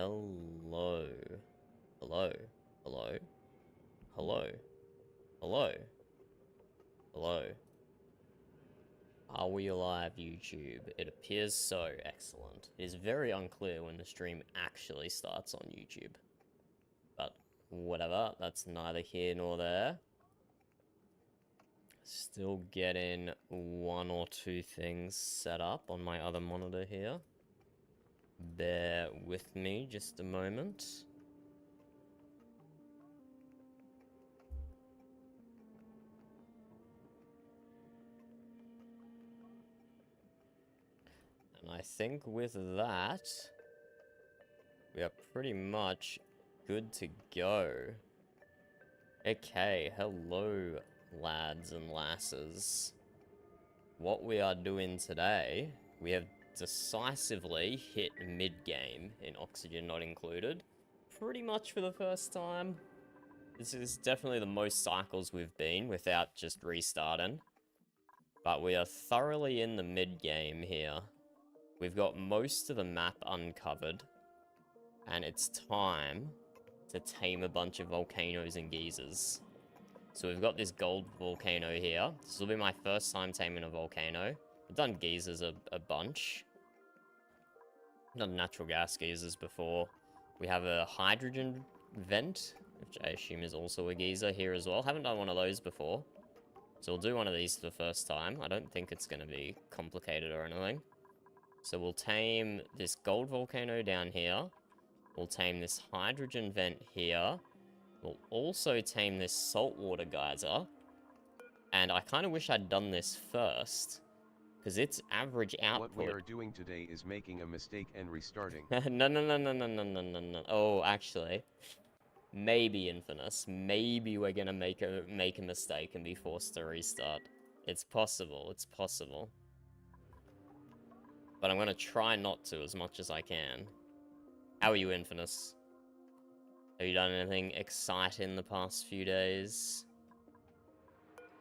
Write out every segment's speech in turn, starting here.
Hello. Hello. Hello. Hello. Hello. Hello. Are we alive, YouTube? It appears so. Excellent. It is very unclear when the stream actually starts on YouTube. But whatever, that's neither here nor there. Still getting one or two things set up on my other monitor here. Bear with me just a moment. And I think with that, we are pretty much good to go. Okay, hello, lads and lasses. What we are doing today, we have decisively hit mid-game in Oxygen Not Included. Pretty much for the first time. This is definitely the most cycles we've been without just restarting. But we are thoroughly in the mid-game here. We've got most of the map uncovered. And it's time to tame a bunch of volcanoes and geysers. So we've got this gold volcano here. This will be my first time taming a volcano. I've done geysers a bunch. I've done natural gas geysers before. We have a hydrogen vent, which I assume is also a geyser here as well. Haven't done one of those before. So we'll do one of these for the first time. I don't think it's going to be complicated or anything. So we'll tame this gold volcano down here. We'll tame this hydrogen vent here. We'll also tame this saltwater geyser. And I kind of wish I'd done this first, because its average output... What we are doing today is making a mistake and restarting. No. Oh, actually, maybe Infamous. Maybe we're gonna make a mistake and be forced to restart. It's possible. It's possible. But I'm gonna try not to as much as I can. How are you, Infamous? Have you done anything exciting the past few days?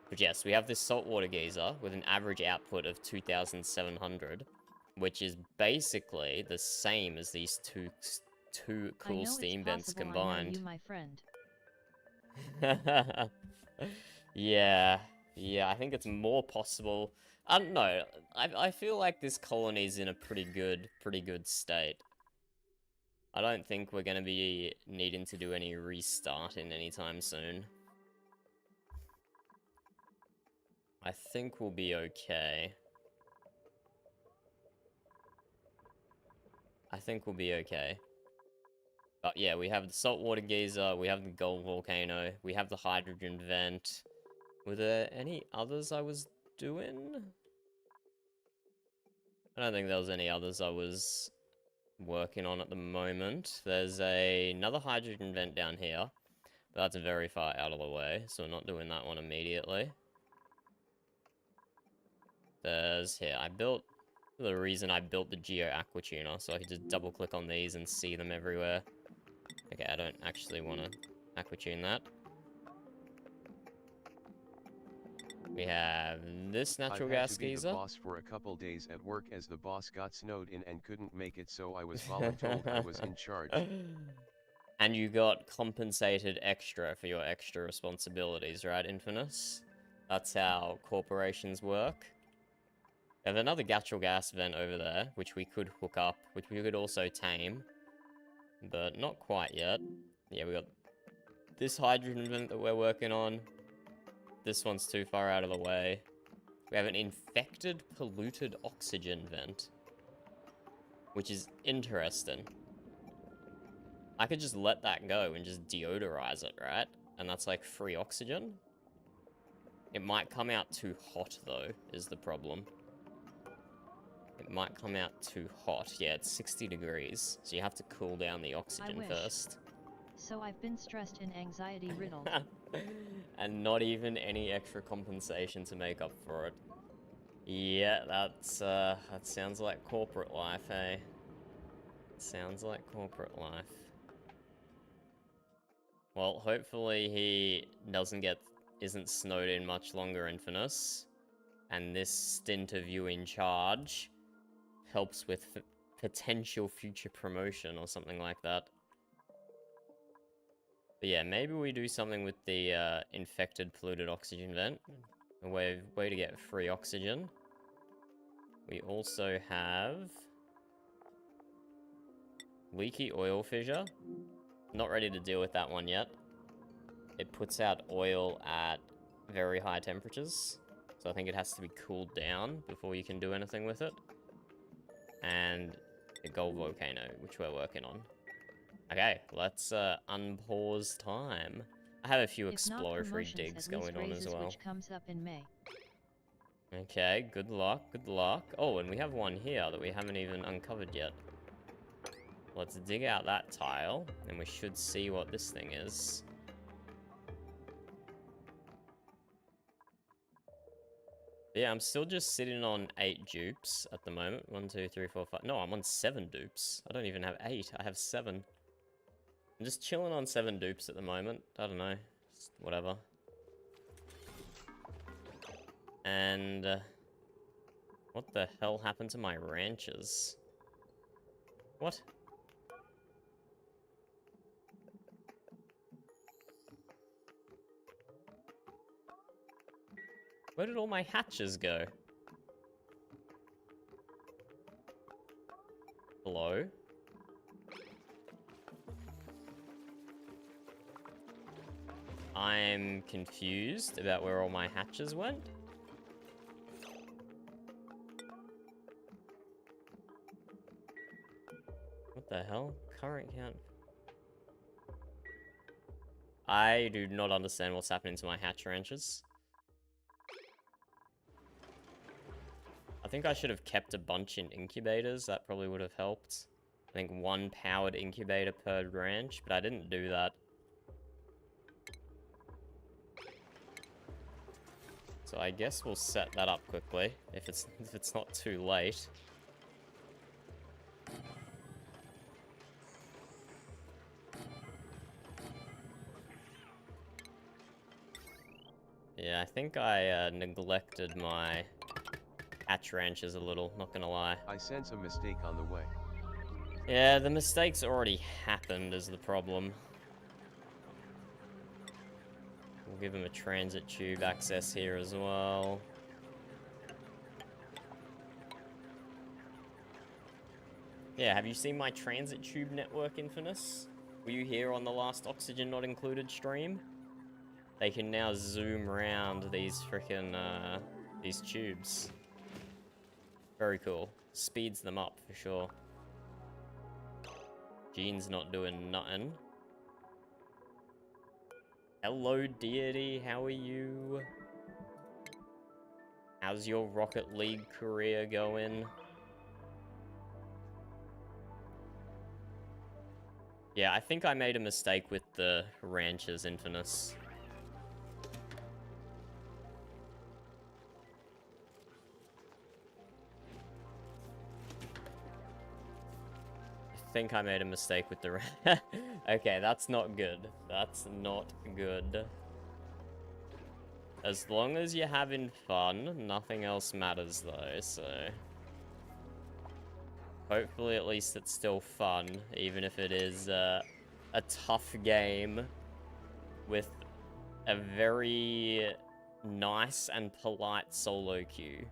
But yes, we have this saltwater geyser with an average output of 2,700, which is basically the same as these two cool steam vents combined. I know you, my friend. Yeah, I think it's more possible. I don't know. I feel like this colony's in a pretty good state. I don't think we're going to be needing to do any restarting anytime soon. I think we'll be okay. But yeah, we have the saltwater geyser, we have the gold volcano, we have the hydrogen vent. Were there any others I was doing? I don't think there was any others I was working on at the moment. There's another hydrogen vent down here, but that's very far out of the way, so we're not doing that one immediately. There's here, the reason I built the Geo Aqua Tuner, so I could just double click on these and see them everywhere. Okay, I don't actually want to Aqua Tune that. We have this natural gas geyser. I had to be the boss for a couple days at work as the boss got snowed in and couldn't make it, so I was voluntold I was in charge. And you got compensated extra for your extra responsibilities, right, Infamous? That's how corporations work. We have another natural gas vent over there, which we could hook up, which we could also tame. But not quite yet. Yeah, we got this hydrogen vent that we're working on. This one's too far out of the way. We have an infected, polluted oxygen vent, which is interesting. I could just let that go and just deodorize it, right? And that's like free oxygen. It might come out too hot, though, is the problem. It might come out too hot. Yeah, it's 60 degrees, so you have to cool down the oxygen first. So I've been stressed and anxiety riddled. And not even any extra compensation to make up for it. Yeah, that sounds like corporate life, eh? Sounds like corporate life. Well, hopefully he isn't snowed in much longer, Infamous. And this stint of you in charge helps with potential future promotion or something like that. But yeah, maybe we do something with the infected polluted oxygen vent. A way to get free oxygen. We also have leaky oil fissure. Not ready to deal with that one yet. It puts out oil at very high temperatures. So I think it has to be cooled down before you can do anything with it. And the gold volcano, which we're working on. Okay, let's unpause time. I have a few If not exploratory promotions, digs at least going on as raises, well. which comes up in May. Okay, good luck, good luck. Oh, and we have one here that we haven't even uncovered yet. Let's dig out that tile, and we should see what this thing is. Yeah, I'm still just sitting on 8 dupes at the moment. 1, 2, 3, 4, 5. No, I'm on 7 dupes. I don't even have 8. I have 7. I'm just chilling on 7 dupes at the moment. I don't know. Just whatever. And what the hell happened to my ranches? What? Where did all my hatches go? Hello? I'm confused about where all my hatches went. What the hell? Current count. I do not understand what's happening to my hatch ranches. I think I should have kept a bunch in incubators. That probably would have helped. I think 1 powered incubator per ranch, but I didn't do that. So I guess we'll set that up quickly, if it's not too late. Yeah, I think I neglected my hatch ranches a little, not gonna lie. I sense a mistake on the way. Yeah, the mistake's already happened is the problem. We'll give him a transit tube access here as well. Yeah, have you seen my transit tube network, Infamous? Were you here on the last Oxygen Not Included stream? They can now zoom around these frickin' these tubes. Very cool. Speeds them up for sure. Gene's not doing nothing. Hello, deity. How are you? How's your Rocket League career going? Yeah, I think I made a mistake with the ranches, Infamous. I think I made a mistake with the Okay, that's not good. That's not good. As long as you're having fun, nothing else matters though, so... Hopefully at least it's still fun, even if it is a tough game with a very nice and polite solo queue.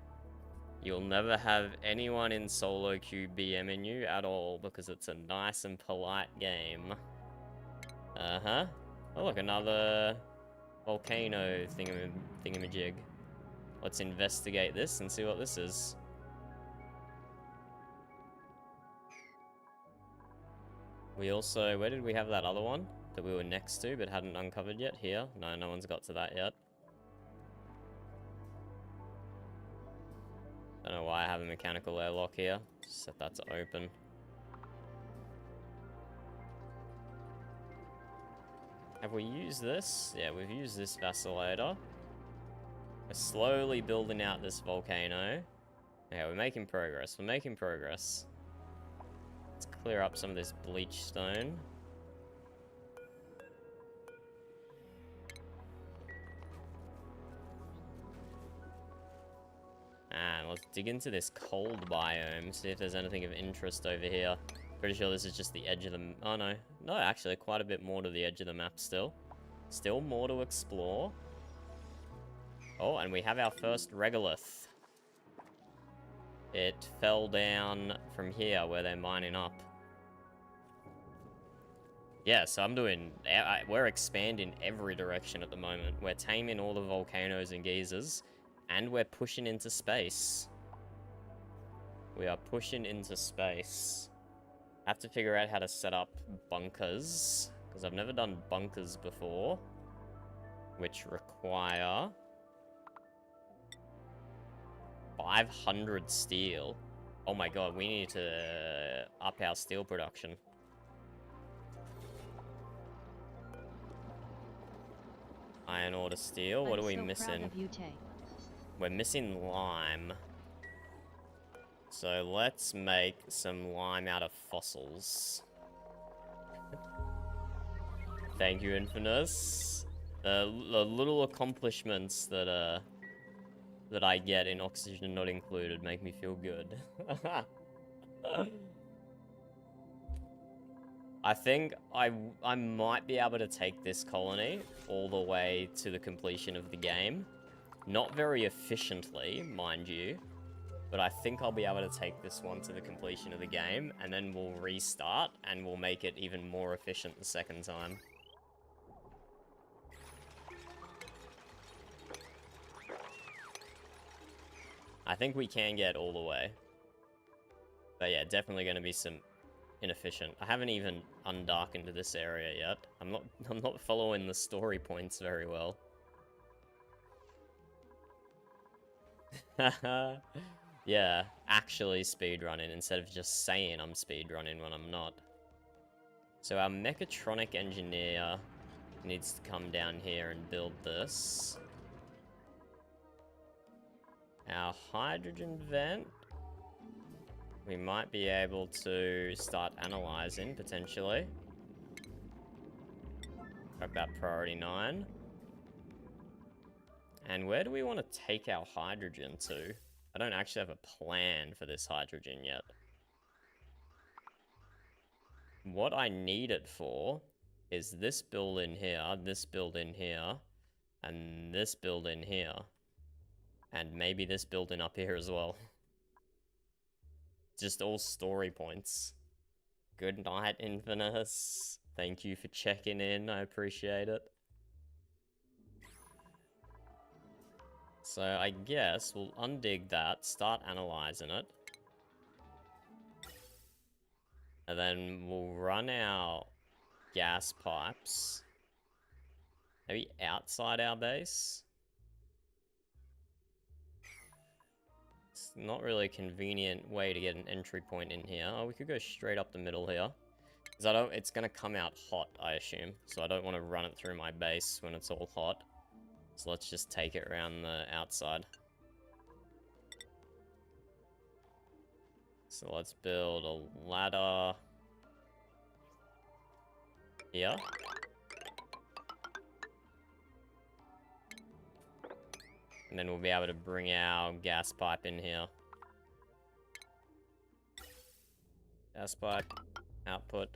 You'll never have anyone in solo queue BMing you at all because it's a nice and polite game. Uh-huh. Oh, look, another volcano thingamajig. Let's investigate this and see what this is. We also... Where did we have that other one that we were next to but hadn't uncovered yet? Here? No, no one's got to that yet. Don't know why I have a mechanical airlock here. Just set that to open. Have we used this? Yeah, we've used this vacillator. We're slowly building out this volcano. Yeah, we're making progress. We're making progress. Let's clear up some of this bleach stone. And let's dig into this cold biome, see if there's anything of interest over here. Pretty sure this is just the edge of the... Oh, no. No, actually, quite a bit more to the edge of the map still. Still more to explore. Oh, and we have our first regolith. It fell down from here where they're mining up. Yeah, so I'm doing... We're expanding every direction at the moment. We're taming all the volcanoes and geysers, and we're pushing into space. We are pushing into space. I have to figure out how to set up bunkers, because I've never done bunkers before, which require 500 steel. Oh my god, we need to up our steel production. Iron ore to steel. What are we missing? We're missing lime. So let's make some lime out of fossils. Thank you, Infinus. The little accomplishments that I get in Oxygen Not Included make me feel good. I think I might be able to take this colony all the way to the completion of the game. Not very efficiently, mind you. But I think I'll be able to take this one to the completion of the game, and then we'll restart, and we'll make it even more efficient the second time. I think we can get all the way. But yeah, definitely going to be some inefficient. I haven't even undarkened this area yet. I'm not following the story points very well. Yeah, actually speedrunning instead of just saying I'm speedrunning when I'm not. So our mechatronic engineer needs to come down here and build this. Our hydrogen vent, we might be able to start analyzing, potentially. Grab that priority 9. And where do we want to take our hydrogen to? I don't actually have a plan for this hydrogen yet. What I need it for is this building here, this building here, and this building here. And maybe this building up here as well. Just all story points. Good night, Infinus. Thank you for checking in, I appreciate it. So I guess we'll undig that, start analyzing it. And then we'll run our gas pipes. Maybe outside our base? It's not really a convenient way to get an entry point in here. Oh, we could go straight up the middle here. Because it's going to come out hot, I assume. So I don't want to run it through my base when it's all hot. So let's just take it around the outside. So let's build a ladder here. And then we'll be able to bring our gas pipe in here. Gas pipe, output.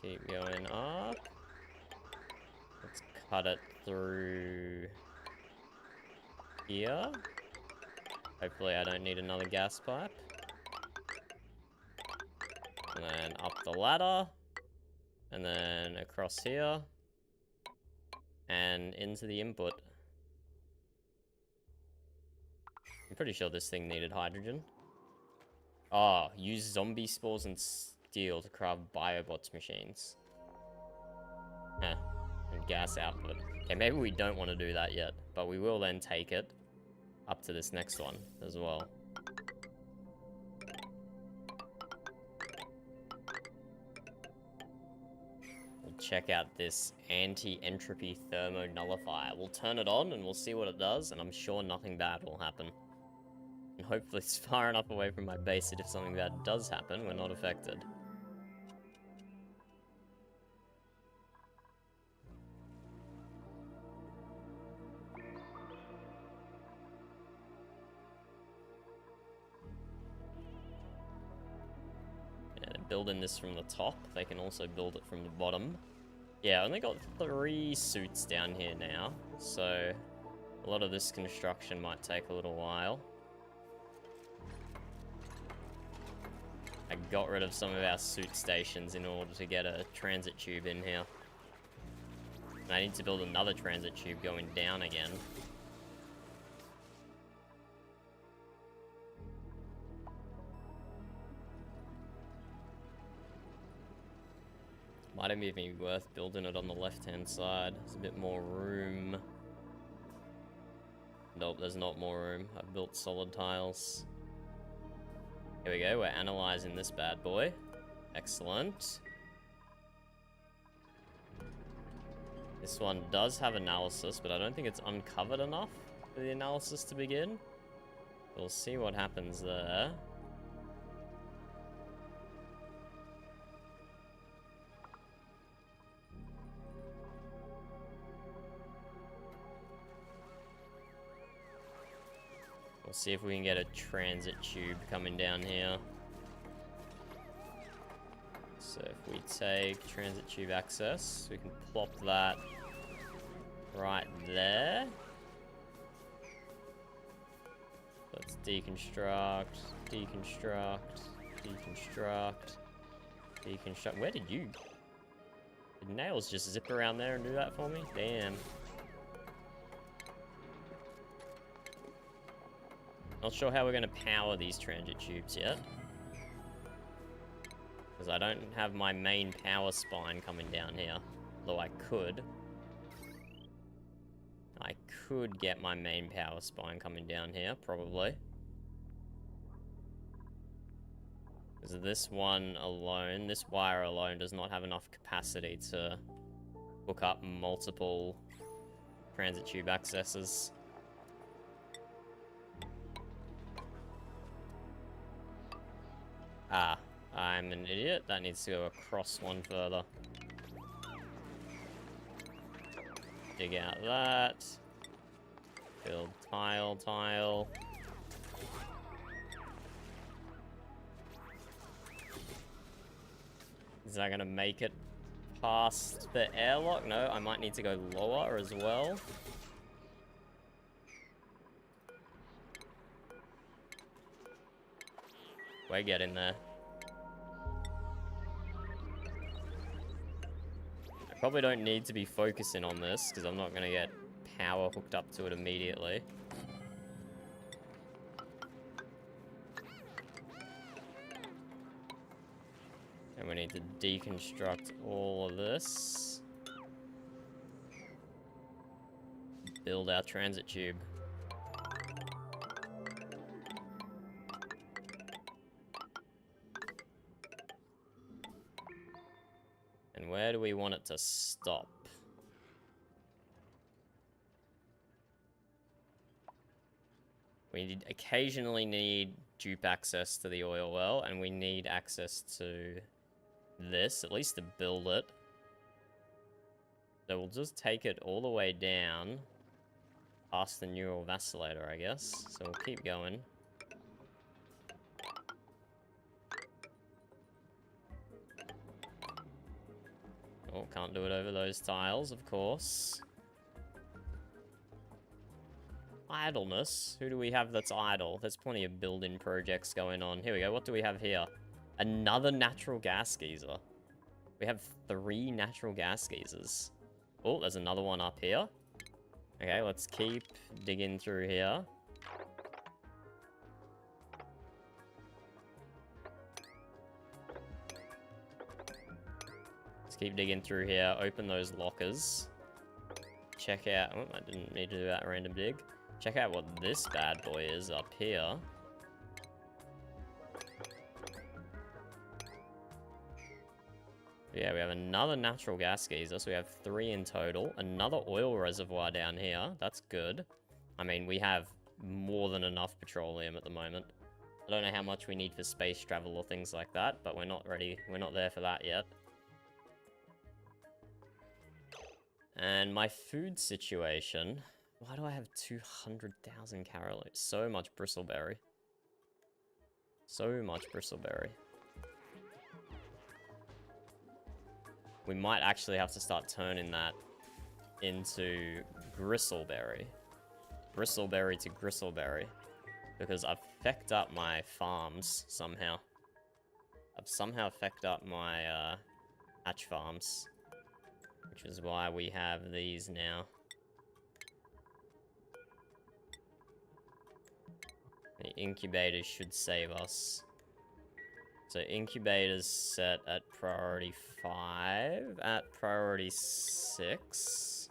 Keep going up. Let's cut it through here. Hopefully I don't need another gas pipe. And then up the ladder. And then across here. And into the input. I'm pretty sure this thing needed hydrogen. Oh, use zombie spores and steel to craft biobots machines. Huh. And gas output. Okay, maybe we don't want to do that yet, but we will then take it up to this next one as well. We'll check out this anti-entropy thermo nullifier. We'll turn it on and we'll see what it does, and I'm sure nothing bad will happen. And hopefully it's far enough away from my base that if something bad does happen, we're not affected. building this from the top, they can also build it from the bottom. Yeah, I only got 3 suits down here now, so a lot of this construction might take a little while. I got rid of some of our suit stations in order to get a transit tube in here. And I need to build another transit tube going down again. Might even be worth building it on the left-hand side. There's a bit more room. Nope, there's not more room. I've built solid tiles. Here we go, we're analyzing this bad boy. Excellent. This one does have analysis, but I don't think it's uncovered enough for the analysis to begin. We'll see what happens there. We'll see if we can get a transit tube coming down here. So if we take transit tube access, we can plop that right there. Let's deconstruct, deconstruct, deconstruct, deconstruct. Where did you... Did Nails just zip around there and do that for me? Damn. Not sure how we're going to power these transit tubes yet. Because I don't have my main power spine coming down here. Though I could. I could get my main power spine coming down here, probably. Because this one alone, this wire alone does not have enough capacity to hook up multiple transit tube accesses. Ah, I'm an idiot. That needs to go across one further. Dig out that. Build tile, tile. Is that gonna make it past the airlock? No, I might need to go lower as well. We're getting there. I probably don't need to be focusing on this because I'm not going to get power hooked up to it immediately. And we need to deconstruct all of this. Build our transit tube. And where do we want it to stop? We occasionally need dupe access to the oil well, and we need access to this, at least to build it. So we'll just take it all the way down past the neural vacillator, I guess. So we'll keep going. Oh, can't do it over those tiles, of course. Idleness. Who do we have that's idle? There's plenty of building projects going on. Here we go. What do we have here? Another natural gas geyser. We have 3 natural gas geysers. Oh, there's another one up here. Okay, let's keep digging through here. Let's keep digging through here. Open those lockers. Check out... Oh, I didn't need to do that random dig. Check out what this bad boy is up here. Yeah, we have another natural gas geyser, so we have 3 in total. Another oil reservoir down here. That's good. I mean, we have more than enough petroleum at the moment. I don't know how much we need for space travel or things like that, but we're not ready. We're not there for that yet. And my food situation... Why do I have 200,000 calories? So much bristleberry. So much bristleberry. We might actually have to start turning that into Gristleberry. Bristleberry to Gristleberry. Because I've fecked up my farms somehow. I've somehow fecked up my hatch farms. Which is why we have these now. The incubators should save us. So incubators set at priority 5, at priority 6.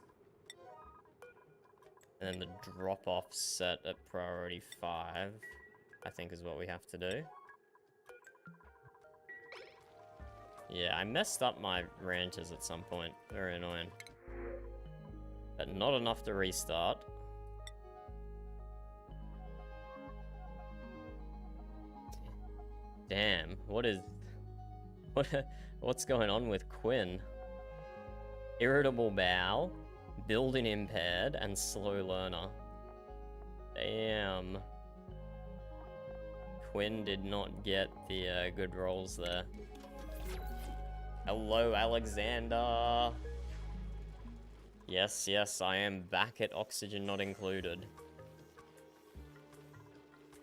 And then the drop-off set at priority 5, I think is what we have to do. Yeah, I messed up my ranches at some point. Very annoying. But not enough to restart. Damn, what's going on with Quinn? Irritable bowel, building impaired, and slow learner. Damn. Quinn did not get the good rolls there. Hello, Alexander. Yes, yes, I am back at oxygen not included.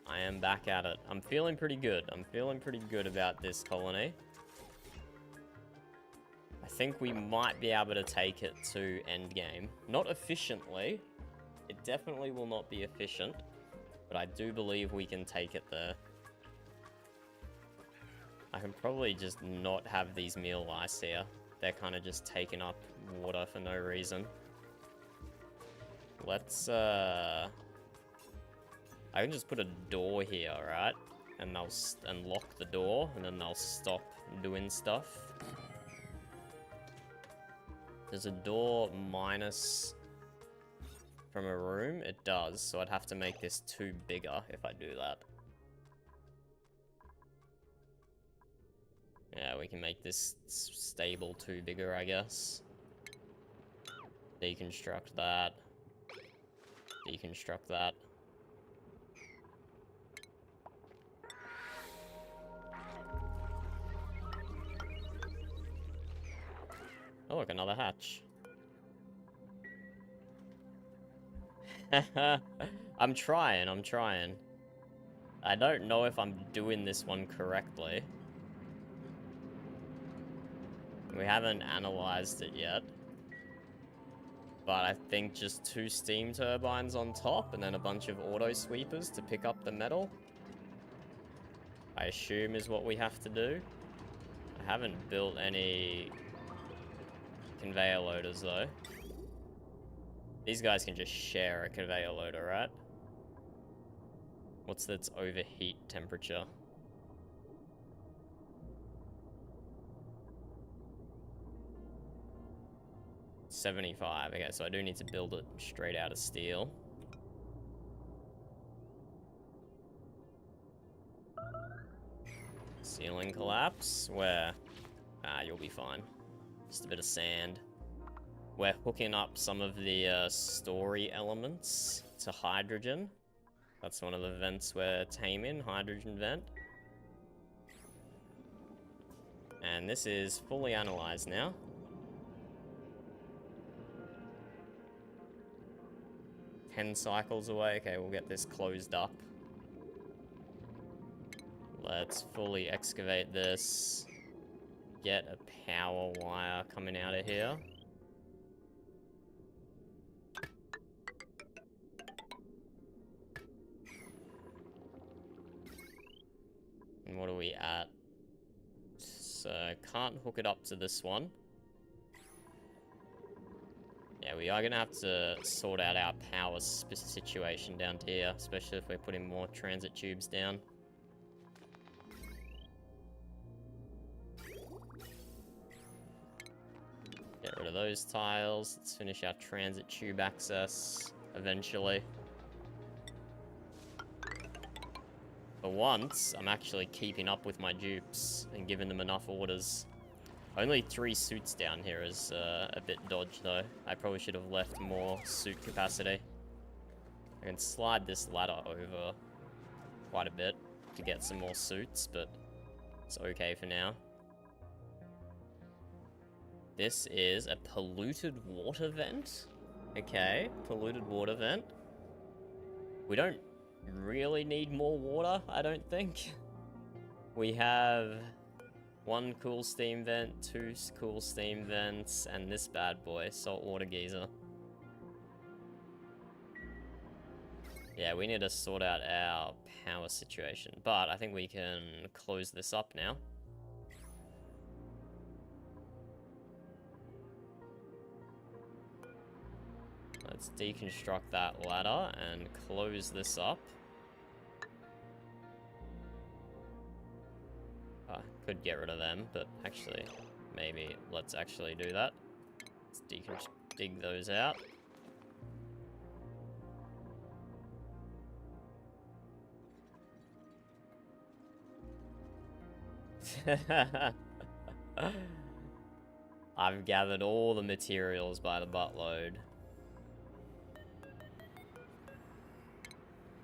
I am back at it. I'm feeling pretty good. I'm feeling pretty good about this colony. I think we might be able to take it to endgame. Not efficiently. It definitely will not be efficient. But I do believe we can take it there. I can probably just not have these meal lice here. They're kind of just taking up water for no reason. Let's, I can just put a door here, right? And they'll lock the door, and then they'll stop doing stuff. Does a door minus from a room? It does, so I'd have to make this 2 bigger if I do that. Yeah, we can make this stable 2 bigger, I guess. Deconstruct that. Deconstruct that. Oh, look, another hatch. I'm trying. I don't know if I'm doing this one correctly. We haven't analyzed it yet. But I think just 2 steam turbines on top and then a bunch of auto sweepers to pick up the metal, I assume is what we have to do. I haven't built any conveyor loaders though. These guys can just share a conveyor loader, right? What's its overheat temperature? $75. Okay, so I do need to build it straight out of steel. Ceiling collapse? Where? Ah, you'll be fine. Just a bit of sand. We're hooking up some of the story elements to hydrogen. That's one of the vents we're taming, hydrogen vent. And this is fully analyzed now. Ten cycles away. Okay, we'll get this closed up. Let's fully excavate this. Get a power wire coming out of here. And what are we at? So, can't hook it up to this one. Yeah, we are going to have to sort out our power situation down here, especially if we're putting more transit tubes down. Get rid of those tiles. Let's finish our transit tube access eventually. For once, I'm actually keeping up with my dupes and giving them enough orders. Only 3 suits down here is a bit dodgy though. I probably should have left more suit capacity. I can slide this ladder over quite a bit to get some more suits, but it's okay for now. This is a polluted water vent. Okay, polluted water vent. We don't really need more water, I don't think. We have 1 cool steam vent, 2 cool steam vents, and this bad boy, saltwater geyser. Yeah, we need to sort out our power situation, but I think we can close this up now. Let's deconstruct that ladder and close this up. Could get rid of them, but actually, maybe let's actually do that. Let's dig those out. I've gathered all the materials by the buttload.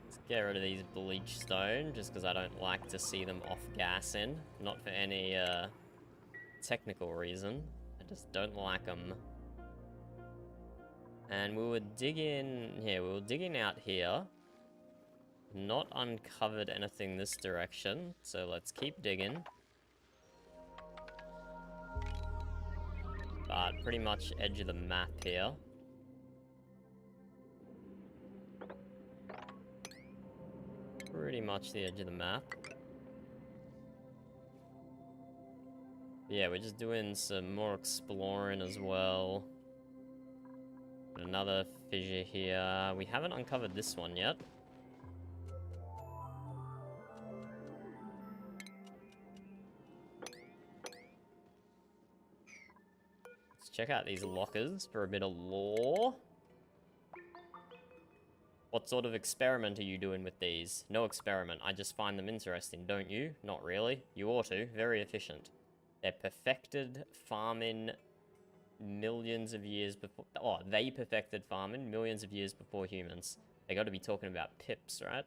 Let's get rid of these bleach stone, just because I don't like to see them off-gassing. Not for any technical reason. I just don't like them. And we were digging here. We were digging out here. Not uncovered anything this direction, so let's keep digging. But pretty much edge of the map here. Pretty much the edge of the map. Yeah, we're just doing some more exploring as well. Another fissure here. We haven't uncovered this one yet. Let's check out these lockers for a bit of lore. What sort of experiment are you doing with these? No experiment. I just find them interesting, don't you? Not really. You ought to. Very efficient. They're perfected farming millions of years before... Oh, they perfected farming millions of years before humans. They got to be talking about pips, right?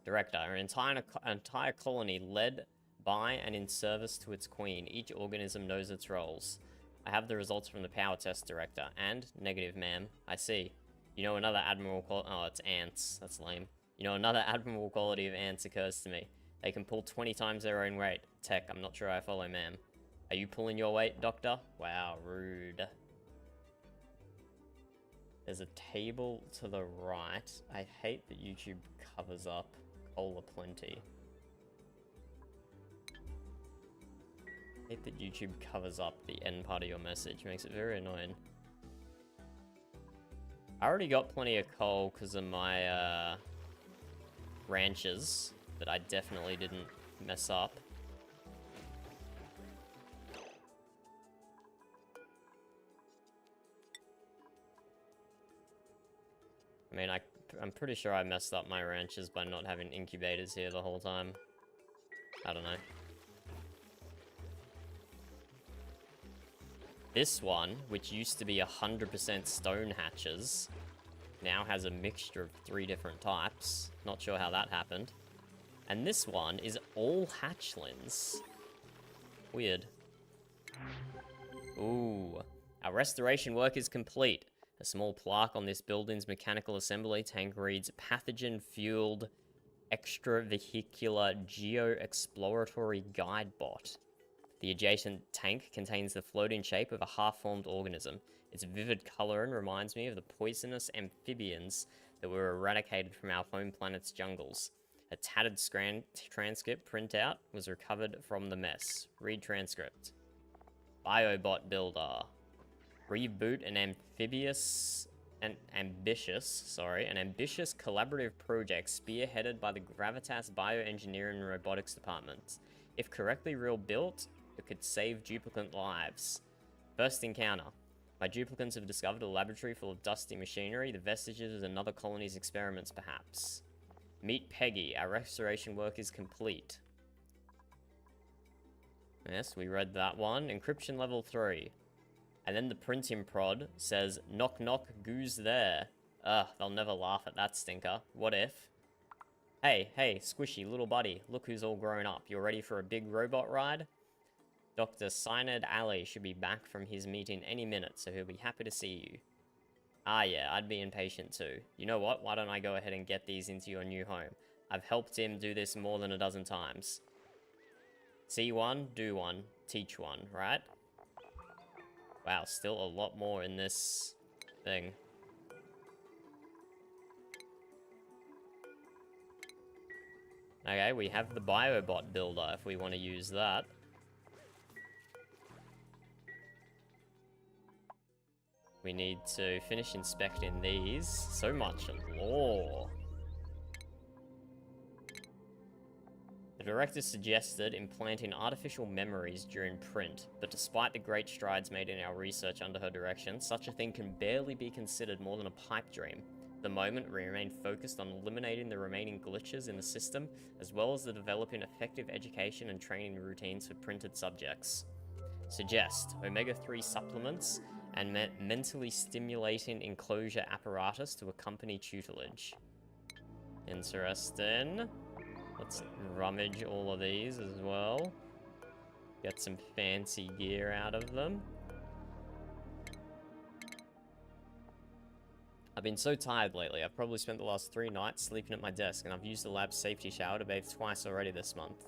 Director. An entire colony led by and in service to its queen. Each organism knows its roles. I have the results from the power test, Director. And? Negative, ma'am. I see. You know, another admirable quality... Oh, it's ants. That's lame. You know, another admirable quality of ants occurs to me. They can pull 20 times their own weight. Tech, I'm not sure I follow, ma'am. Are you pulling your weight, Doctor? Wow, rude. There's a table to the right. I hate that YouTube covers up Cola Plenty. I hate that YouTube covers up the end part of your message. Makes it very annoying. I already got plenty of coal because of my ranches that I definitely didn't mess up. I mean, I'm pretty sure I messed up my ranches by not having incubators here the whole time. I don't know. This one, which used to be 100% stone hatches, now has a mixture of 3 different types. Not sure how that happened. And this one is all hatchlings. Weird. Ooh. Our restoration work is complete. A small plaque on this building's mechanical assembly tank reads, Pathogen-fueled extravehicular geo-exploratory guide bot. The adjacent tank contains the floating shape of a half-formed organism. Its vivid coloring reminds me of the poisonous amphibians that were eradicated from our home planet's jungles. A tattered transcript printout was recovered from the mess. Read transcript. Biobot builder. Reboot an ambitious collaborative project spearheaded by the Gravitas Bioengineering and Robotics Department. If correctly rebuilt, it could save duplicant lives. First encounter. My duplicants have discovered a laboratory full of dusty machinery, the vestiges of another colony's experiments, perhaps. Meet Peggy. Our restoration work is complete. Yes, we read that one. Encryption level 3. And then the printing prod says, knock knock, who's there? Ugh, they'll never laugh at that stinker. What if? Hey, squishy, little buddy, look who's all grown up. You're ready for a big robot ride? Dr. Synod Ali should be back from his meeting any minute, so he'll be happy to see you. Ah yeah, I'd be impatient too. You know what? Why don't I go ahead and get these into your new home? I've helped him do this more than a dozen times. See one, do one, teach one, right? Wow, still a lot more in this thing. Okay, we have the Biobot builder if we want to use that. We need to finish inspecting these. So much lore. The director suggested implanting artificial memories during print, but despite the great strides made in our research under her direction, such a thing can barely be considered more than a pipe dream. At the moment, we remain focused on eliminating the remaining glitches in the system, as well as the developing effective education and training routines for printed subjects. Suggest omega-3 supplements and mentally stimulating enclosure apparatus to accompany tutelage. Interesting. Let's rummage all of these as well. Get some fancy gear out of them. I've been so tired lately. I've probably spent the last 3 nights sleeping at my desk, and I've used the lab safety shower to bathe twice already this month.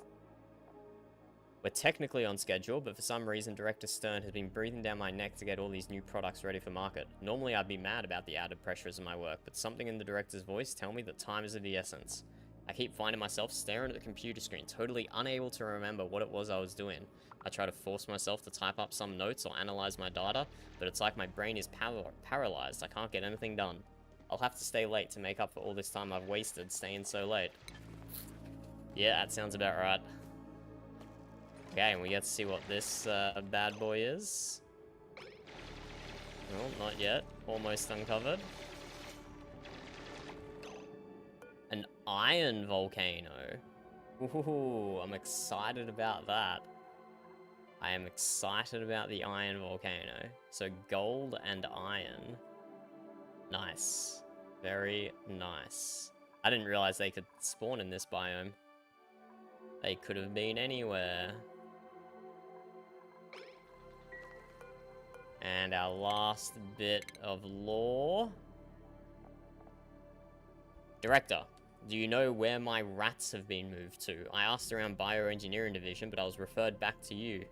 We're technically on schedule, but for some reason Director Stern has been breathing down my neck to get all these new products ready for market. Normally I'd be mad about the added pressures of my work, but something in the director's voice tells me that time is of the essence. I keep finding myself staring at the computer screen, totally unable to remember what it was I was doing. I try to force myself to type up some notes or analyze my data, but it's like my brain is paralyzed. I can't get anything done. I'll have to stay late to make up for all this time I've wasted staying so late. Yeah, that sounds about right. Okay, and we get to see what this bad boy is. No, not yet. Almost uncovered. An iron volcano. Ooh, I'm excited about that. I am excited about the iron volcano. So gold and iron. Nice. Very nice. I didn't realize they could spawn in this biome. They could have been anywhere. And our last bit of lore. Director, do you know where my rats have been moved to? I asked around bioengineering division, but I was referred back to you.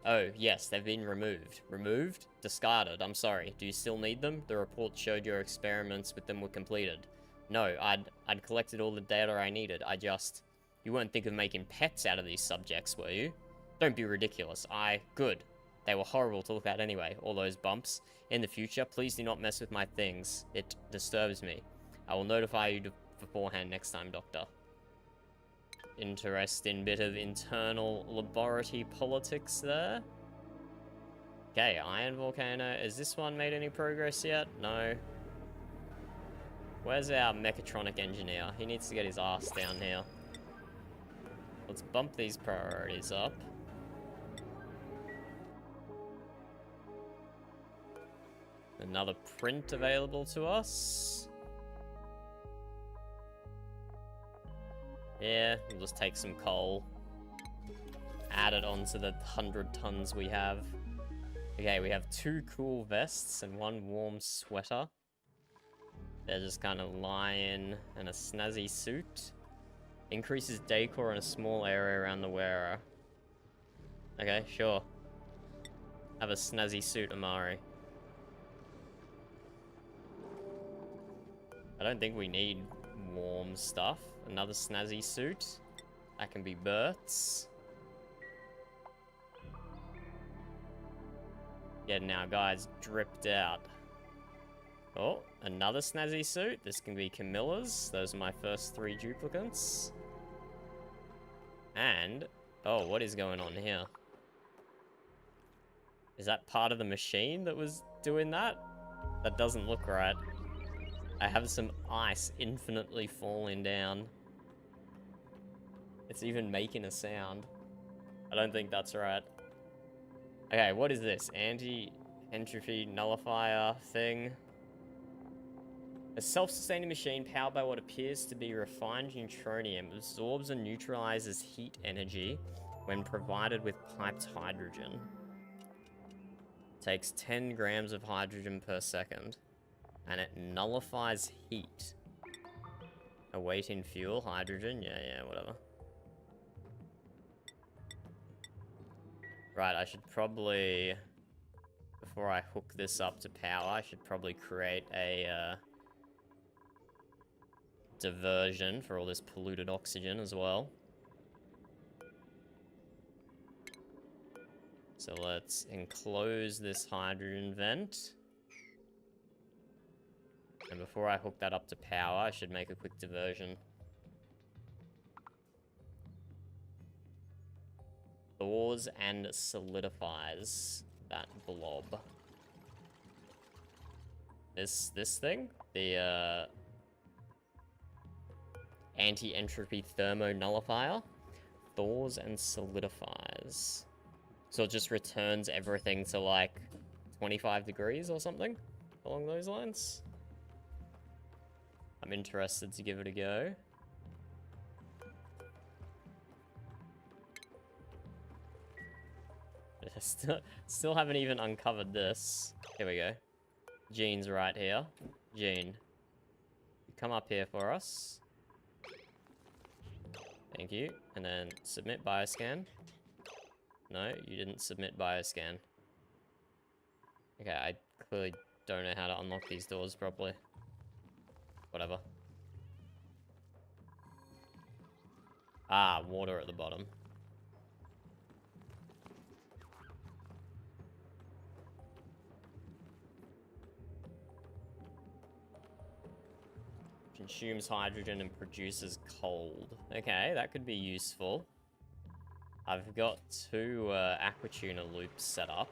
Oh, yes, they've been removed. Removed? Discarded, I'm sorry. Do you still need them? The report showed your experiments with them were completed. No, I'd collected all the data I needed. You weren't thinking of making pets out of these subjects, were you? Don't be ridiculous. Good. They were horrible to look at anyway, all those bumps. In the future, please do not mess with my things. It disturbs me. I will notify you beforehand next time, Doctor. Interesting bit of internal laboratory politics there. Okay, Iron Volcano. Has this one made any progress yet? No. Where's our mechatronic engineer? He needs to get his ass down here. Let's bump these priorities up. Another print available to us. Yeah, we'll just take some coal. Add it onto the 100 tons we have. Okay, we have 2 cool vests and 1 warm sweater. They're just kind of lying in a snazzy suit. Increases decor in a small area around the wearer. Okay, sure. Have a snazzy suit, Amari. I don't think we need warm stuff. Another snazzy suit. That can be Bert's. Getting our guys dripped out. Oh, another snazzy suit. This can be Camilla's. Those are my first 3 duplicates. And, oh, what is going on here? Is that part of the machine that was doing that? That doesn't look right. I have some ice infinitely falling down. It's even making a sound. I don't think that's right. Okay, what is this? Anti-entropy nullifier thing? A self-sustaining machine powered by what appears to be refined neutronium absorbs and neutralizes heat energy when provided with piped hydrogen. Takes 10 grams of hydrogen per second, and it nullifies heat. Awaiting fuel, hydrogen, yeah, whatever. Right, I should probably, before I hook this up to power, I should probably create a diversion for all this polluted oxygen as well. So let's enclose this hydrogen vent. And before I hook that up to power, I should make a quick diversion. Thaws and solidifies that blob. This thing? The, anti-entropy thermo-nullifier. Thaws and solidifies. So it just returns everything to, like, 25 degrees or something? Along those lines? I'm interested to give it a go. Still haven't even uncovered this. Here we go. Gene's right here. Gene, you come up here for us. Thank you. And then submit bioscan. No, you didn't submit bioscan. Okay, I clearly don't know how to unlock these doors properly. Whatever. Ah, water at the bottom. Consumes hydrogen and produces cold. Okay, that could be useful. I've got 2 aquatuna loops set up.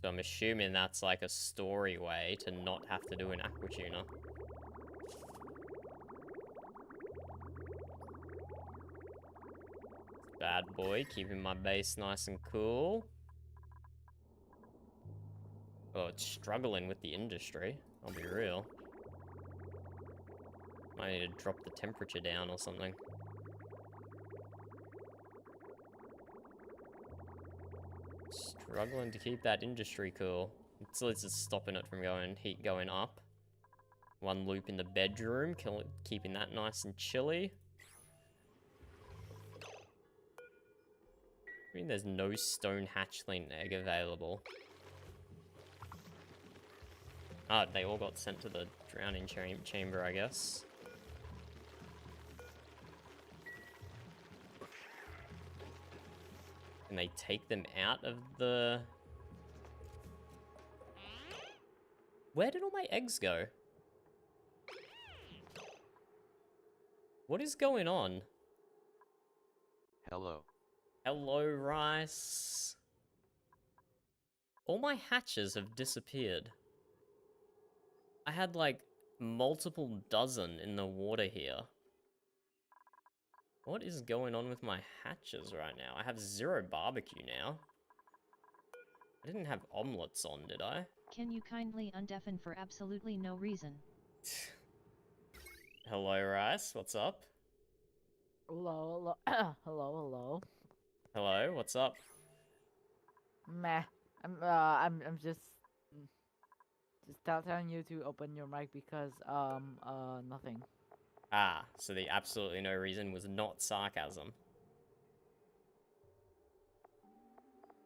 So I'm assuming that's like a story way to not have to do an aquatuna. Bad boy, keeping my base nice and cool. Oh, it's struggling with the industry. I'll be real. I need to drop the temperature down or something. Struggling to keep that industry cool. It's at least it's stopping it from heat going up. 1 loop in the bedroom, keeping that nice and chilly. I mean, there's no stone hatchling egg available. Ah, they all got sent to the drowning chamber, I guess. Can they take them out of the... Where did all my eggs go? What is going on? Hello. Hello, Rice. All my hatches have disappeared. I had like multiple dozen in the water here. What is going on with my hatches right now? I have 0 barbecue now. I didn't have omelets on, did I? Can you kindly undeafen for absolutely no reason? Hello, Rice. What's up? Hello, hello. Hello, what's up? Meh. I'm just telling you to open your mic because nothing. Ah, so the absolutely no reason was not sarcasm.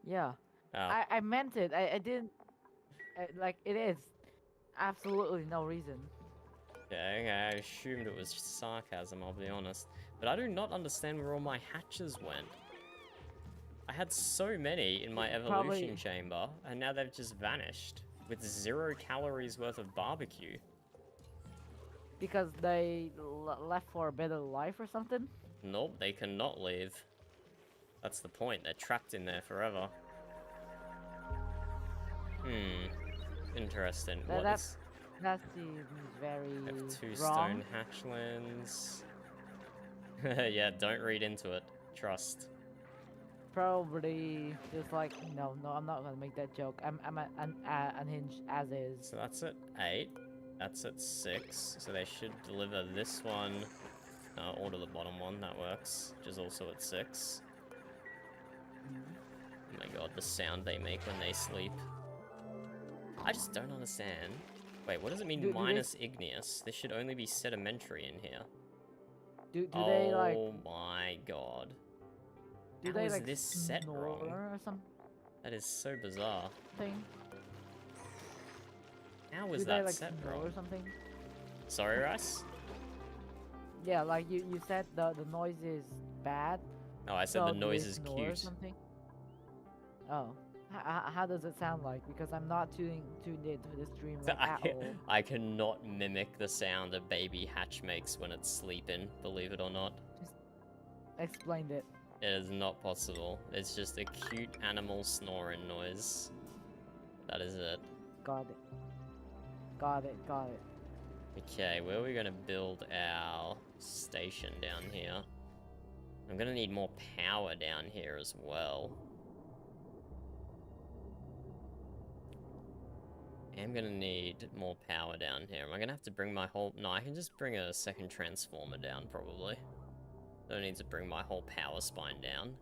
Yeah. Oh. I meant it. I didn't. Like it is absolutely no reason. Okay, I assumed it was sarcasm, I'll be honest. But I do not understand where all my hatches went. I had so many in my evolution chamber, and now they've just vanished. With 0 calories worth of barbecue. Because they left for a better life or something? Nope, they cannot leave. That's the point, they're trapped in there forever. Interesting. That seems very I have 2 wrong. stone hatchlings. Yeah, don't read into it. Trust. Probably just like no, I'm not gonna make that joke. I'm unhinged as is. So that's at 8. That's at 6. So they should deliver this one order the bottom one, that works, which is also at 6. Oh my god, the sound they make when they sleep. I just don't understand. Wait, what does it mean Do they- minus igneous? This should only be sedimentary in here. Do Oh they like my god. do How they is like this set snore wrong? or That is so bizarre. something? How Do is they that like set snore wrong? or something? Sorry, Rice? Yeah, like you said the noise is bad. Oh, I said So the do noise they is snore or cute. something? Oh, how does it sound like? Because I'm not tuned into the stream like at all. I cannot mimic the sound a baby hatch makes when it's sleeping, believe it or not. Explained it. It is not possible. It's just a cute animal snoring noise. That is it. Got it. Got it. Got it. Okay, where are we gonna build our station down here? I'm gonna need more power down here as well. I'm gonna need more power down here. Am I gonna have to bring my whole... No, I can just bring a second transformer down, probably. Don't need to bring my whole power spine down.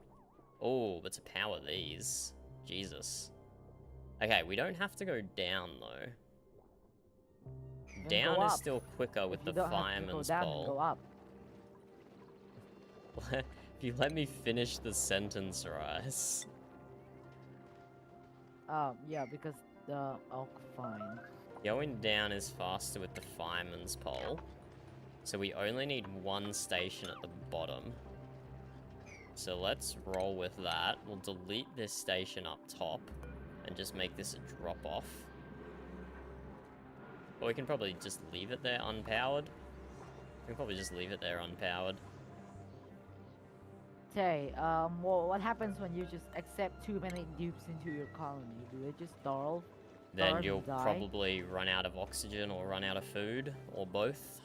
Oh, but to power these... Jesus. Okay, we don't have to go down, though. Then Down go is up. still quicker with If the you don't have to go fireman's down, then go pole. up. If you let me finish the sentence, Rice. Yeah, because the oh fine. Going down is faster with the fireman's pole. So we only need one station at the bottom. So let's roll with that. We'll delete this station up top and just make this a drop off. Or we can probably just leave it there unpowered. We can probably just leave it there unpowered. Tay, well, what happens when you just accept too many dupes into your colony? Do they just starve? Then Starve and you'll die? probably run out of oxygen or run out of food, or both.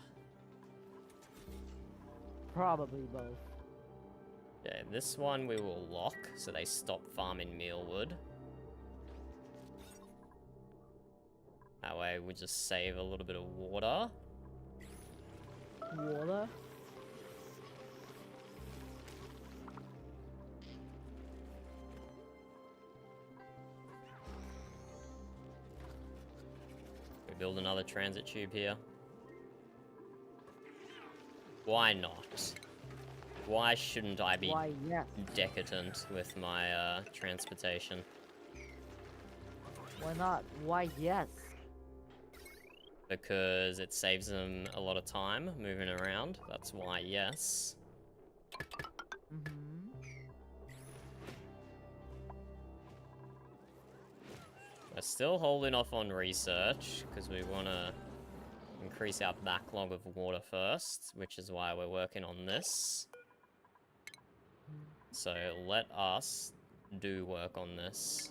Probably both. Yeah, this one we will lock so they stop farming mealwood. That way we just save a little bit of water. Water? We build another transit tube here. Why not? Why shouldn't I be Why, yes. decadent with my transportation? Why not? Why, yes. Because it saves them a lot of time moving around. That's why, yes. Mm-hmm. We're still holding off on research because we want to increase our backlog of water first, which is why we're working on this. So let us do work on this.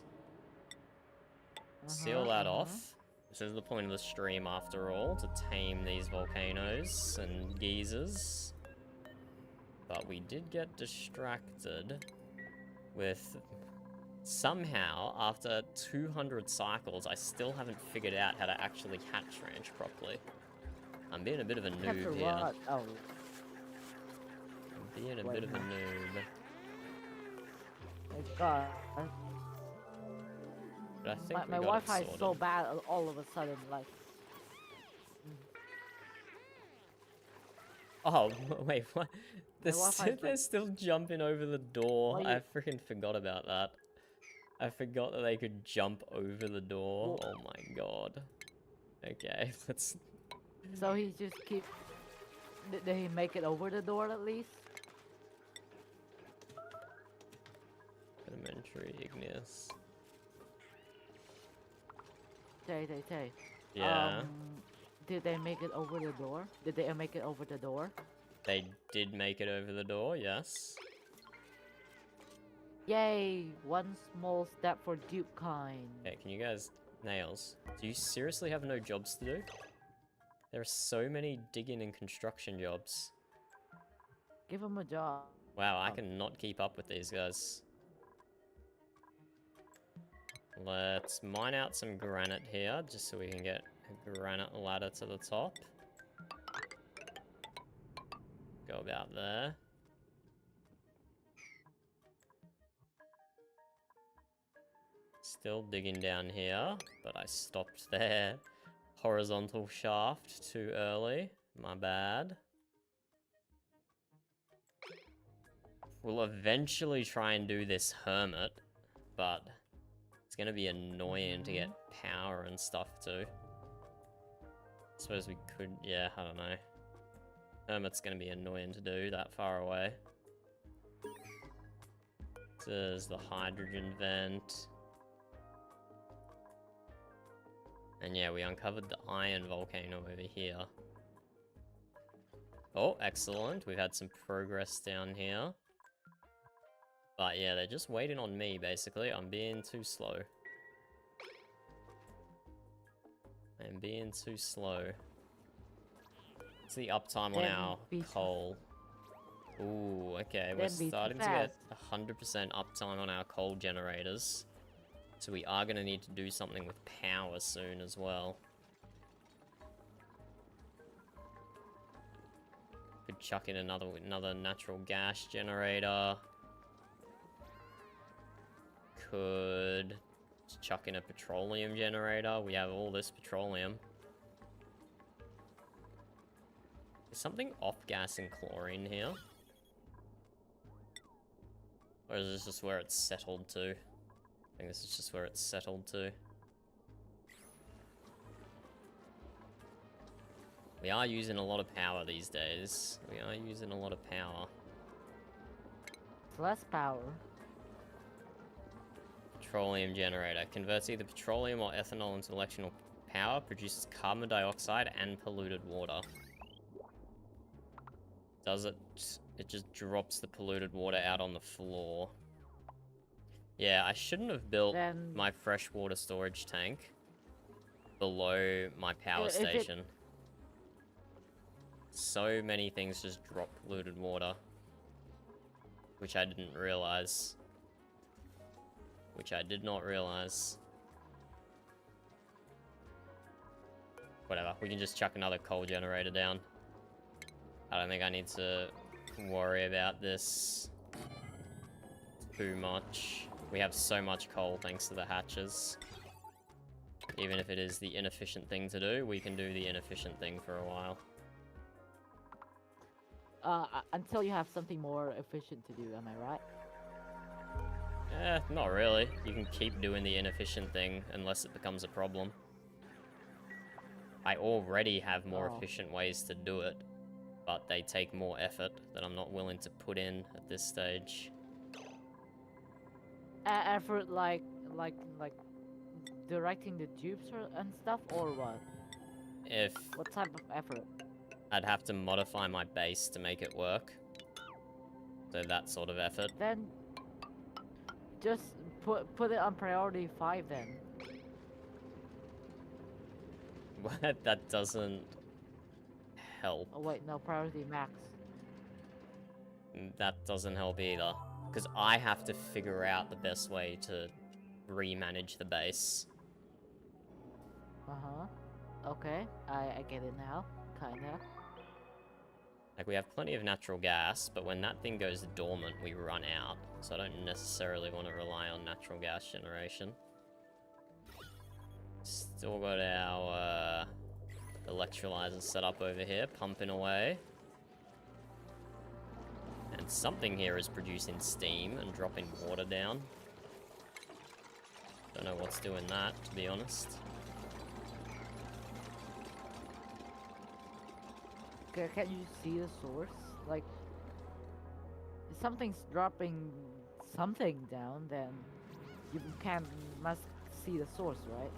Seal that off. This is the point of the stream after all, to tame these volcanoes and geysers. But we did get distracted with... Somehow, after 200 cycles, I still haven't figured out how to actually hatch ranch properly. I'm being a bit of a noob After here. what? Oh, I'm being a bit of a noob. my god. But I think My we got it Wi-Fi is so sorted. bad all of a sudden, like... Oh, wait, what? They're, Wi-Fi is they're like- still jumping over the door. Why I you- freaking forgot about that. I forgot that they could jump over the door. Whoa. Oh my god. Okay, let's... So he just keep... Did he make it over the door at least? Elementary igneous. Tay. Yeah, Did they make it over the door? Did they make it over the door? they did make it over the door, yes. Yay! One small step for dupe kind. Okay, can you guys... Nails, do you seriously have no jobs to do? There are so many digging and construction jobs. Give him a job. Wow, I cannot keep up with these guys. Let's mine out some granite here, just so we can get a granite ladder to the top. Go about there. Still digging down here, but I stopped there. Horizontal shaft too early. My bad. We'll eventually try and do this hermit, but it's gonna be annoying to get power and stuff too. Suppose we could, yeah, I don't know. Hermit's gonna be annoying to do that far away. There's the hydrogen vent. And yeah, we uncovered the iron volcano over here. Oh, excellent. We've had some progress down here. But yeah, they're just waiting on me, basically. I'm being too slow. I'm being too slow. What's the uptime on our coal? Ooh, okay. We're starting to get 100% uptime on our coal generators. So we are going to need to do something with power soon as well. Could chuck in another natural gas generator. Could chuck in a petroleum generator. We have all this petroleum. Is something off-gassing chlorine here? Or is this just where it's settled to? I think this is just where it's settled to. We are using a lot of power these days. We are using a lot of power. Less power. Petroleum generator. Converts either petroleum or ethanol into electrical power. Produces carbon dioxide and polluted water. Does it? It just drops the polluted water out on the floor. Yeah, I shouldn't have built my freshwater storage tank below my power station. So many things just drop polluted water. Which I didn't realize. Which I did not realize. Whatever, we can just chuck another coal generator down. I don't think I need to worry about this too much. We have so much coal thanks to the hatches. Even if it is the inefficient thing to do, we can do the inefficient thing for a while. Until you have something more efficient to do, am I right? Eh, not really. You can keep doing the inefficient thing unless it becomes a problem. I already have more efficient ways to do it, but they take more effort that I'm not willing to put in at this stage. Effort like directing the tubes and stuff, or what? What type of effort? I'd have to modify my base to make it work. So that sort of effort. Then just put it on priority 5 then. What? That doesn't help. Oh wait, no, priority max. That doesn't help either. Because I have to figure out the best way to remanage the base. Uh-huh. Okay, I get it now. Kinda. Like, we have plenty of natural gas, but when that thing goes dormant, we run out. So I don't necessarily want to rely on natural gas generation. Still got our electrolyzer set up over here, pumping away. And something here is producing steam and dropping water down. Don't know what's doing that, to be honest. Can you see the source? Like, if something's dropping something down, then you must see the source, right?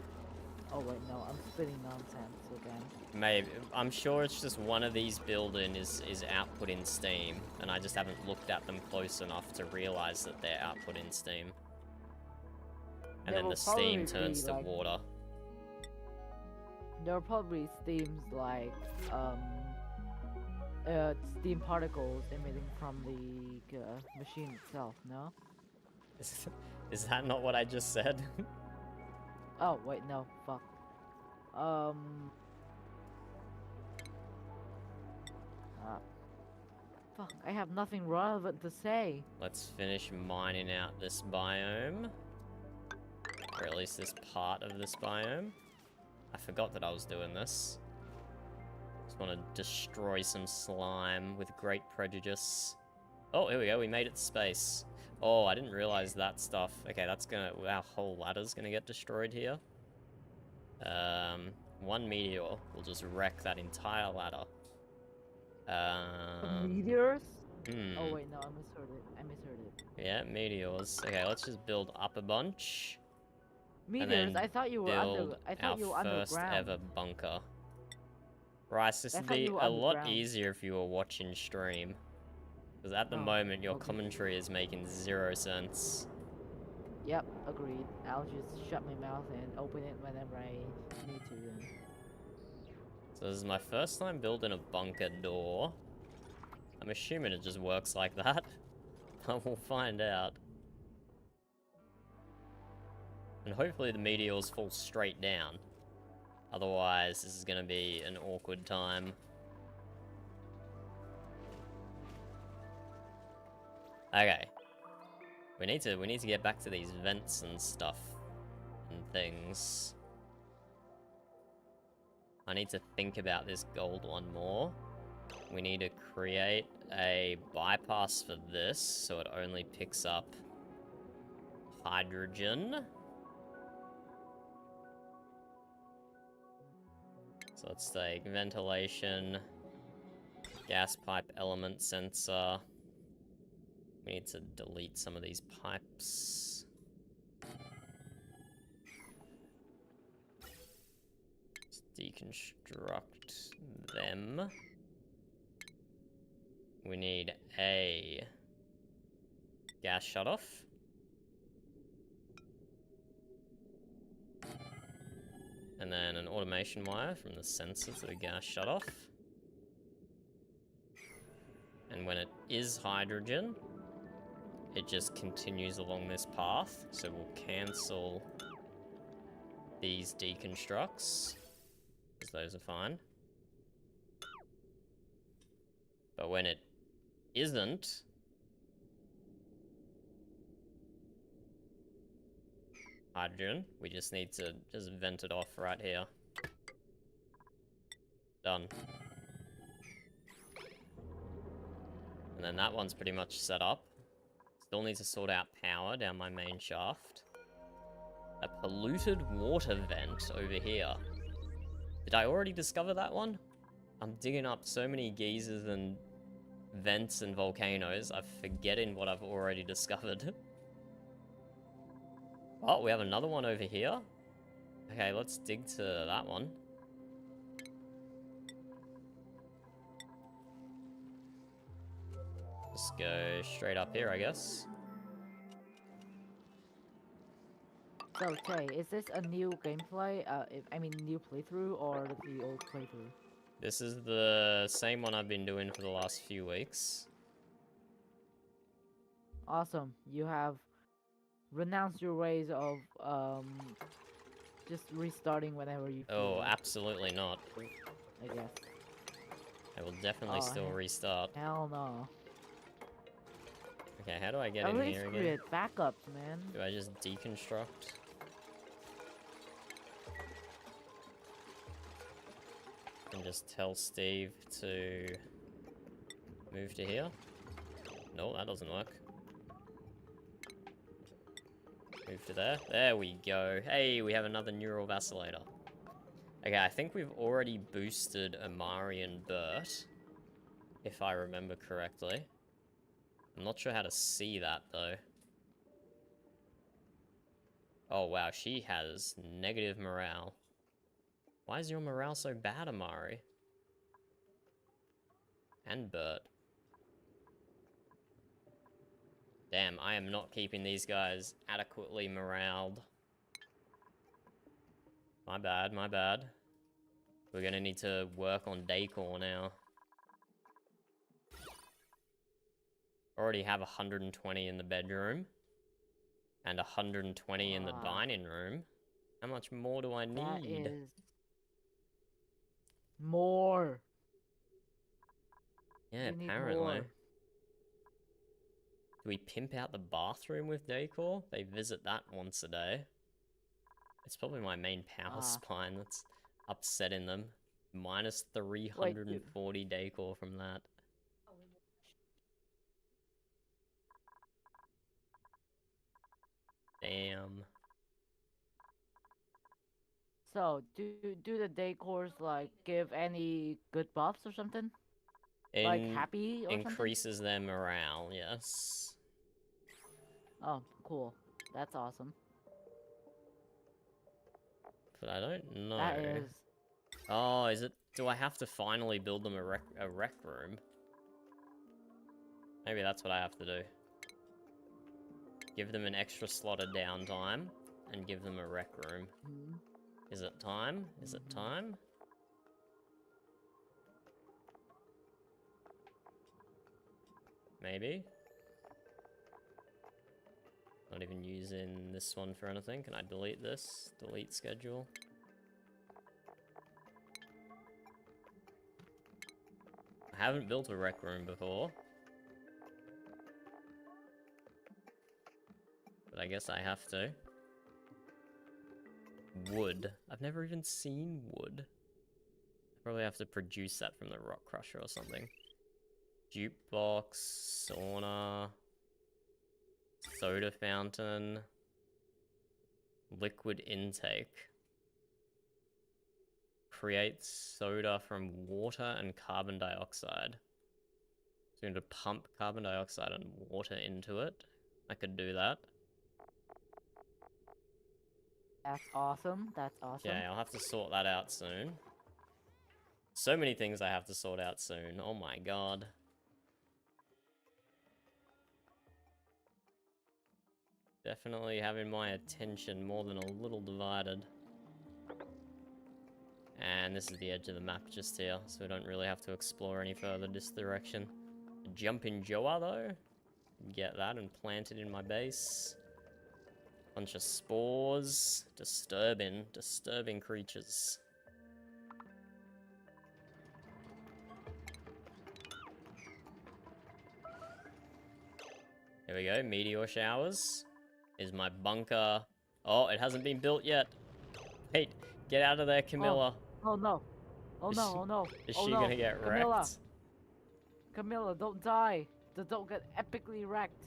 Oh wait, no, I'm spitting nonsense again. Maybe. I'm sure it's just one of these buildings is outputting steam, and I just haven't looked at them close enough to realize that they're outputting steam. And then the steam turns to water. There are probably steams like, steam particles emitting from the machine itself, no? Is that not what I just said? Oh, wait, no, fuck. Fuck, I have nothing relevant to say. Let's finish mining out this biome. Or at least this part of this biome. I forgot that I was doing this. Just want to destroy some slime with great prejudice. Oh, here we go, we made it to space. Oh, I didn't realize that stuff. Okay, that's gonna... Our whole ladder's gonna get destroyed here. One meteor will just wreck that entire ladder. Meteors? Hmm. Oh wait, no, I misheard it. I misheard it. Yeah, meteors. Okay, let's just build up a bunch. Meteors? then I thought you were Build I thought you were our first underground. ever bunker. Bryce, this I would thought be you were a lot underground. easier if you were watching stream. Because at the Oh, moment, your okay. commentary is making 0 sense. Yep, agreed. I'll just shut my mouth and open it whenever I need to. Then. So this is my first time building a bunker door. I'm assuming it just works like that. But we'll find out. And hopefully the meteors fall straight down. Otherwise, this is gonna be an awkward time. Okay. We need to get back to these vents and stuff and things. I need to think about this gold one more. We need to create a bypass for this so it only picks up hydrogen. So let's take ventilation, gas pipe element sensor. We need to delete some of these pipes. Let's deconstruct them. We need a gas shutoff. And then an automation wire from the sensor to the gas shutoff. And when it is hydrogen, it just continues along this path. So we'll cancel these deconstructs, because those are fine. But when it isn't, hydrogen, we just need to just vent it off right here. Done. And then that one's pretty much set up. Still need to sort out power down my main shaft. A polluted water vent over here. Did I already discover that one? I'm digging up so many geysers and vents and volcanoes, I'm forgetting what I've already discovered. Oh, we have another one over here. Okay, let's dig to that one. Just go straight up here, I guess. So, Tay, is this a new gameplay? I mean, new playthrough or the old playthrough? This is the same one I've been doing for the last few weeks. Awesome. You have renounced your ways of just restarting whenever you feel Oh, like, absolutely not. I guess. I will definitely Oh, still restart. Hell no. Okay, how do I get At in least here again? create backups, man. Do I just deconstruct? And just tell Steve to move to here? No, that doesn't work. Move to there. There we go. Hey, we have another neural vacillator. Okay, I think we've already boosted Amari and Bert, if I remember correctly. I'm not sure how to see that, though. Oh, wow, she has negative morale. Why is your morale so bad, Amari? And Bert. Damn, I am not keeping these guys adequately moraled. My bad, my bad. We're gonna need to work on decor now. Already have 120 in the bedroom. And 120 in the dining room. How much more do I need? That is more. Yeah, You need apparently. more. Do we pimp out the bathroom with decor? They visit that once a day. It's probably my main power spine that's upsetting them. Minus 340 decor from that. Damn. So, do the decors like give any good buffs or something? Like happy or increases their morale, yes. Oh, cool. That's awesome. But I don't know. That is. Oh, is it? Do I have to finally build them a rec room? Maybe that's what I have to do. Give them an extra slot of downtime and give them a rec room. Is it time? Is it time? Maybe. Not even using this one for anything. Can I delete this? Delete schedule. I haven't built a rec room before. But I guess I have to. Wood. I've never even seen wood. I probably have to produce that from the rock crusher or something. Jukebox, sauna, soda fountain, liquid intake. Creates soda from water and carbon dioxide. So I'm going to pump carbon dioxide and water into it. I could do that. That's awesome. That's awesome. Okay, I'll have to sort that out soon. So many things I have to sort out soon. Oh my god. Definitely having my attention more than a little divided. And this is the edge of the map just here, so we don't really have to explore any further this direction. Jumping Joa though. Get that and plant it in my base. Bunch of spores. Disturbing creatures. Here we go, meteor showers. Is my bunker... Oh, it hasn't been built yet. Hey, get out of there, Camilla. Oh no. Oh no, oh no. Is oh she no. gonna get Camilla. wrecked? Camilla, don't die. Don't get epically wrecked.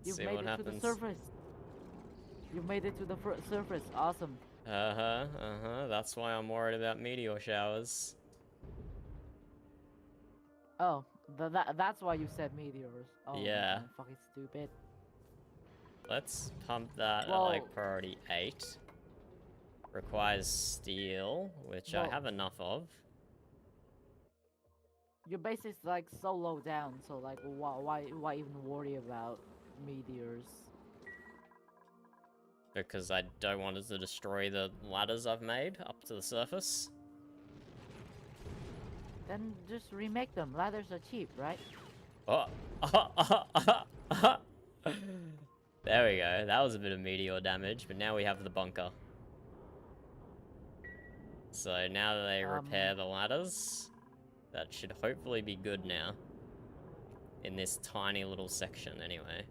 You've See made what it happens. to the surface. You made it to the surface. Awesome. That's why I'm worried about meteor showers. Oh, that's why you said meteors. Oh, Yeah. I'm fucking stupid. Let's pump that at Well- like priority 8. Requires steel, which I Well- have enough of. Your base is like so low down, so like why even worry about meteors? Because I don't want it to destroy the ladders I've made up to the surface. Then just remake them. Ladders are cheap, right? Oh. There we go. That was a bit of meteor damage, but now we have the bunker. So now that they repair the ladders, that should hopefully be good now. In this tiny little section, anyway.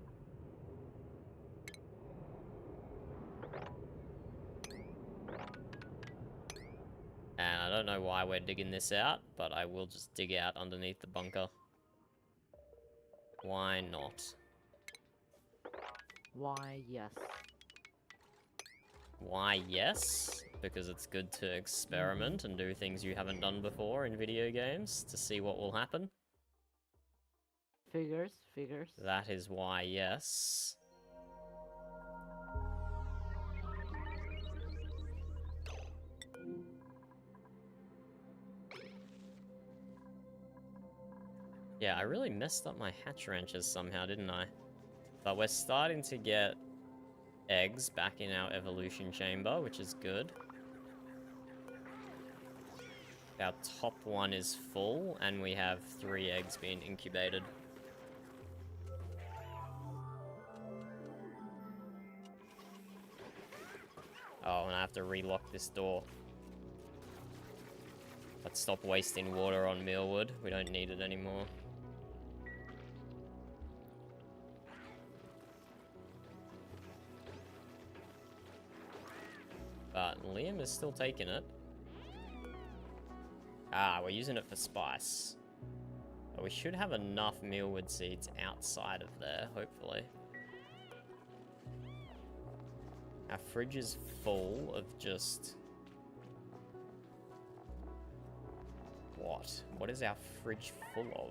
And I don't know why we're digging this out, but I will just dig out underneath the bunker. Why not? Why, yes. Why, yes? Because it's good to experiment and do things you haven't done before in video games to see what will happen. Figures. That is why, yes. Yeah, I really messed up my hatch wrenches somehow, didn't I? But we're starting to get eggs back in our evolution chamber, which is good. Our top one is full, and we have 3 eggs being incubated. Oh, and I have to relock this door. Let's stop wasting water on mealwood. We don't need it anymore. that. Liam is still taking it. Ah, we're using it for spice. But we should have enough mealwood seeds outside of there, hopefully. Our fridge is full of just... What? What is our fridge full of?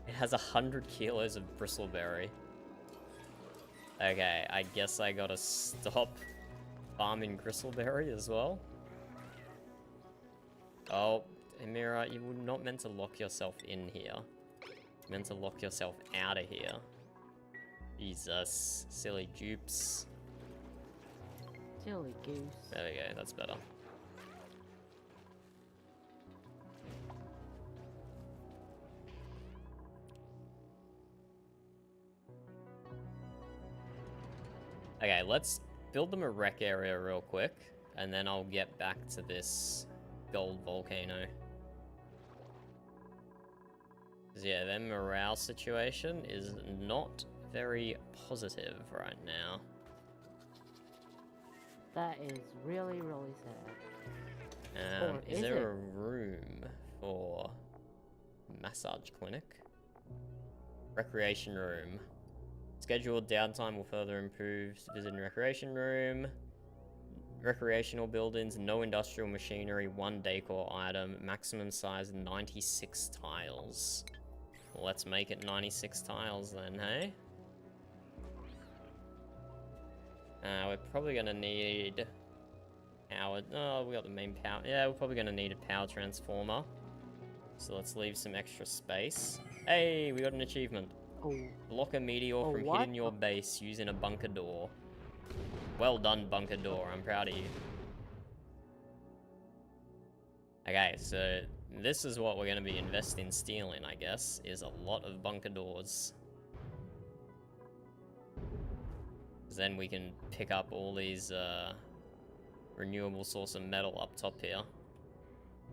It has 100 kilos of bristleberry. Okay, I guess I gotta stop farming bristleberry as well. Oh, Amira, you were not meant to lock yourself in here. You're meant to lock yourself out of here. Jesus, silly dupes. Silly goose. There we go, that's better. Okay, let's build them a rec area real quick, and then I'll get back to this gold volcano. 'Cause yeah, their morale situation is not very positive right now. That is really, really sad. Or Is is there it? a room for massage clinic? Recreation room. Scheduled downtime will further improve. Visit recreation room. Recreational buildings, no industrial machinery, 1 decor item, maximum size 96 tiles. Well, let's make it 96 tiles then, hey? We're probably gonna need power. Oh, we got the main power. Yeah, we're probably gonna need a power transformer. So let's leave some extra space. Hey, we got an achievement. Oh, Block a meteor Oh, from what? hitting your base using a bunker door. Well done, bunker door. I'm proud of you. Okay, so this is what we're going to be investing steel in, I guess, is a lot of bunker doors. 'Cause then we can pick up all these renewable source of metal up top here.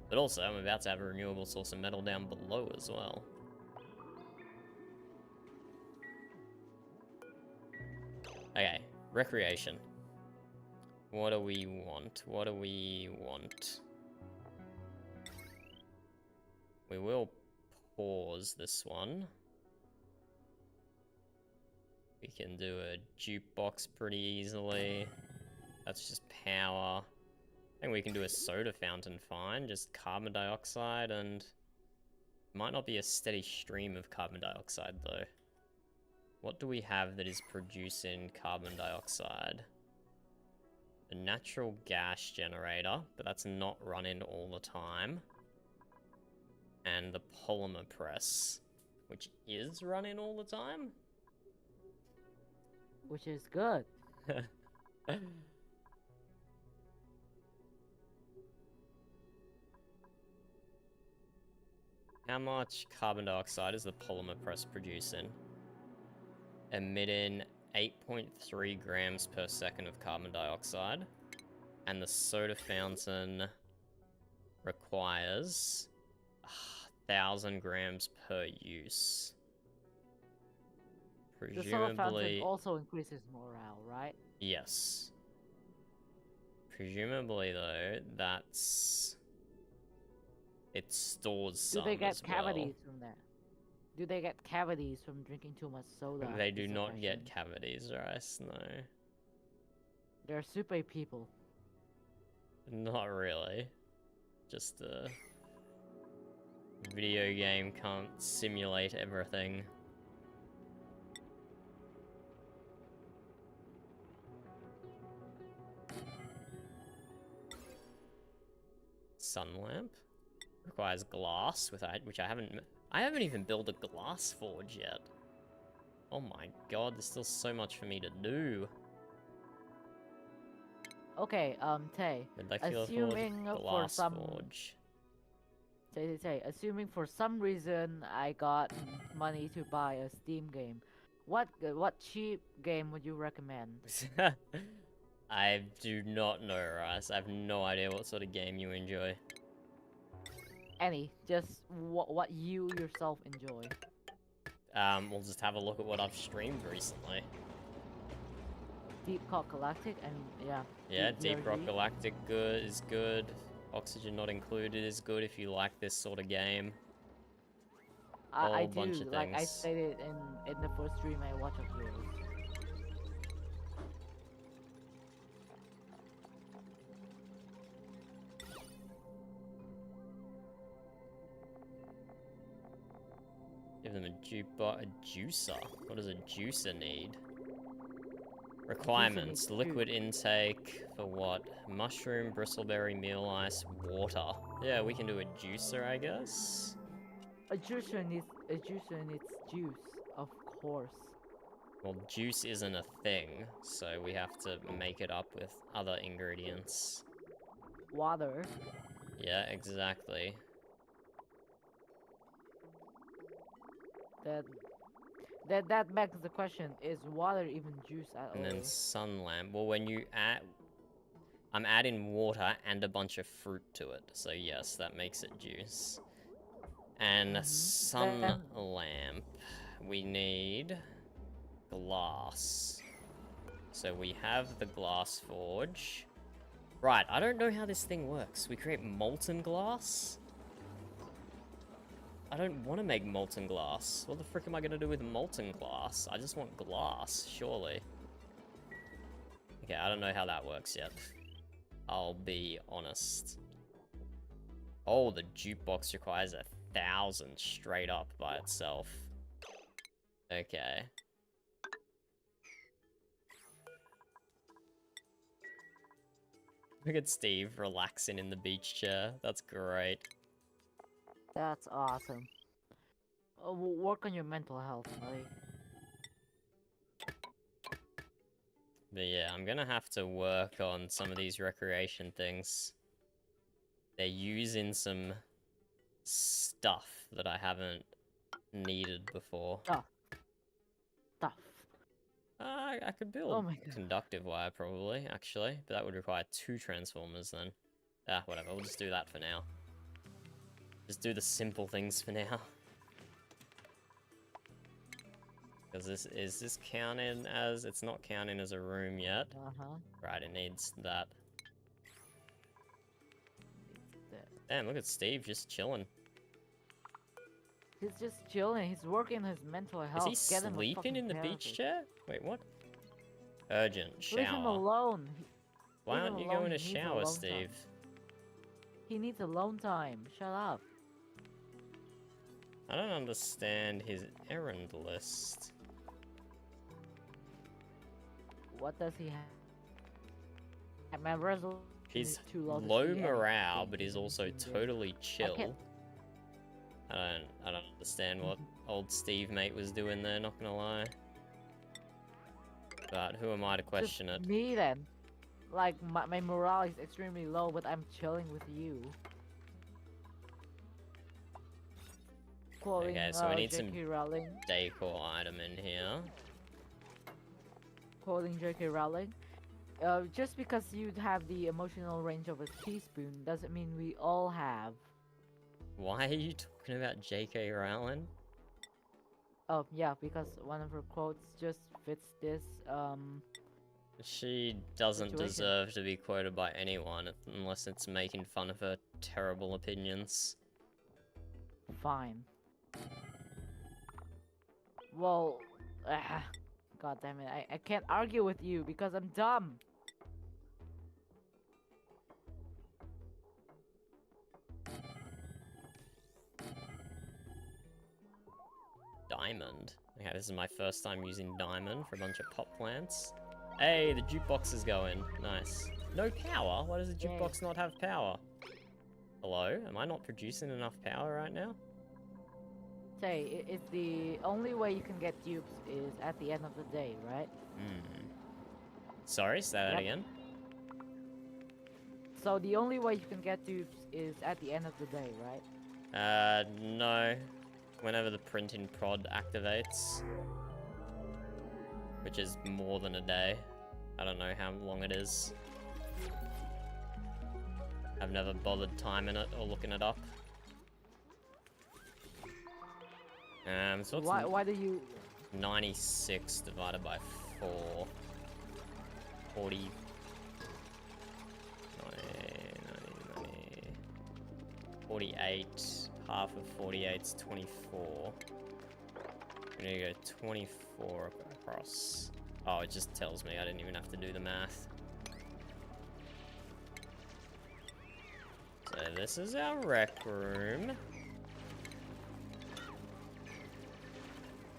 But also, I'm about to have a renewable source of metal down below as well. Okay, recreation. What do we want? What do we want? We will pause this one. We can do a jukebox pretty easily. That's just power. I think we can do a soda fountain fine, just carbon dioxide, and might not be a steady stream of carbon dioxide though. What do we have that is producing carbon dioxide? A natural gas generator, but that's not running all the time. And the polymer press, which is running all the time. which is good. How much carbon dioxide is the polymer press producing? Emitting 8.3 grams per second of carbon dioxide. And the soda fountain requires 1,000 grams per use. The solar fountain Presumably, also increases morale, right? yes. Presumably, though, that's... It stores some Do they get as well. cavities from that? Do they get cavities from drinking too much soda? They is do the not get question. cavities, Rice, no. They're super people. Not really. Just a video game can't simulate everything. Sun lamp requires glass, which I haven't even built a glass forge yet. Oh my god, there's still so much for me to do. Okay, Tay. Molecular forge, Assuming for glass some forge. Tay, assuming for some reason I got money to buy a Steam game, what cheap game would you recommend? I do not know, Rice. I have no idea what sort of game you enjoy. Any, just what you yourself enjoy. We'll just have a look at what I've streamed recently. Deep Rock Galactic, and yeah. Yeah, Deep Rock DRG. Galactic good is good. Oxygen Not Included is good if you like this sort of game. I Whole do, bunch of like I things. stated in the first stream I watched of yours. Give them a juicer. What does a juicer need? Requirements: liquid intake for what? Mushroom, bristleberry, meal ice, water. Yeah, we can do a juicer, I guess. A juicer needs juice, of course. Well, juice isn't a thing, so we have to make it up with other ingredients. Water. Yeah, exactly. That begs the question: is water even juice at And all? then sun lamp. Well, when you add... I'm adding water and a bunch of fruit to it, so yes, that makes it juice. And a sun Then- lamp. We need glass. So we have the glass forge. Right, I don't know how this thing works. We create molten glass? I don't want to make molten glass. What the frick am I going to do with molten glass? I just want glass, surely. Okay, I don't know how that works yet. I'll be honest. Oh, the jukebox requires 1,000 straight up by itself. Okay. Look at Steve relaxing in the beach chair. That's great. That's awesome. Work on your mental health, buddy. But yeah, I'm gonna have to work on some of these recreation things. They're using some stuff that I haven't needed before. Stuff. I could build Oh my god. conductive wire probably, actually, but that would require 2 transformers then. Ah, whatever, we'll just do that for now. Just do the simple things for now. Because is this counting as... It's not counting as a room yet. Right, it needs that. Damn, look at Steve just chilling. He's just chilling. He's working his mental health. Is he Get him a sleeping fucking in the beach therapist. chair? Wait, what? Urgent, Leave him shower. alone. Why leave him aren't you alone, going to he needs shower, alone time. Steve? He needs alone time. Shut up. I don't understand his errand list. What does he have? My resolution He's is too low. to low see morale, anything but he's in also this game. totally chill. can't- I don't understand what old Steve mate was doing there, not gonna lie. But who am I to question it? Just me then. Like my morale is extremely low, but I'm chilling with you. Quoting, Okay, so we need some J.K. Rowling. decor item in here. Quoting J.K. Rowling. Just because you have the emotional range of a teaspoon doesn't mean we all have. Why are you talking about J.K. Rowling? Oh yeah, because one of her quotes just fits this. She doesn't Situation. deserve to be quoted by anyone unless it's making fun of her terrible opinions. Fine. Well, god damn it, I can't argue with you because I'm dumb. Diamond. Okay, this is my first time using diamond for a bunch of pot plants. Hey, the jukebox is going. Nice. No power? Why does the Yay. jukebox not have power? Hello? Am I not producing enough power right now? Say, it's the only way you can get dupes is at the end of the day, right? Hmm. Sorry, say that Yep. again? So the only way you can get dupes is at the end of the day, right? No. Whenever the printing prod activates. Which is more than a day. I don't know how long it is. I've never bothered timing it or looking it up. So it's Why do you... 96 divided by 4. 40... 48, half of 48 is 24. We need to go 24 across. Oh, it just tells me, I didn't even have to do the math. So this is our rec room.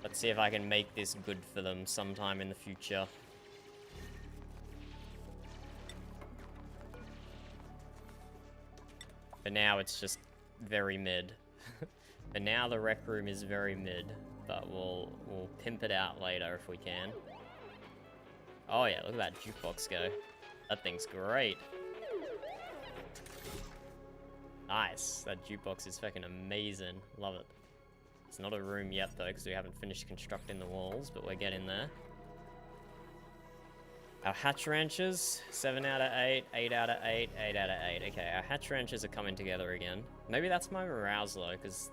Let's see if I can make this good for them sometime in the future. For now, it's just very mid. For now, the rec room is very mid, but we'll pimp it out later if we can. Oh yeah, look at that jukebox go. That thing's great. Nice. That jukebox is fucking amazing. Love it. It's not a room yet though, because we haven't finished constructing the walls, but we're getting there. Our hatch ranches, 7 out of 8, 8 out of 8, 8 out of 8. Okay, our hatch ranches are coming together again. Maybe that's my morale's low, because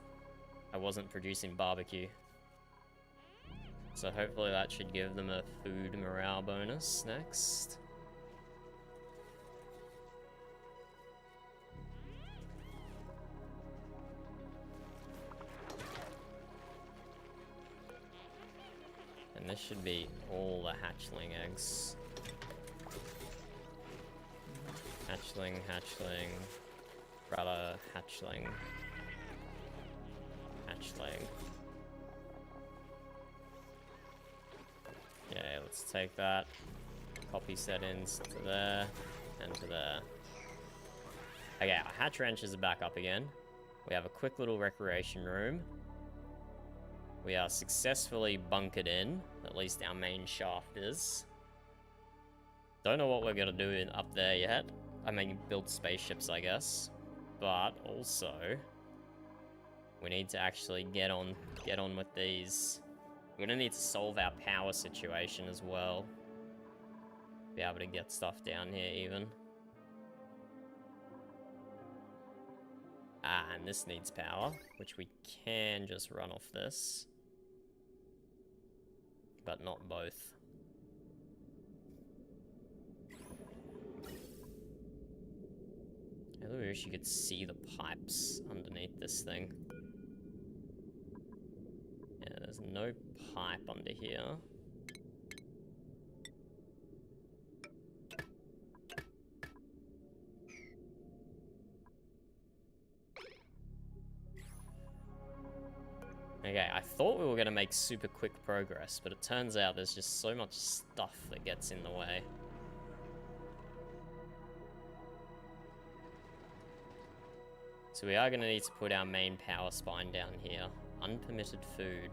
I wasn't producing barbecue. So hopefully that should give them a food morale bonus next. And this should be all the hatchling eggs. Hatchling, hatchling, brother, hatchling, hatchling. Okay, let's take that. Copy settings to there and to there. Okay, our hatch ranches are back up again. We have a quick little recreation room. We are successfully bunkered in. At least our main shaft is. Don't know what we're gonna do up there yet. I mean, build spaceships, I guess. But also, we need to actually get on with these. We're gonna need to solve our power situation as well. Be able to get stuff down here even. Ah, and this needs power, which we can just run off this. But not both. I really wish you could see the pipes underneath this thing. Yeah, there's no pipe under here. Okay, I thought we were going to make super quick progress, but it turns out there's just so much stuff that gets in the way. So we are going to need to put our main power spine down here. Unpermitted food.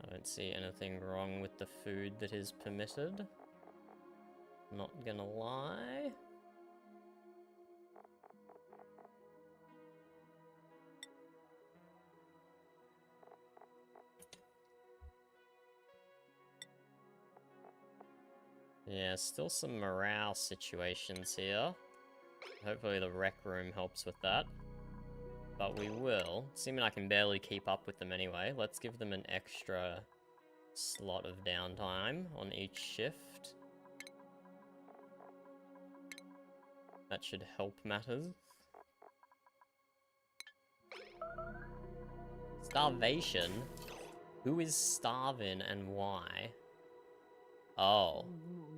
I don't see anything wrong with the food that is permitted. Not gonna lie. Yeah, still some morale situations here. Hopefully the rec room helps with that. But we will. Seeming I can barely keep up with them anyway. Let's give them an extra slot of downtime on each shift. That should help matters. Starvation? Who is starving and why? Oh.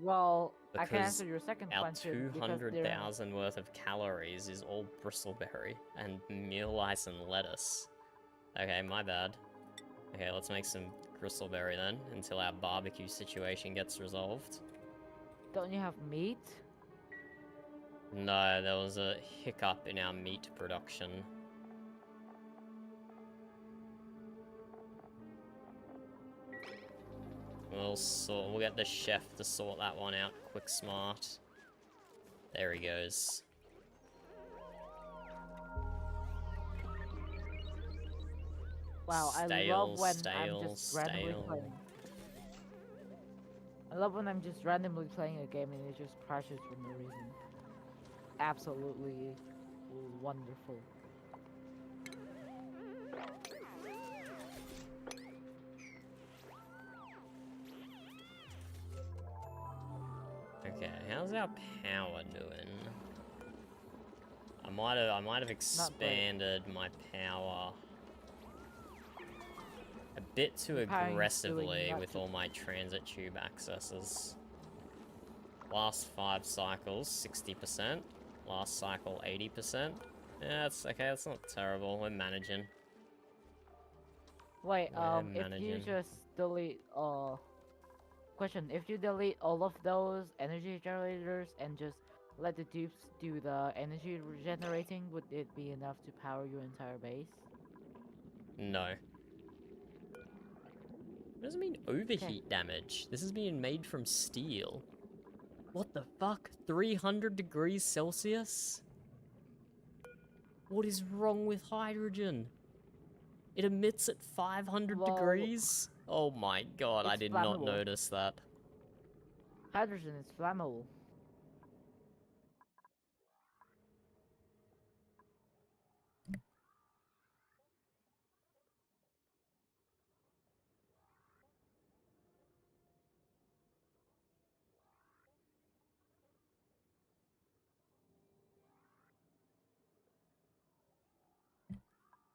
Well, I can Because answer your second our question. 200,000 worth of calories is all bristleberry and meal ice and lettuce. Okay, my bad. Okay, let's make some bristleberry then, until our barbecue situation gets resolved. Don't you have meat? No, there was a hiccup in our meat production. We'll get the chef to sort that one out quick smart. There he goes. Wow, I love when I'm just randomly playing. I love when I'm just randomly playing a game and it just crashes for no reason. Absolutely wonderful. Okay, how's our power doing? I might have expanded my power a bit too Your power is doing aggressively not with too- all my transit tube accesses. Last 5 cycles, 60%. Last cycle, 80%. Yeah, that's okay, that's not terrible. We're managing. Wait, We're if you managing. just delete, question, if you delete all of those energy generators and just let the tubes do the energy regenerating, would it be enough to power your entire base? No. What does it mean overheat damage? This is being made from steel. What the fuck? 300 degrees Celsius? What is wrong with hydrogen? It emits at 500 Well, degrees? Oh my god, I it's did not flammable. notice that. Hydrogen is flammable.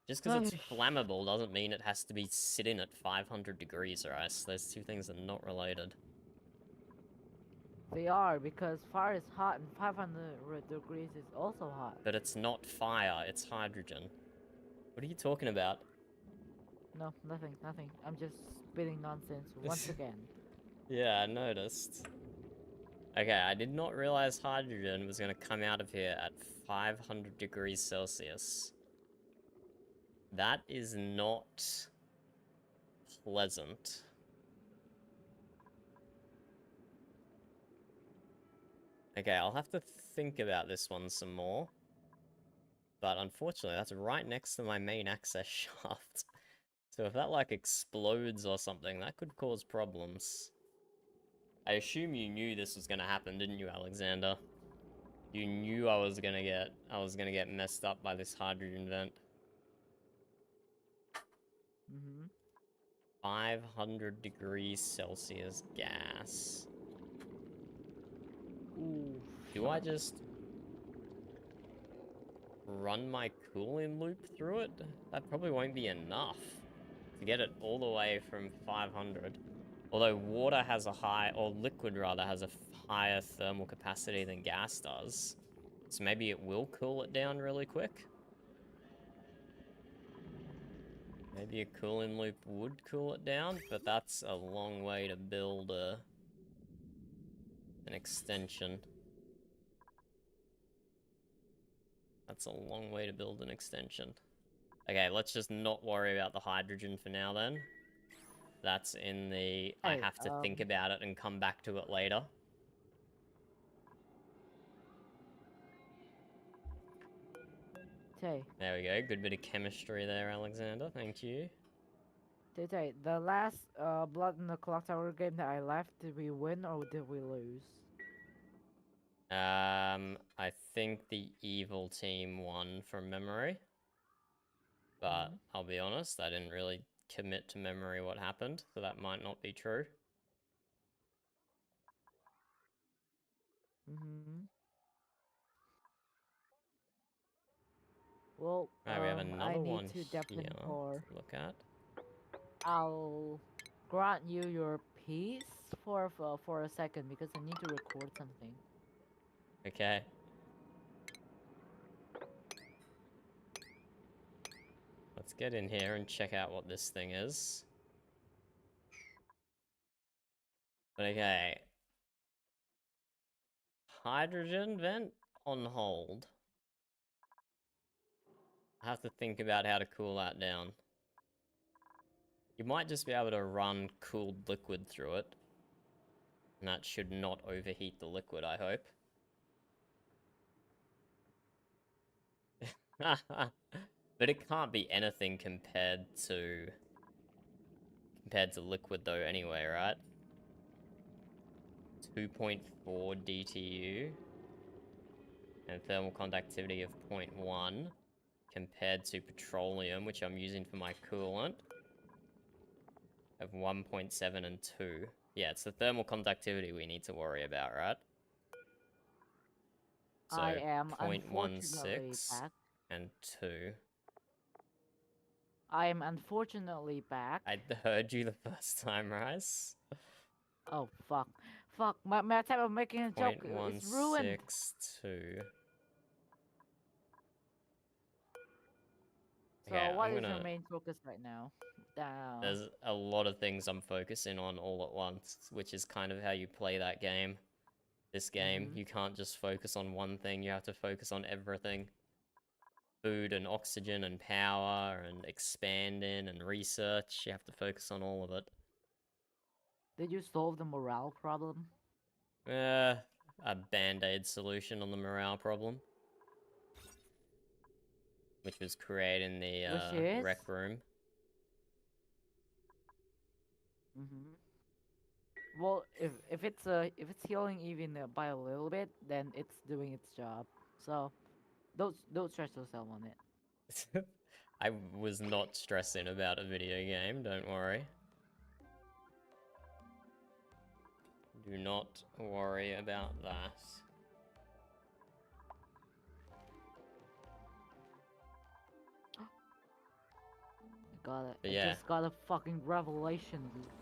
Just because it's flammable doesn't mean it has to be sitting at 500 degrees, right? Those two things are not related. They are, because fire is hot and 500 degrees is also hot. But it's not fire, it's hydrogen. What are you talking about? No, nothing, nothing. I'm just spitting nonsense once again. Yeah, I noticed. Okay, I did not realize hydrogen was going to come out of here at 500 degrees Celsius. That is not pleasant. Okay, I'll have to think about this one some more. But unfortunately, that's right next to my main access shaft. So if that, like, explodes or something, that could cause problems. I assume you knew this was gonna happen, didn't you, Alexander? You knew I was gonna get messed up by this hydrogen vent. 500 degrees Celsius gas. Ooh. Do I just run my cooling loop through it? That probably won't be enough to get it all the way from 500. Although water has a high, or liquid rather, has a higher thermal capacity than gas does. So maybe it will cool it down really quick. Maybe a cooling loop would cool it down, but that's a long way to build an extension. That's a long way to build an extension. Okay, let's just not worry about the hydrogen for now then. That's in the, I have to think about it and come back to it later. Tay. There we go, good bit of chemistry there, Alexander, thank you. Tay, the last Blood in the Clock Tower game that I left, did we win or did we lose? I think the evil team won from memory. But I'll be honest, I didn't really commit to memory what happened, so that might not be true. Well, Right, we have I another need one to here definitely to look at. I'll grant you your peace for a second because I need to record something. Okay. Let's get in here and check out what this thing is. Okay. Hydrogen vent on hold. I have to think about how to cool that down. You might just be able to run cooled liquid through it. And that should not overheat the liquid, I hope. But it can't be anything compared to liquid though anyway, right? 2.4 DTU and thermal conductivity of 0.1 compared to petroleum, which I'm using for my coolant, of 1.7 and 2. Yeah, it's the thermal conductivity we need to worry about, right? So I am 0.16 unfortunately back. and 2. I am unfortunately back. I heard you the first time, Rice. Oh fuck. Fuck, my attempt of making a joke is ruined. 0.162. So Okay, what I'm is your gonna... main focus right now? There's a lot of things I'm focusing on all at once, which is kind of how you play that game. This game, Mhm. you can't just focus on one thing, you have to focus on everything. Food and oxygen and power and expanding and research, you have to focus on all of it. Did you solve the morale problem? A band-aid solution on the morale problem, which was creating the Which is? rec room. Mhm. Well, if it's healing even by a little bit, then it's doing its job. So, don't stress yourself on it. I was not stressing about a video game, don't worry. Do not worry about that. But I yeah, just got a fucking revelation,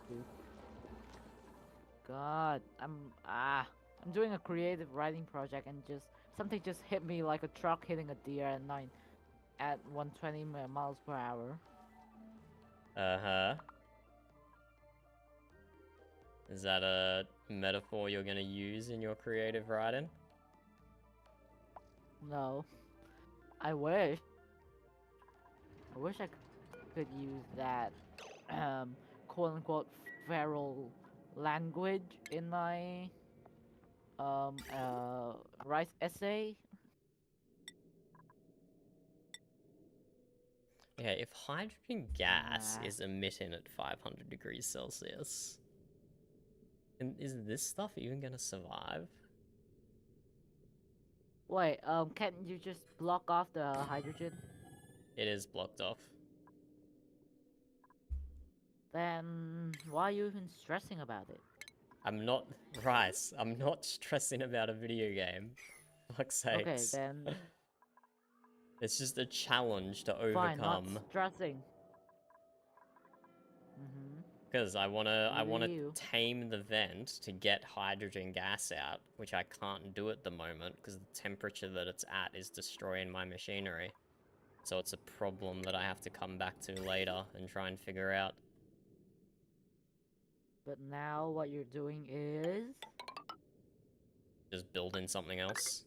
dude. God, I'm doing a creative writing project and just something just hit me like a truck hitting a deer at 120 miles per hour. uh-huh. Is that a metaphor you're gonna use in your creative writing? No, I wish. I wish I could use that, um, quote unquote feral language in my rice essay. Yeah, if hydrogen gas Ah. is emitting at 500 degrees Celsius, and is this stuff even gonna survive? Wait, can't you just block off the hydrogen? It is blocked off. Then why are you even stressing about it? I'm not... Rice, I'm not stressing about a video game. Fuck's Okay, sakes. then It's just a challenge to fine, not overcome. stressing. Mm-hmm. Because I You do wanna you. tame the vent to get hydrogen gas out, which I can't do at the moment because the temperature that it's at is destroying my machinery. So it's a problem that I have to come back to later and try and figure out. But now what you're doing is Just building something else.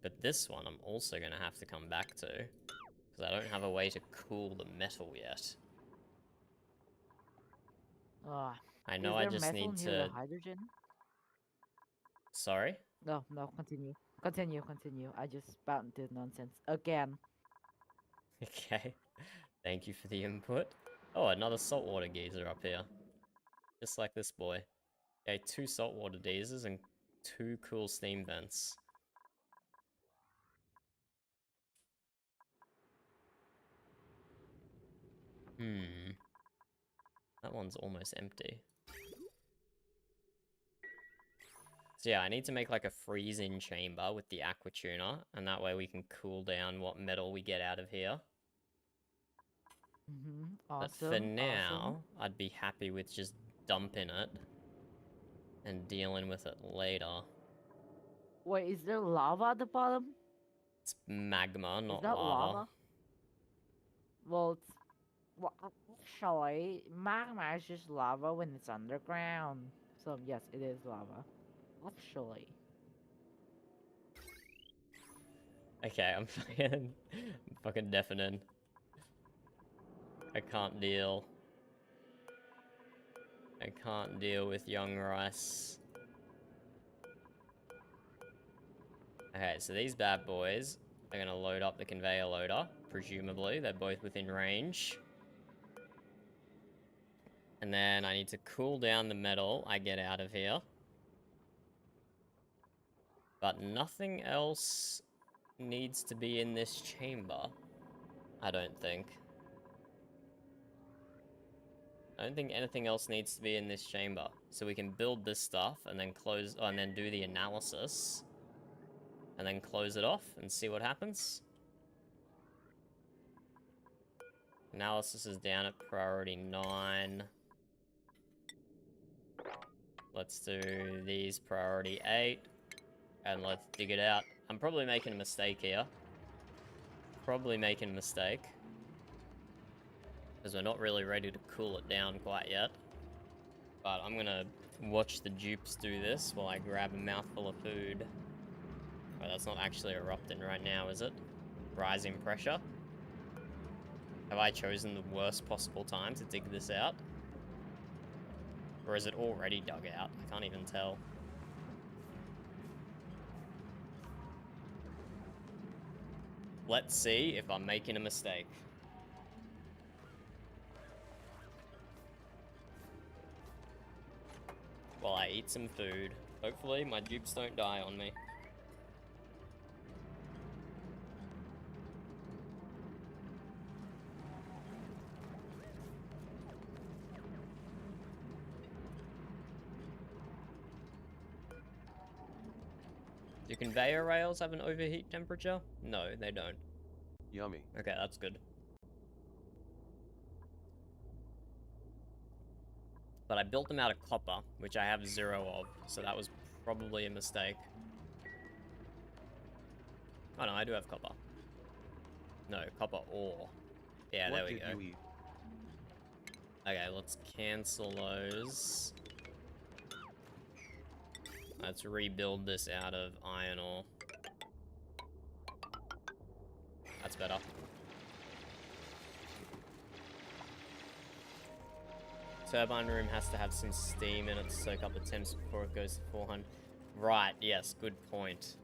But this one I'm also gonna have to come back to, because I don't have a way to cool the metal yet. I know is I there just metal need near the to... hydrogen? Sorry? No, no, continue. Continue. I just spouted nonsense again. Okay. Thank you for the input. Oh, another saltwater geyser up here. Just like this boy. Okay, 2 saltwater geysers and 2 cool steam vents. That one's almost empty. So yeah, I need to make like a freeze-in chamber with the aqua tuner, and that way we can cool down what metal we get out of here. But for Awesome. now, I'd be happy with just dumping it and dealing with it later. Wait, is there lava at the bottom? It's magma, Is not that lava. lava? Well, well, actually, magma is just lava when it's underground. So yes, it is lava. Actually. Okay, I'm fucking deafening. I can't deal. I can't deal with young rice. Okay, so these bad boys are gonna load up the conveyor loader presumably. They're both within range. And then I need to cool down the metal I get out of here. But nothing else needs to be in this chamber, I don't think. I don't think anything else needs to be in this chamber. So we can build this stuff and then close, and then do the analysis. And then close it off and see what happens. Analysis is down at priority 9. Let's do these priority 8. And let's dig it out. I'm probably making a mistake here. Probably making a mistake. Because we're not really ready to cool it down quite yet. But I'm gonna watch the dupes do this while I grab a mouthful of food. Oh, that's not actually erupting right now, is it? Rising pressure. Have I chosen the worst possible time to dig this out? Or is it already dug out? I can't even tell. Let's see if I'm making a mistake. While I eat some food. Hopefully my dupes don't die on me. Do conveyor rails have an overheat temperature? No, they don't. Yummy. Okay, that's good. But I built them out of copper, which I have 0 of, so that was probably a mistake. Oh no, I do have copper. No, copper ore. Yeah, there we go. What did you eat? Okay, let's cancel those. Let's rebuild this out of iron ore. That's better. Turbine room has to have some steam in it to soak up the temps before it goes to 400. Right, yes, good point.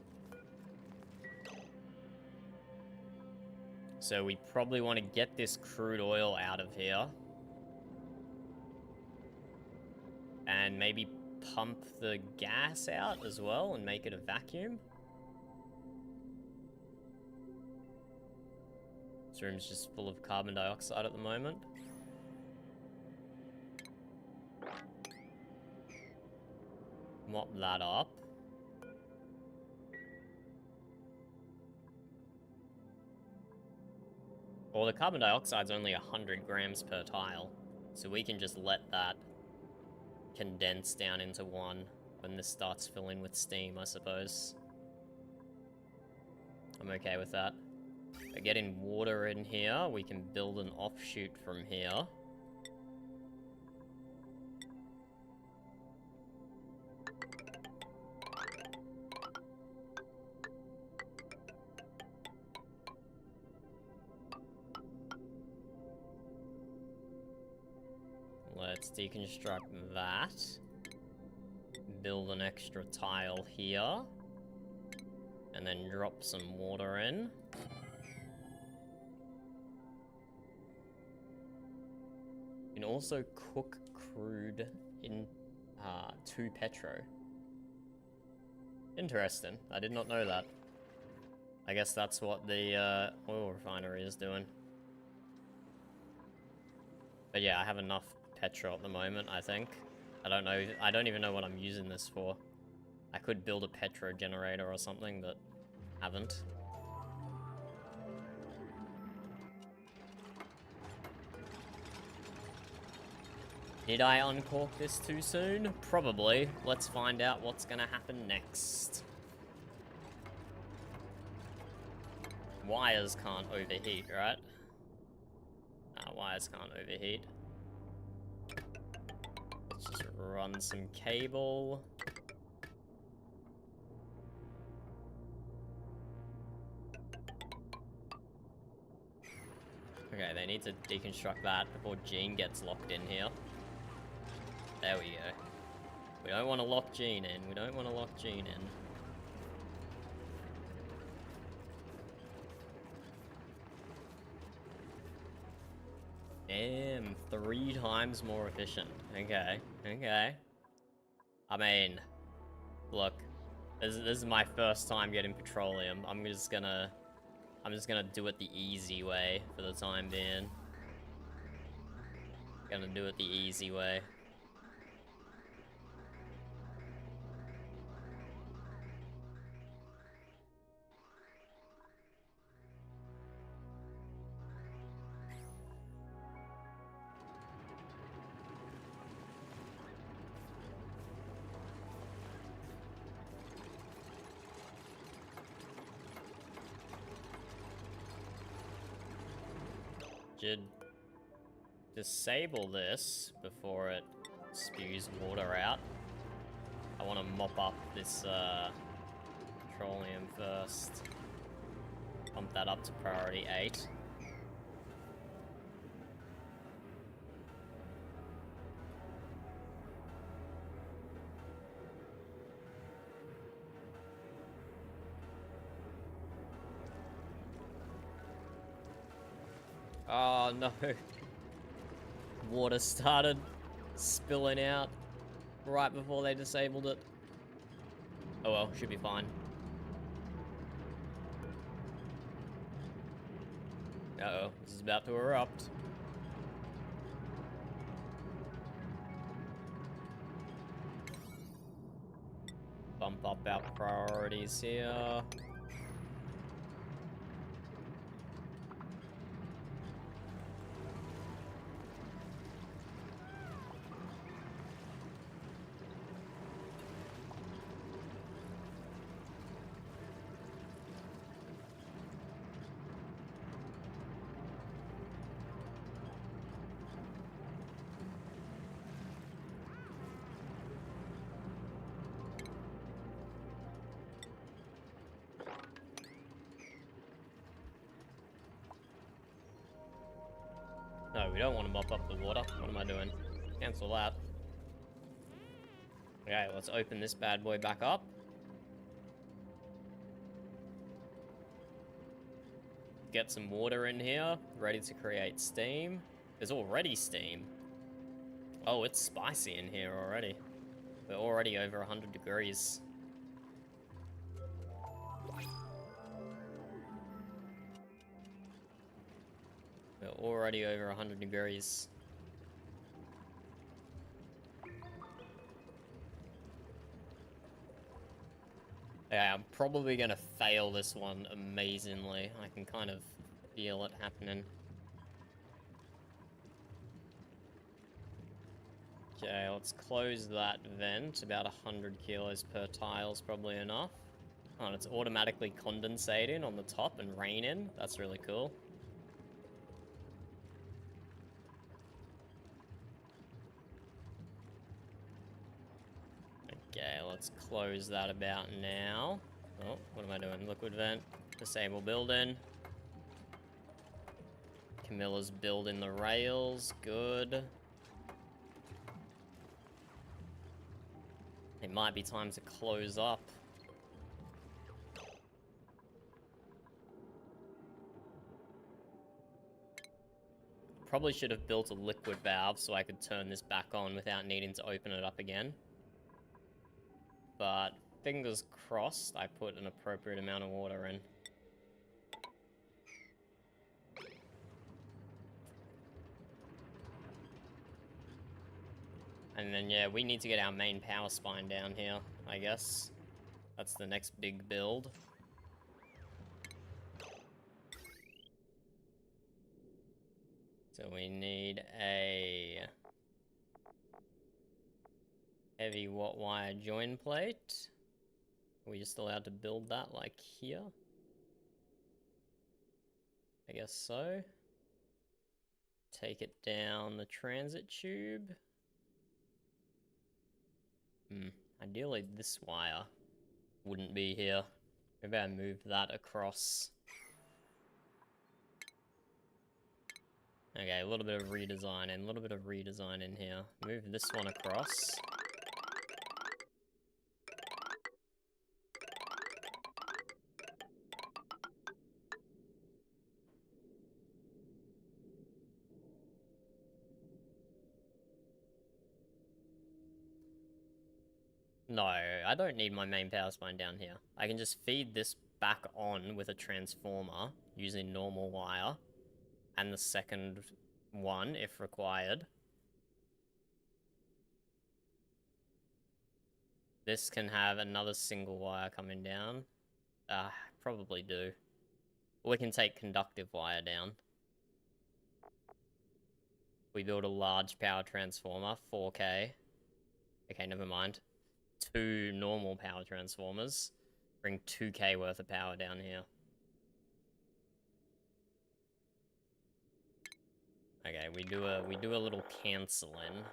So we probably want to get this crude oil out of here. And maybe pump the gas out as well and make it a vacuum. This room's just full of carbon dioxide at the moment. Mop that up. Well, the carbon dioxide's only 100 grams per tile, so we can just let that condense down into one when this starts filling with steam, I suppose. I'm okay with that. By getting water in here, we can build an offshoot from here. Let's deconstruct that. Build an extra tile here. And then drop some water in. You can also cook crude in to petro. Interesting. I did not know that. I guess that's what the oil refinery is doing. But yeah, I have enough petro at the moment, I think. I don't know. I don't even know what I'm using this for. I could build a petro generator or something, but haven't. Did I uncork this too soon? Probably. Let's find out what's gonna happen next. Wires can't overheat, right? Nah, wires can't overheat. Let's just run some cable. Okay, they need to deconstruct that before Gene gets locked in here. There we go. We don't want to lock Gene in. We don't want to lock Gene in. Damn, 3 times more efficient. Okay, okay. I mean, look, this is my first time getting petroleum. I'm just gonna do it the easy way for the time being. Gonna do it the easy way. Should disable this before it spews water out. I want to mop up this petroleum first. Pump that up to priority 8. Oh no. Water started spilling out right before they disabled it. Oh well, should be fine. Uh-oh, this is about to erupt. Bump up our priorities here. No, we don't want to mop up the water. What am I doing? Cancel that. Okay, let's open this bad boy back up. Get some water in here, ready to create steam. There's already steam. Oh, it's spicy in here already. We're already over 100 degrees. We're already over 100 degrees. Yeah, I'm probably gonna fail this one amazingly. I can kind of feel it happening. Okay, let's close that vent. About 100 kilos per tile is probably enough. Oh, and it's automatically condensating on the top and raining. That's really cool. Okay, let's close that about now. Oh, what am I doing? Liquid vent. Disable building. Camilla's building the rails. Good. It might be time to close up. Probably should have built a liquid valve so I could turn this back on without needing to open it up again. But fingers crossed I put an appropriate amount of water in. And then, yeah, we need to get our main power spine down here, I guess. That's the next big build. So we need a heavy watt wire join plate. Are we just allowed to build that like here? I guess so. Take it down the transit tube. Ideally this wire wouldn't be here. Maybe I move that across. Okay, a little bit of redesign and a little bit of redesign in here. Move this one across. No, I don't need my main power spine down here. I can just feed this back on with a transformer using normal wire. And the second one, if required. This can have another single wire coming down. Probably do. We can take conductive wire down. We build a large power transformer, 4K. Okay, never mind. 2 normal power transformers. Bring 2K worth of power down here. Okay, we do a little cancel in.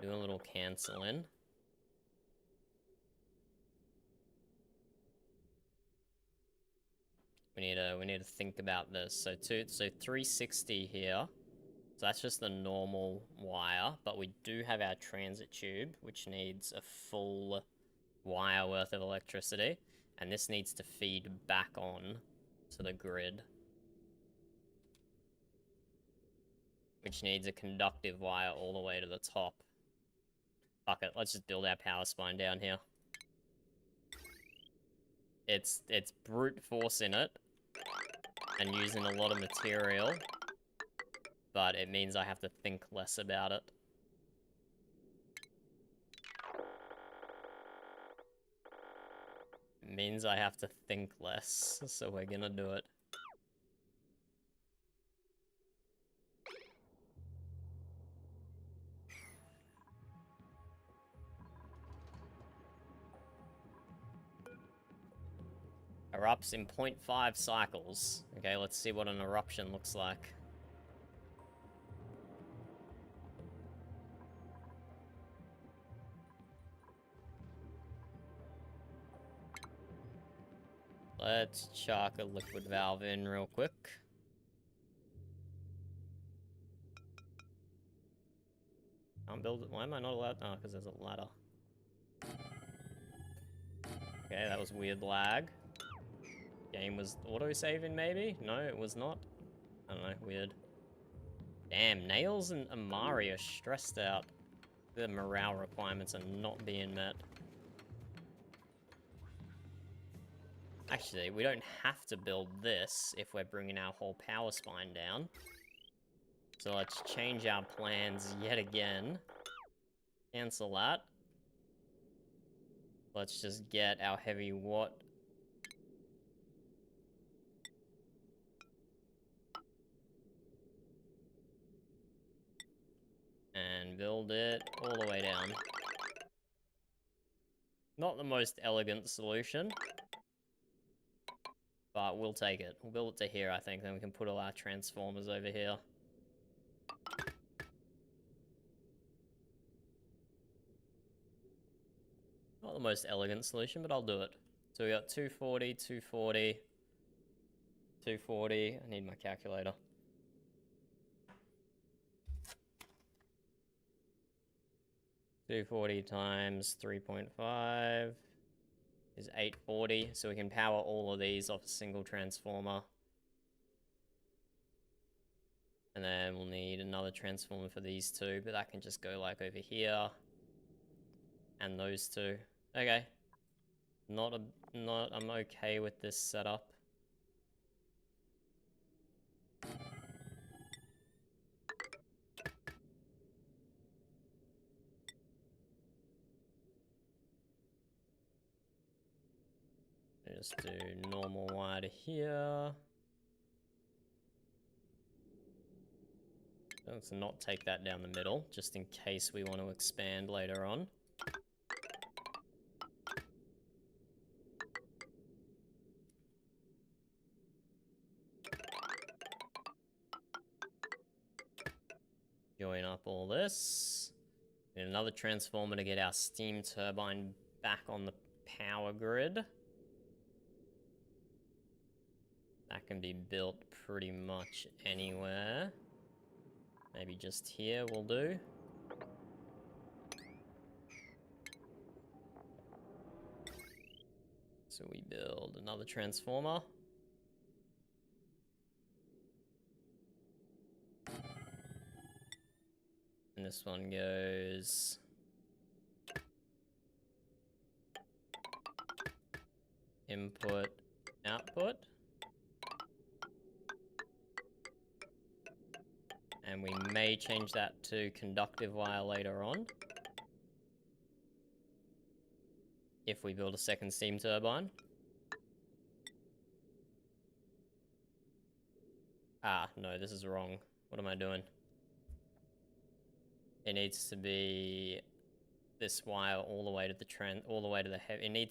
Do a little cancel in. We need to think about this. So 360 here. So that's just the normal wire, but we do have our transit tube, which needs a full wire worth of electricity, and this needs to feed back on to the grid, which needs a conductive wire all the way to the top. Fuck it, let's just build our power spine down here. It's brute force in it, and using a lot of material, but it means I have to think less about it. It means I have to think less, so we're gonna do it. Erupts in 0.5 cycles. Okay, let's see what an eruption looks like. Let's chuck a liquid valve in real quick. Can't build it. Why am I not allowed? Oh, because there's a ladder. Okay, that was weird lag. Game was auto-saving, maybe? No, it was not. I don't know, weird. Damn, Nails and Amari are stressed out. The morale requirements are not being met. Actually, we don't have to build this if we're bringing our whole power spine down. So let's change our plans yet again. Cancel that. Let's just get our heavy watt. And build it all the way down. Not the most elegant solution, but we'll take it. We'll build it to here, I think, then we can put all our transformers over here. Not the most elegant solution, but I'll do it. So we got 240, 240, 240. I need my calculator. $240 times 3.5 is $840, so we can power all of these off a single transformer. And then we'll need another transformer for these two, but that can just go like over here. And those two. Okay. I'm okay with this setup. Just do normal wire to here. Let's not take that down the middle, just in case we want to expand later on. Join up all this. Need another transformer to get our steam turbine back on the power grid. That can be built pretty much anywhere. Maybe just here will do. So we build another transformer. And this one goes input, output. And we may change that to conductive wire later on. If we build a second steam turbine. Ah, no, this is wrong. What am I doing? It needs to be this wire all the way to the heavy.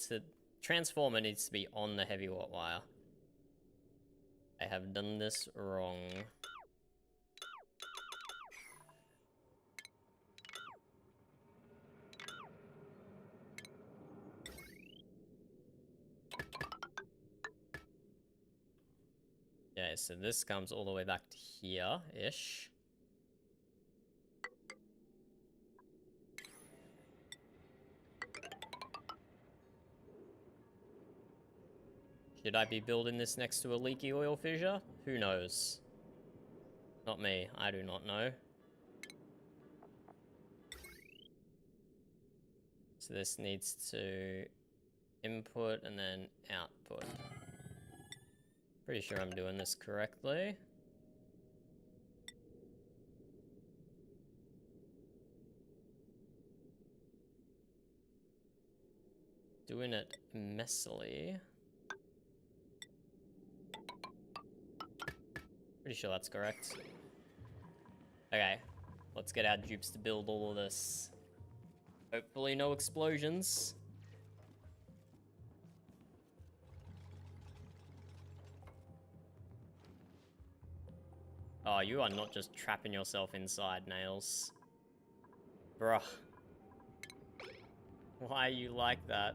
Transformer needs to be on the heavy watt wire. I have done this wrong. Yeah, so this comes all the way back to here-ish. Should I be building this next to a leaky oil fissure? Who knows? Not me. I do not know. So this needs to input and then output. Pretty sure I'm doing this correctly. Doing it messily. Pretty sure that's correct. Okay, let's get our dupes to build all of this. Hopefully no explosions. Oh, you are not just trapping yourself inside, Nails. Bruh. Why are you like that?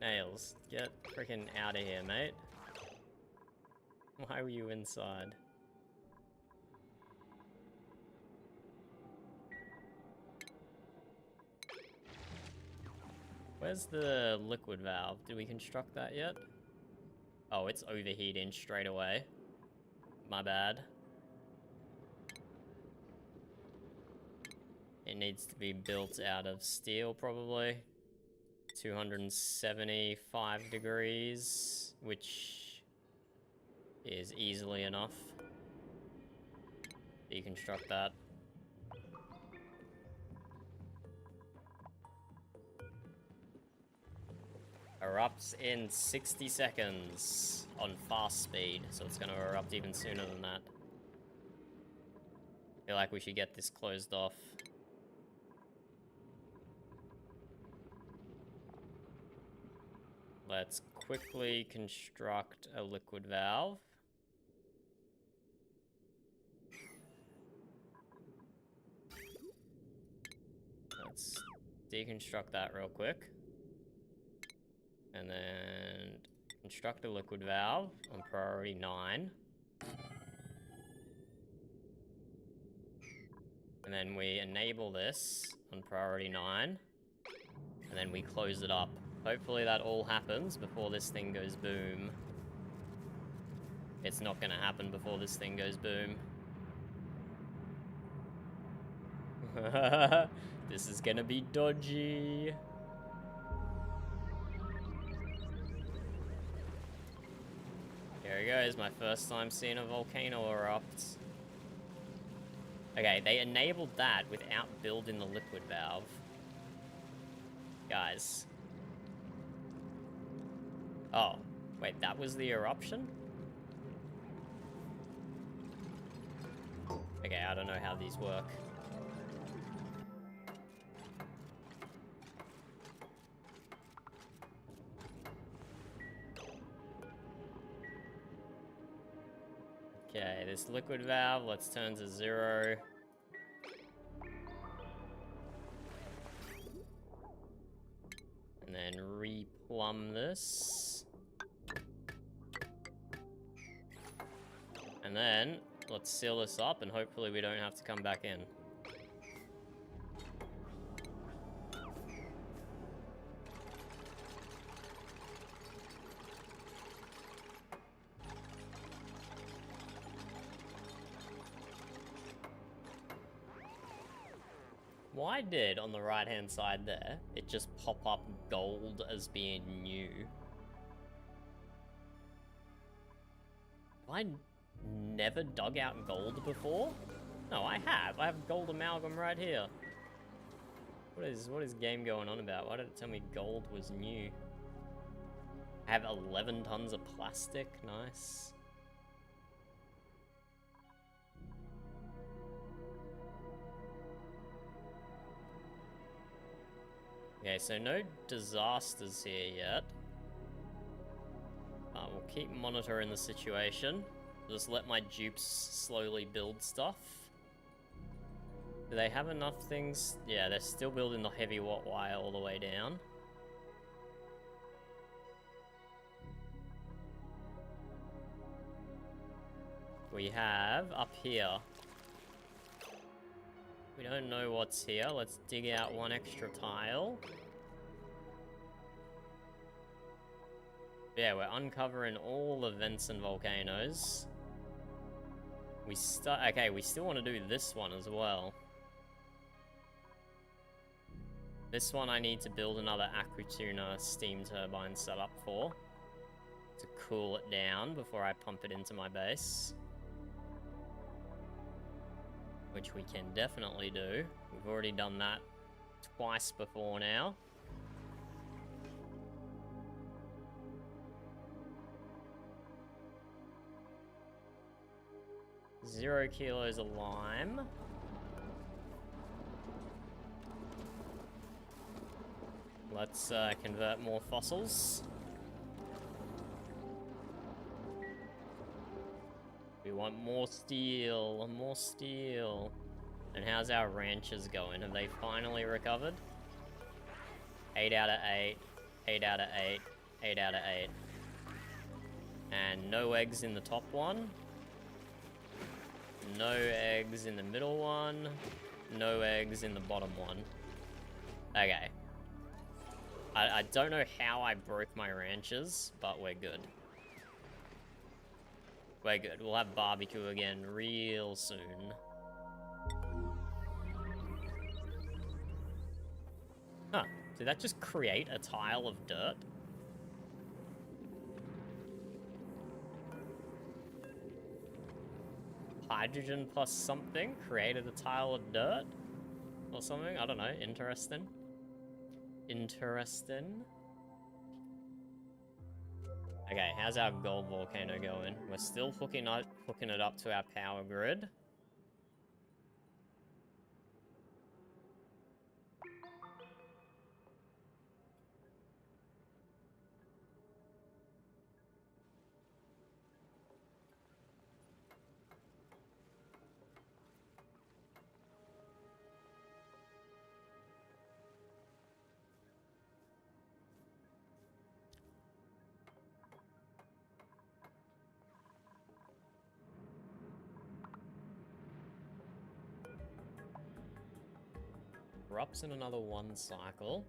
Nails, get freaking out of here, mate. Why were you inside? Where's the liquid valve? Did we construct that yet? Oh, it's overheating straight away. My bad. It needs to be built out of steel, probably. 275 degrees, which is easily enough. Deconstruct that. Erupts in 60 seconds on fast speed, so it's gonna erupt even sooner than that. Feel like we should get this closed off. Let's quickly construct a liquid valve. Let's deconstruct that real quick. And then construct a liquid valve on priority 9. And then we enable this on priority 9. And then we close it up. Hopefully that all happens before this thing goes boom. It's not gonna happen before this thing goes boom. This is gonna be dodgy. Here it goes, my first time seeing a volcano erupt. Okay, they enabled that without building the liquid valve. Guys. Oh, wait, that was the eruption? Okay, I don't know how these work. Okay, this liquid valve, let's turn to 0. And then replumb this. And then, let's seal this up and hopefully we don't have to come back in. Why did, on the right-hand side there, it just pop up gold as being new? Have I never dug out gold before? No, I have. I have gold amalgam right here. What is game going on about? Why did it tell me gold was new? I have 11 tons of plastic. Nice. Okay, so no disasters here yet. We'll keep monitoring the situation. Just let my dupes slowly build stuff. Do they have enough things? Yeah, they're still building the heavy watt wire all the way down. We have up here. We don't know what's here. Let's dig out one extra tile. Yeah, we're uncovering all the vents and volcanoes. Okay, we still want to do this one as well. This one I need to build another Aquatuna steam turbine setup for. To cool it down before I pump it into my base. Which we can definitely do. We've already done that twice before now. Zero kilos of lime. Let's convert more fossils. We want more steel, more steel. And how's our ranches going? Have they finally recovered? 8 out of 8, 8 out of 8, 8 out of 8. And no eggs in the top one. No eggs in the middle one. No eggs in the bottom one. Okay. I don't know how I broke my ranches, but we're good. We're good. We'll have barbecue again real soon. Huh. Did that just create a tile of dirt? Hydrogen plus something created a tile of dirt? Or something? I don't know. Interesting. Interesting. Okay, how's our gold volcano going? We're still hooking it up to our power grid. Erupts in another 1 cycle.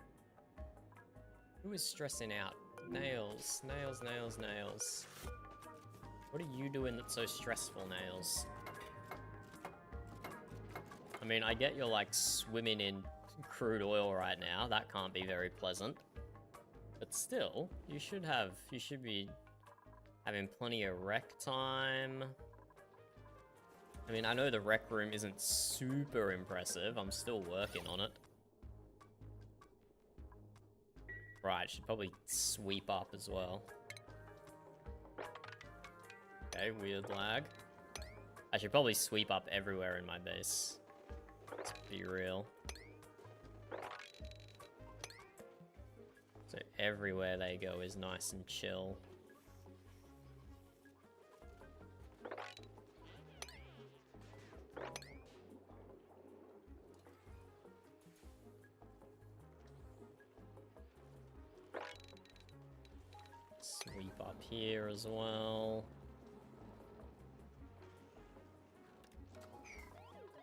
Who is stressing out? Nails, nails, nails, nails. What are you doing that's so stressful, Nails? I mean, I get you're like swimming in crude oil right now. That can't be very pleasant. But still, you should be having plenty of rec time. I mean, I know the rec room isn't super impressive. I'm still working on it. Right, should probably sweep up as well. Okay, weird lag. I should probably sweep up everywhere in my base. Let's be real. So everywhere they go is nice and chill. Sweep up here as well.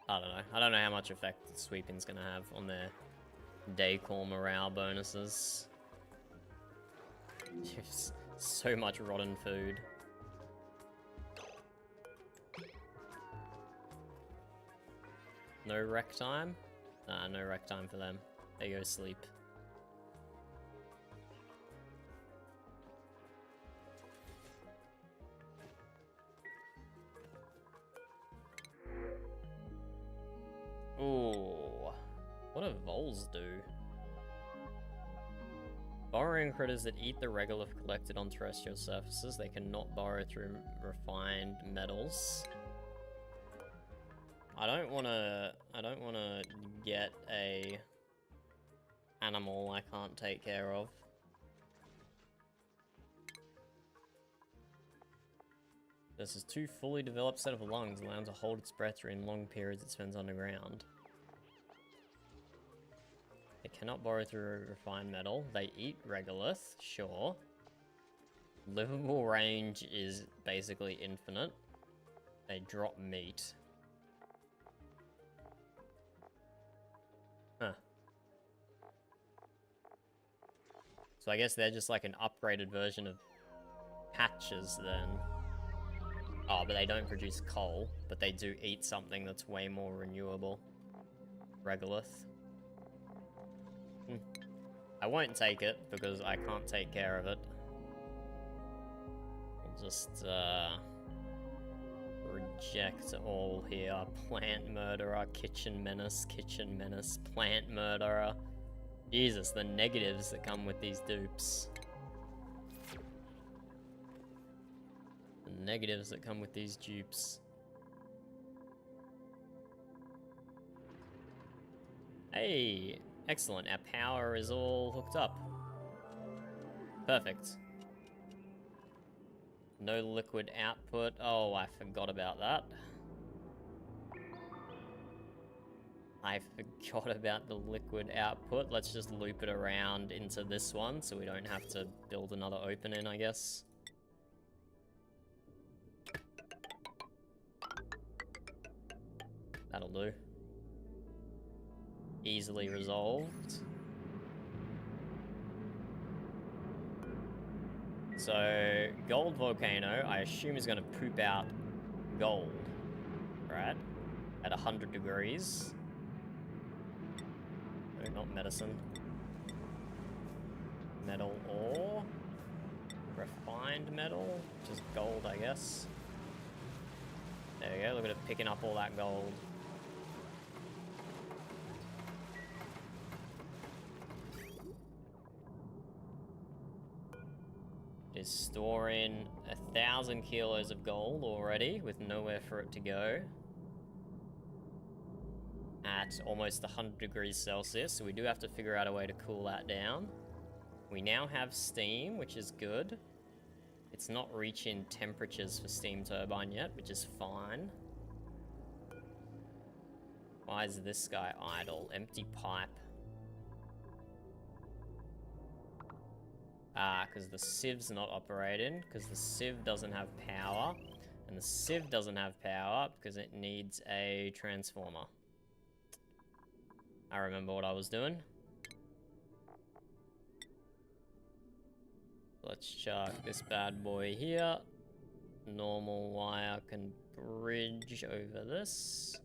I don't know how much effect sweeping's gonna have on their decor morale bonuses. There's so much rotten food. No rec time? Nah, no rec time for them. They go sleep. Ooh. What do voles do? Borrowing critters that eat the regolith collected on terrestrial surfaces. They cannot borrow through refined metals. I don't wanna get a animal I can't take care of. This is 2 fully developed set of lungs, allowing to hold its breath during long periods it spends underground. They cannot borrow through refined metal. They eat regolith, sure. Livable range is basically infinite. They drop meat. Huh. So I guess they're just like an upgraded version of hatches then. Oh, but they don't produce coal, but they do eat something that's way more renewable. Regolith. I won't take it, because I can't take care of it. I'll just, reject all here. Plant murderer, kitchen menace, plant murderer. Jesus, the negatives that come with these dupes. The negatives that come with these dupes. Hey! Excellent, our power is all hooked up. Perfect. No liquid output. Oh, I forgot about that. I forgot about the liquid output. Let's just loop it around into this one so we don't have to build another opening, I guess. That'll do. Easily resolved. So, gold volcano, I assume is going to poop out gold, right? At 100 degrees. No, not medicine. Metal ore. Refined metal. Just gold, I guess. There we go, look at it picking up all that gold. Is storing 1,000 kilos of gold already with nowhere for it to go. At almost 100 degrees Celsius, so we do have to figure out a way to cool that down. We now have steam, which is good. It's not reaching temperatures for steam turbine yet, which is fine. Why is this guy idle? Empty pipe. Ah, because the siev's not operating, because the sieve doesn't have power, and the sieve doesn't have power because it needs a transformer. I remember what I was doing. Let's chuck this bad boy here. Normal wire can bridge over this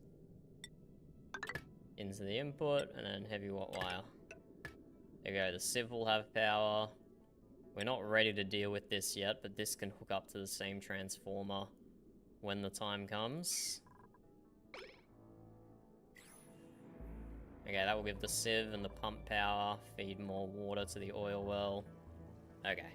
into the input, and then heavy watt wire. There you go, the sieve will have power. We're not ready to deal with this yet, but this can hook up to the same transformer when the time comes. Okay, that will give the sieve and the pump power, feed more water to the oil well. Okay.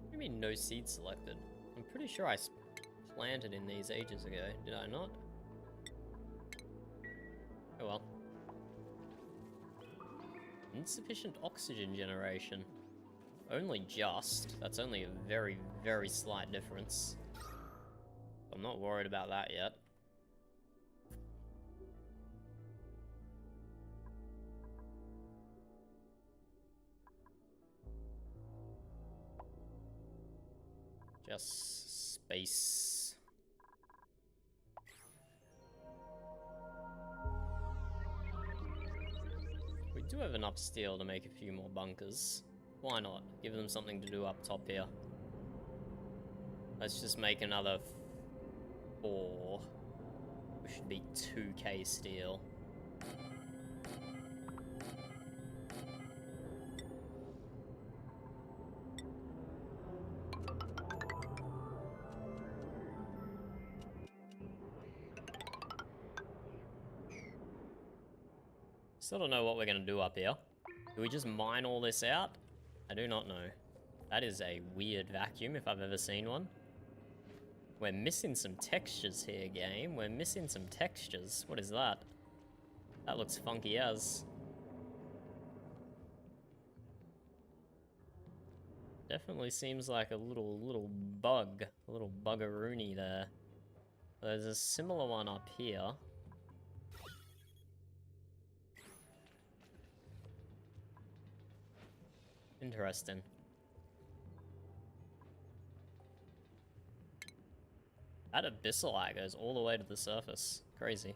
What do you mean no seed selected? I'm pretty sure I planted in these ages ago, did I not? Oh well. Insufficient oxygen generation. Only just. That's only a very, very slight difference. I'm not worried about that yet. Just space. We do have enough steel to make a few more bunkers. Why not? Give them something to do up top here. Let's just make another 4. We should be 2k steel. Still don't know what we're gonna do up here. Do we just mine all this out? I do not know. That is a weird vacuum if I've ever seen one. We're missing some textures here, game. We're missing some textures. What is that? That looks funky as. Definitely seems like a little bug. A little buggeroony there. There's a similar one up here. Interesting. That abyssal eye goes all the way to the surface. Crazy.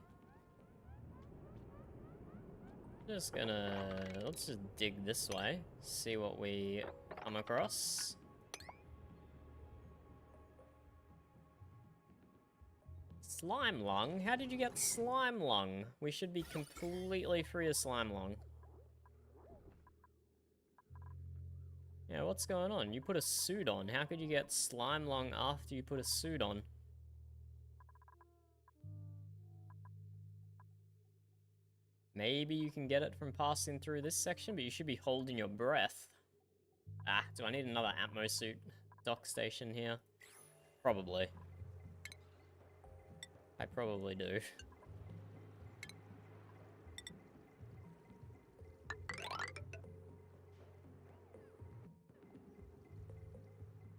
Just gonna... let's just dig this way. See what we come across. Slime lung? How did you get slime lung? We should be completely free of slime lung. Yeah, what's going on? You put a suit on. How could you get slime lung after you put a suit on? Maybe you can get it from passing through this section, but you should be holding your breath. Ah, do I need another Atmo suit dock station here? Probably. I probably do.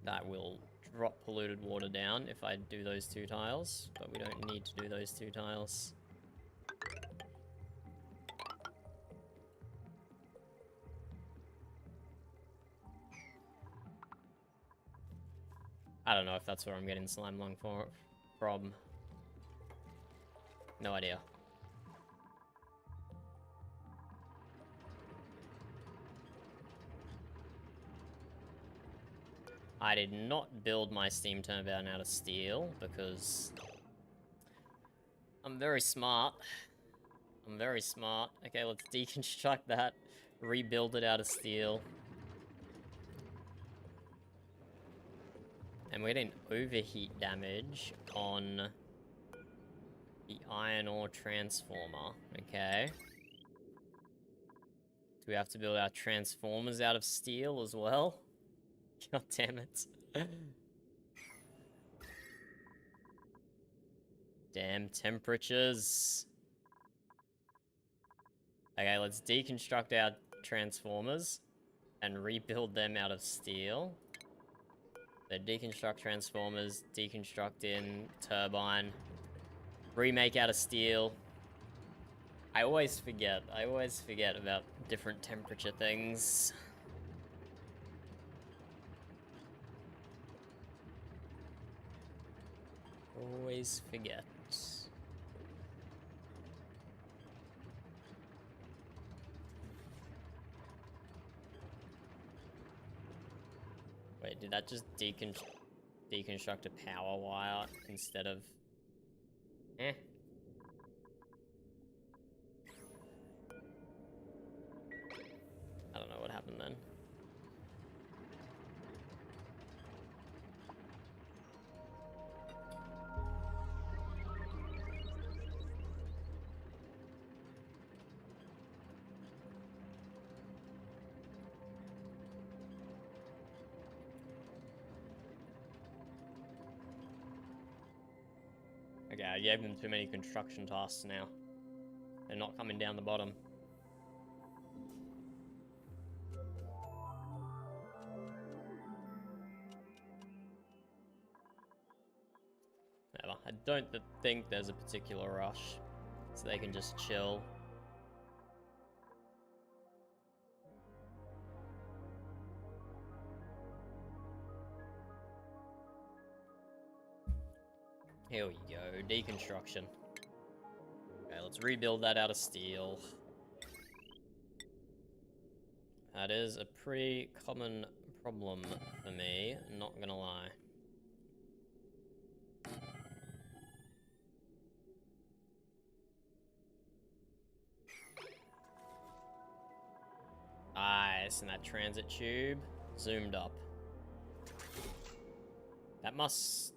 That will drop polluted water down if I do those 2 tiles, but we don't need to do those 2 tiles. I don't know if that's where I'm getting slime lung from. No idea. I did not build my steam turbine out of steel because I'm very smart. I'm very smart. Okay, let's deconstruct that, rebuild it out of steel. And we're getting overheat damage on the iron ore transformer, okay? Do we have to build our transformers out of steel as well? God damn it. Damn temperatures. Okay, let's deconstruct our transformers and rebuild them out of steel. So deconstruct transformers, deconstruct in turbine, remake out of steel. I always forget about different temperature things. Always forget. Wait, did that just deconstruct a power wire instead of... Eh. I don't know what happened then. Okay, I gave them too many construction tasks now. They're not coming down the bottom. Whatever. I don't think there's a particular rush, so they can just chill. Here we go, deconstruction. Okay, let's rebuild that out of steel. That is a pretty common problem for me, not gonna lie. Nice, and that transit tube zoomed up. That must...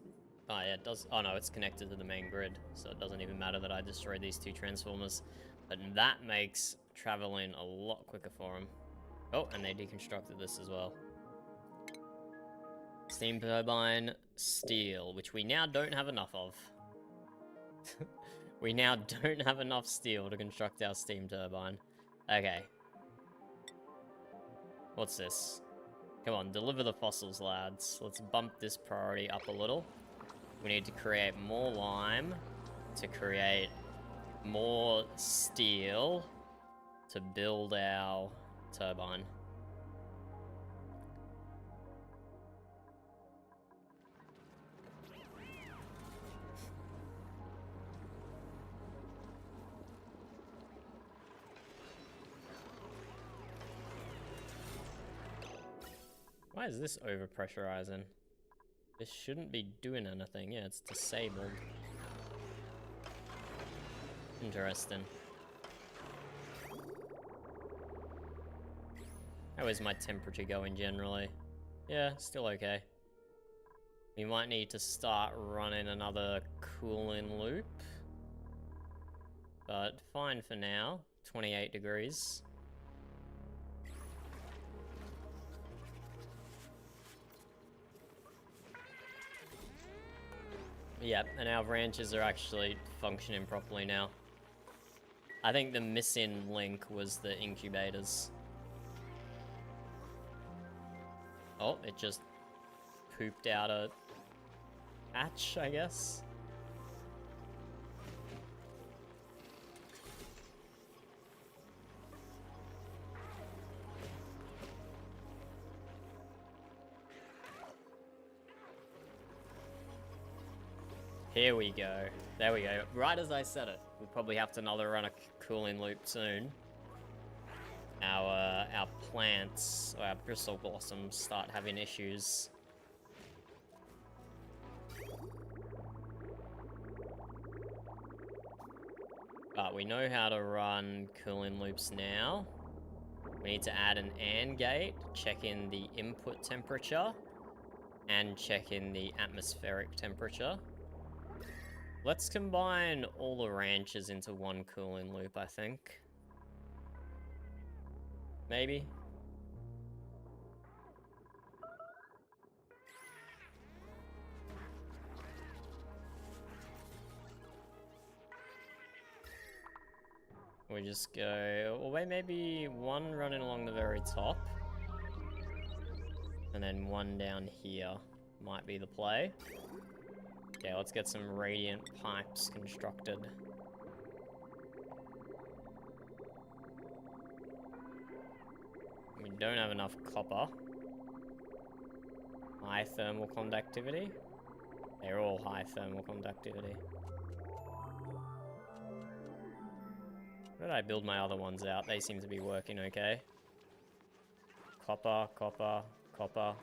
Oh yeah, it does... Oh no, it's connected to the main grid, so it doesn't even matter that I destroyed these two transformers. But that makes traveling a lot quicker for them. Oh, and they deconstructed this as well. Steam turbine, steel, which we now don't have enough of. We now don't have enough steel to construct our steam turbine. Okay. What's this? Come on, deliver the fossils, lads. Let's bump this priority up a little. We need to create more lime to create more steel to build our turbine. Why is this overpressurizing? This shouldn't be doing anything. Yeah, it's disabled. Interesting. How is my temperature going generally? Yeah, still okay. We might need to start running another cooling loop. But fine for now. 28 degrees. Yep, and our branches are actually functioning properly now. I think the missing link was the incubators. Oh, it just pooped out a hatch, I guess. Here we go. There we go. Right as I said it. We'll probably have to run a cooling loop soon. Our plants, or our bristle blossoms, start having issues. But we know how to run cooling loops now. We need to add an AND gate, check in the input temperature, and check in the atmospheric temperature. Let's combine all the ranches into one cooling loop, I think. Maybe? We just go... Well, wait, maybe one running along the very top. And then one down here might be the play. Okay, let's get some radiant pipes constructed. We don't have enough copper. High thermal conductivity. They're all high thermal conductivity. Where did I build my other ones out? They seem to be working okay. Copper, copper, copper.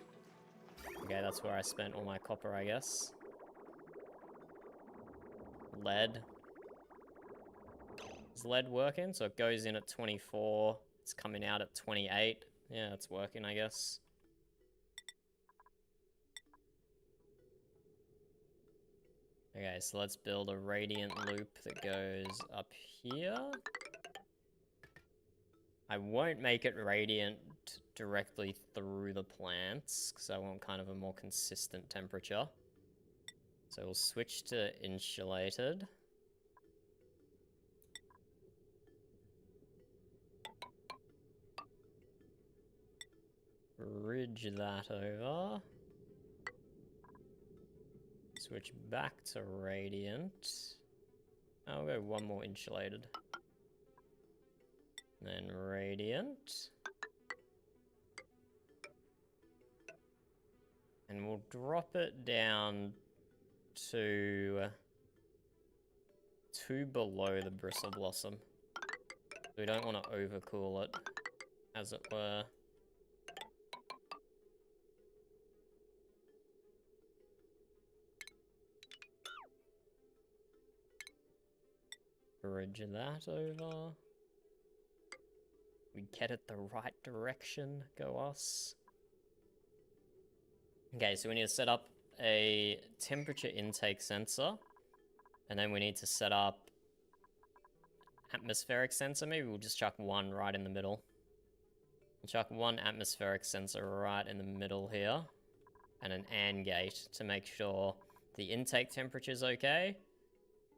Okay, that's where I spent all my copper, I guess. Lead. Is lead working? So it goes in at 24. It's coming out at 28. Yeah, it's working, I guess. Okay, so let's build a radiant loop that goes up here. I won't make it radiant directly through the plants, because I want kind of a more consistent temperature. So we'll switch to insulated. Ridge that over. Switch back to radiant. I'll go one more insulated. Then radiant. And we'll drop it down to 2 below the bristle blossom. We don't want to overcool it, as it were. Bridge that over. We get it the right direction, go us. Okay, so we need to set up a temperature intake sensor. And then we need to set up atmospheric sensor. Maybe we'll just chuck one right in the middle. We'll chuck one atmospheric sensor right in the middle here. And an AND gate to make sure the intake temperature is okay.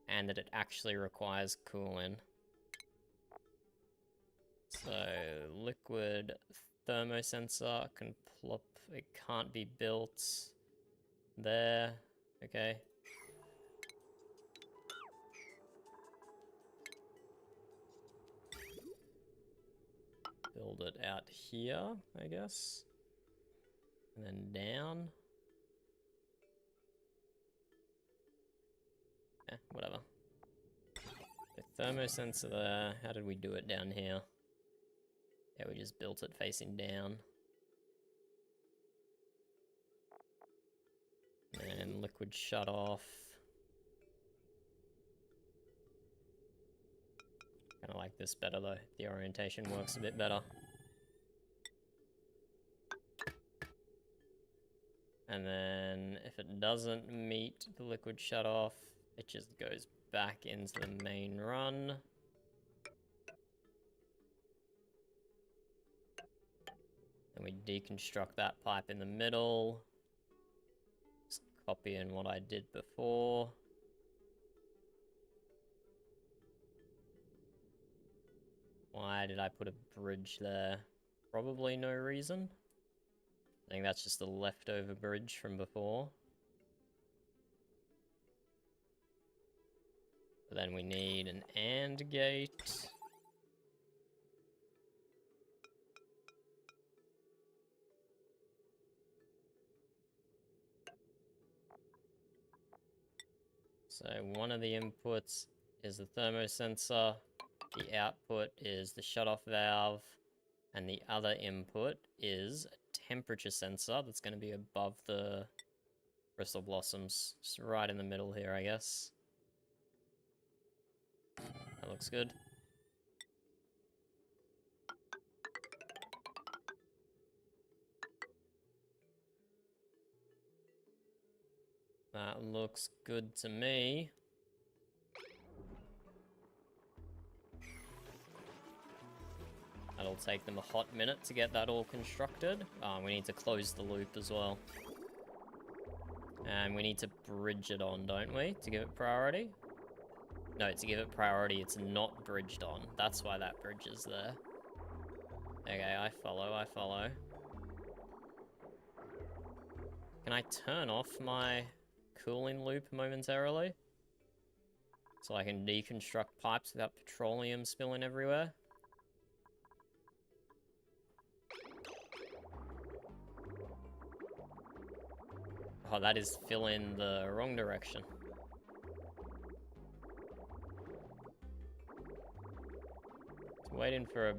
And that it actually requires cooling. So, liquid thermosensor can plop. It can't be built there. Okay. Build it out here, I guess. And then down. Yeah, whatever. The thermosensor there. How did we do it down here? Yeah, we just built it facing down. And liquid shut off. Kind of like this better though. The orientation works a bit better. And then if it doesn't meet the liquid shut off, it just goes back into the main run. And we deconstruct that pipe in the middle. Just copy in what I did before. Why did I put a bridge there? Probably no reason. I think that's just a leftover bridge from before. But then we need an AND gate. So one of the inputs is the thermosensor, the output is the shutoff valve, and the other input is a temperature sensor that's going to be above the bristle blossoms, just right in the middle here, I guess. That looks good. That looks good to me. That'll take them a hot minute to get that all constructed. We need to close the loop as well. And we need to bridge it on, don't we? To give it priority? No, to give it priority, it's not bridged on. That's why that bridge is there. Okay, I follow, I follow. Can I turn off my cooling loop momentarily? So I can deconstruct pipes without petroleum spilling everywhere? Oh, that is filling the wrong direction. It's waiting for a...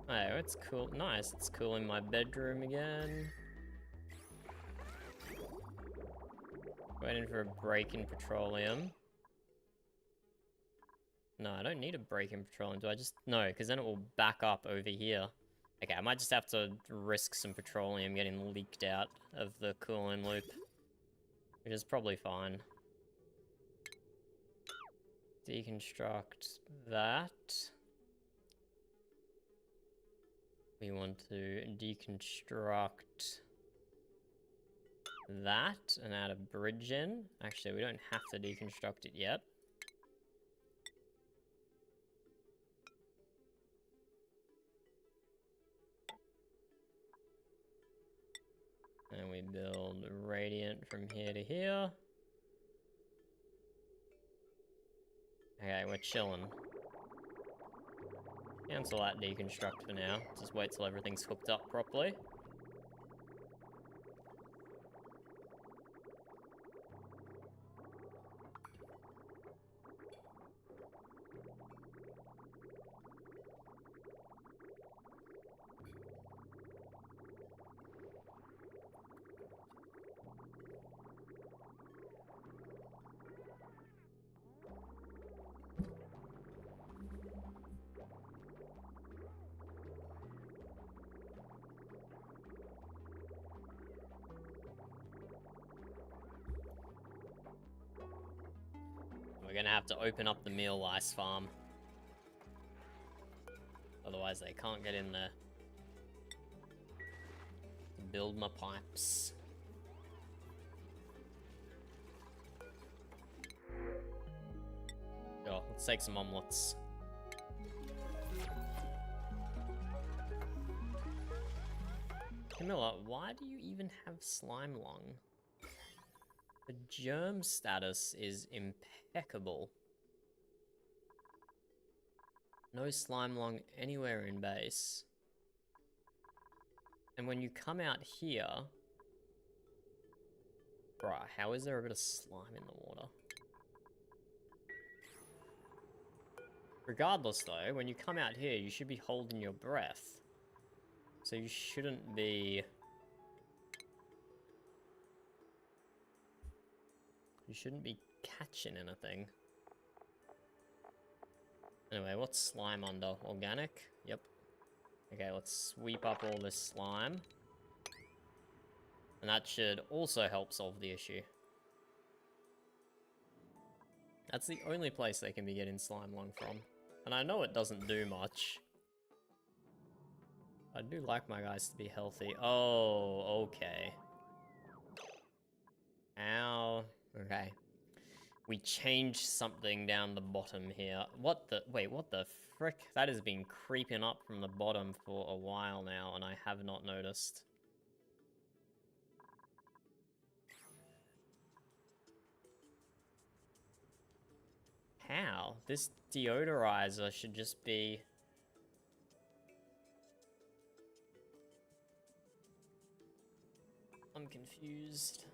Oh, it's cool. Nice, it's cooling my bedroom again. Waiting for a break in petroleum. No, I don't need a break in petroleum, do I just... No, because then it will back up over here. Okay, I might just have to risk some petroleum getting leaked out of the cooling loop. Which is probably fine. Deconstruct that. We want to deconstruct that and add a bridge in. Actually, we don't have to deconstruct it yet. And we build radiant from here to here. Okay, we're chilling. Cancel that deconstruct for now. Just wait till everything's hooked up properly. We're gonna have to open up the meal lice farm. Otherwise they can't get in there. Build my pipes. Sure, let's take some omelets. Camilla, why do you even have slime lung? The germ status is impeccable. No slime lung anywhere in base. And when you come out here... Bruh, how is there a bit of slime in the water? Regardless though, when you come out here, you should be holding your breath. So you shouldn't be... You shouldn't be catching anything. Anyway, what's slime under? Organic? Yep. Okay, let's sweep up all this slime. And that should also help solve the issue. That's the only place they can be getting slime lung from. And I know it doesn't do much. I do like my guys to be healthy. Oh, okay. Ow. Okay. We changed something down the bottom here. What the... Wait, what the frick? That has been creeping up from the bottom for a while now, and I have not noticed. How? This deodorizer should just be... I'm confused.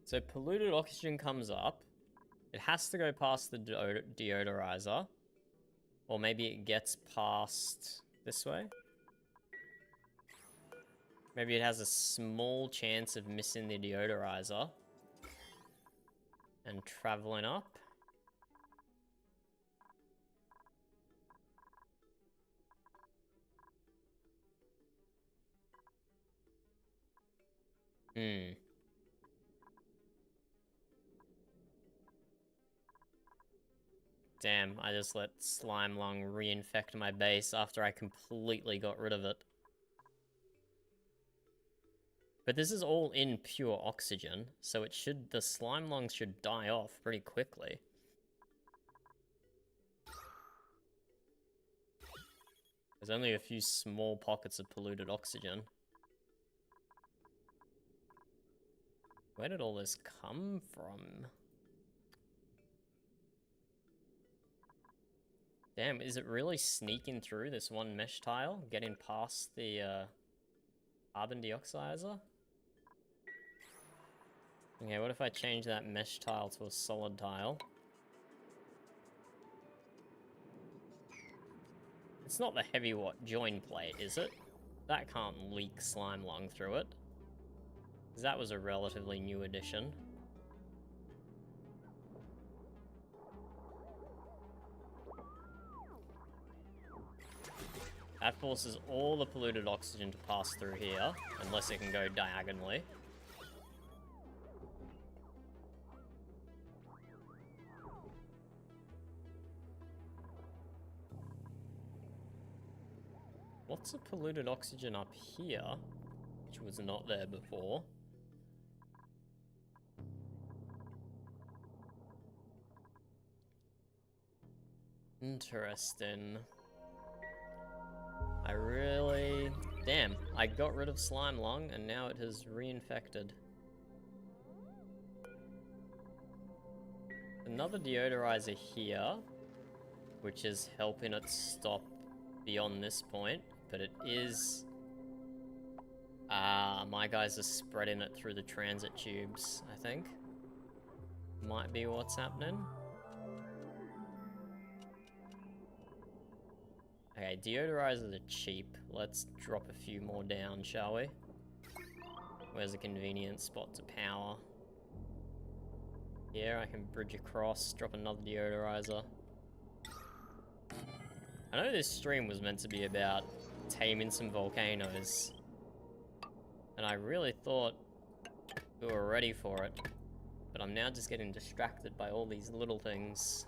So polluted oxygen comes up. It has to go past the deodorizer. Or maybe it gets past this way. Maybe it has a small chance of missing the deodorizer. And traveling up. Hmm. Damn, I just let slime lung reinfect my base after I completely got rid of it. But this is all in pure oxygen, so it should, the slime lungs should die off pretty quickly. There's only a few small pockets of polluted oxygen. Where did all this come from? Damn, is it really sneaking through this one mesh tile? Getting past the carbon deoxidizer? Okay, what if I change that mesh tile to a solid tile? It's not the heavy join plate, is it? That can't leak slime lung through it. 'Cause that was a relatively new addition. That forces all the polluted oxygen to pass through here, unless it can go diagonally. Lots of polluted oxygen up here, which was not there before. Interesting. I really... Damn, I got rid of slime lung and now it has reinfected. Another deodorizer here, which is helping it stop beyond this point, but it is... my guys are spreading it through the transit tubes, I think. Might be what's happening. Okay, deodorizers are cheap. Let's drop a few more down, shall we? Where's a convenient spot to power? Here, I can bridge across, drop another deodorizer. I know this stream was meant to be about taming some volcanoes. And I really thought we were ready for it. But I'm now just getting distracted by all these little things.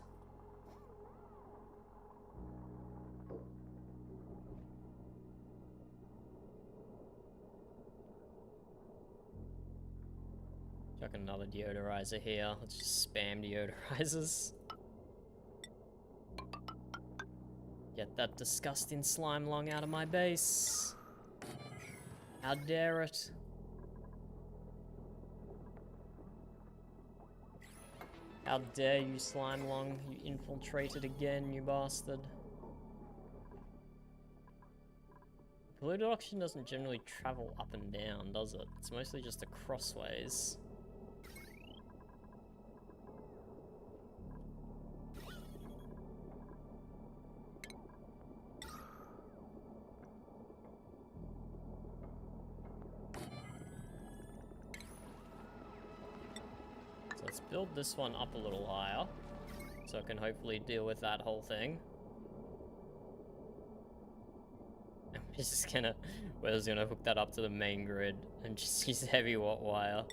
Chuck another deodorizer here. Let's just spam deodorizers. Get that disgusting slime lung out of my base. How dare it? How dare you, slime lung? You infiltrated again, you bastard. Polluted oxygen doesn't generally travel up and down, does it? It's mostly just crossways. Let's build this one up a little higher, so I can hopefully deal with that whole thing. And we're just gonna hook that up to the main grid and just use heavy watt wire.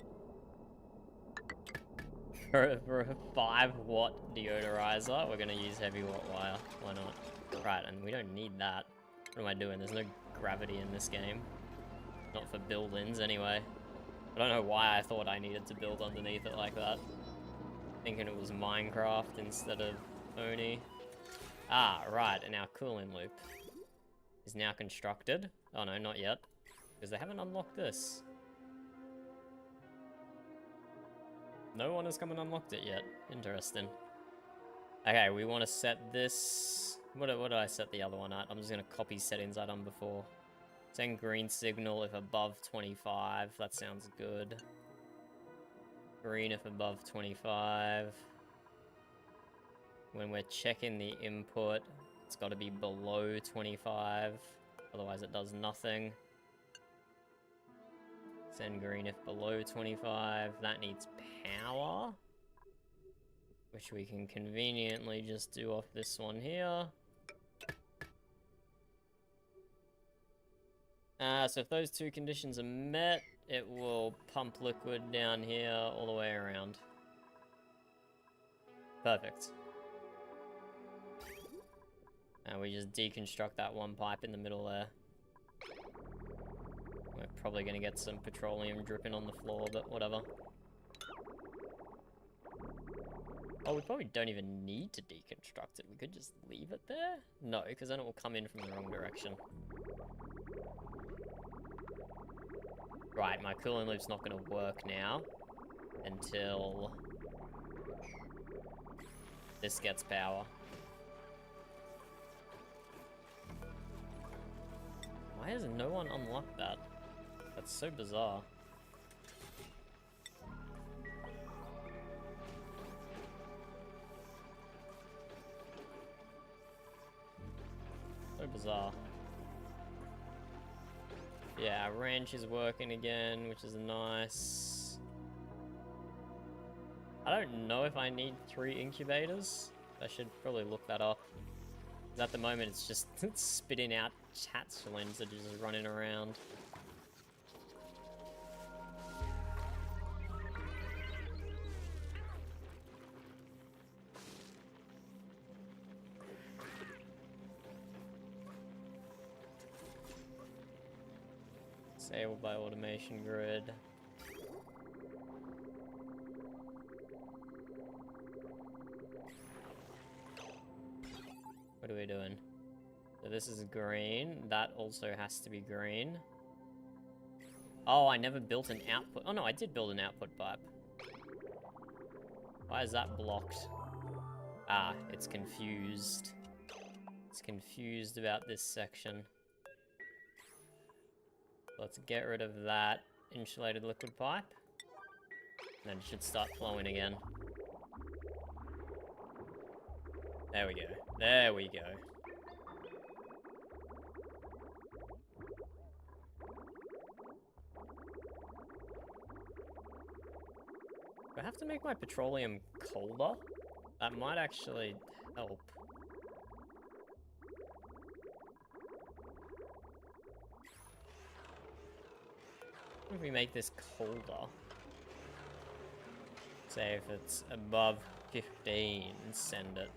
For a 5-watt deodorizer, we're gonna use heavy watt wire. Why not? Right, and we don't need that. What am I doing? There's no gravity in this game. Not for build-ins, anyway. I don't know why I thought I needed to build underneath it like that. Thinking it was Minecraft instead of Oni. Ah, right, and our cooling loop is now constructed. Oh no, not yet. Because they haven't unlocked this. No one has come and unlocked it yet. Interesting. Okay, we want to set this... What did I set the other one at? I'm just going to copy settings I done before. Send green signal if above 25. That sounds good. Green if above 25. When we're checking the input, it's got to be below 25. Otherwise it does nothing. Send green if below 25. That needs power. Which we can conveniently just do off this one here. So if those two conditions are met, it will pump liquid down here all the way around. Perfect. And we just deconstruct that one pipe in the middle there. We're probably going to get some petroleum dripping on the floor, but whatever. Oh, we probably don't even need to deconstruct it. We could just leave it there? No, because then it will come in from the wrong direction. Right, my cooling loop's not going to work now until this gets power. Why has no one unlocked that? That's so bizarre. So bizarre. Yeah, our ranch is working again, which is nice. I don't know if I need 3 incubators. I should probably look that up. 'Cause at the moment it's just spitting out chatsulins that are just running around. Disabled by automation grid. What are we doing? So this is green. That also has to be green. Oh, I never built an output. Oh no, I did build an output pipe. Why is that blocked? Ah, it's confused. It's confused about this section. Let's get rid of that insulated liquid pipe. And then it should start flowing again. There we go. There we go. Do I have to make my petroleum colder? That might actually help. What if we make this colder? Say if it's above 15, send it.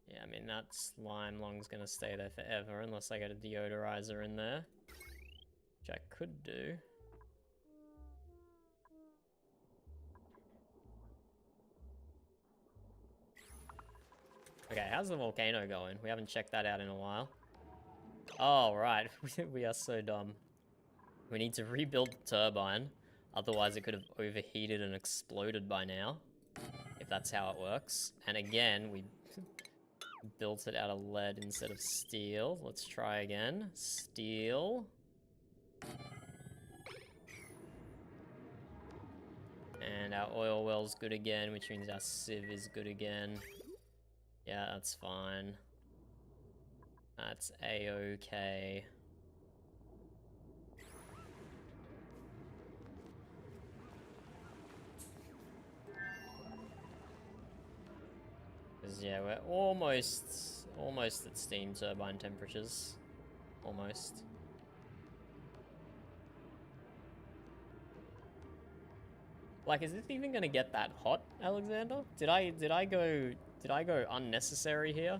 Yeah, I mean, that slime long's gonna stay there forever unless I get a deodorizer in there. Which I could do. Okay, how's the volcano going? We haven't checked that out in a while. Oh, right. We are so dumb. We need to rebuild the turbine. Otherwise, it could have overheated and exploded by now. If that's how it works. And again, we built it out of lead instead of steel. Let's try again. Steel. And our oil well's good again, which means our sieve is good again. Yeah, that's fine. That's a-okay. Because, yeah, we're almost at steam turbine temperatures. Almost. Like, is this even gonna get that hot, Alexander? Did I go unnecessary here?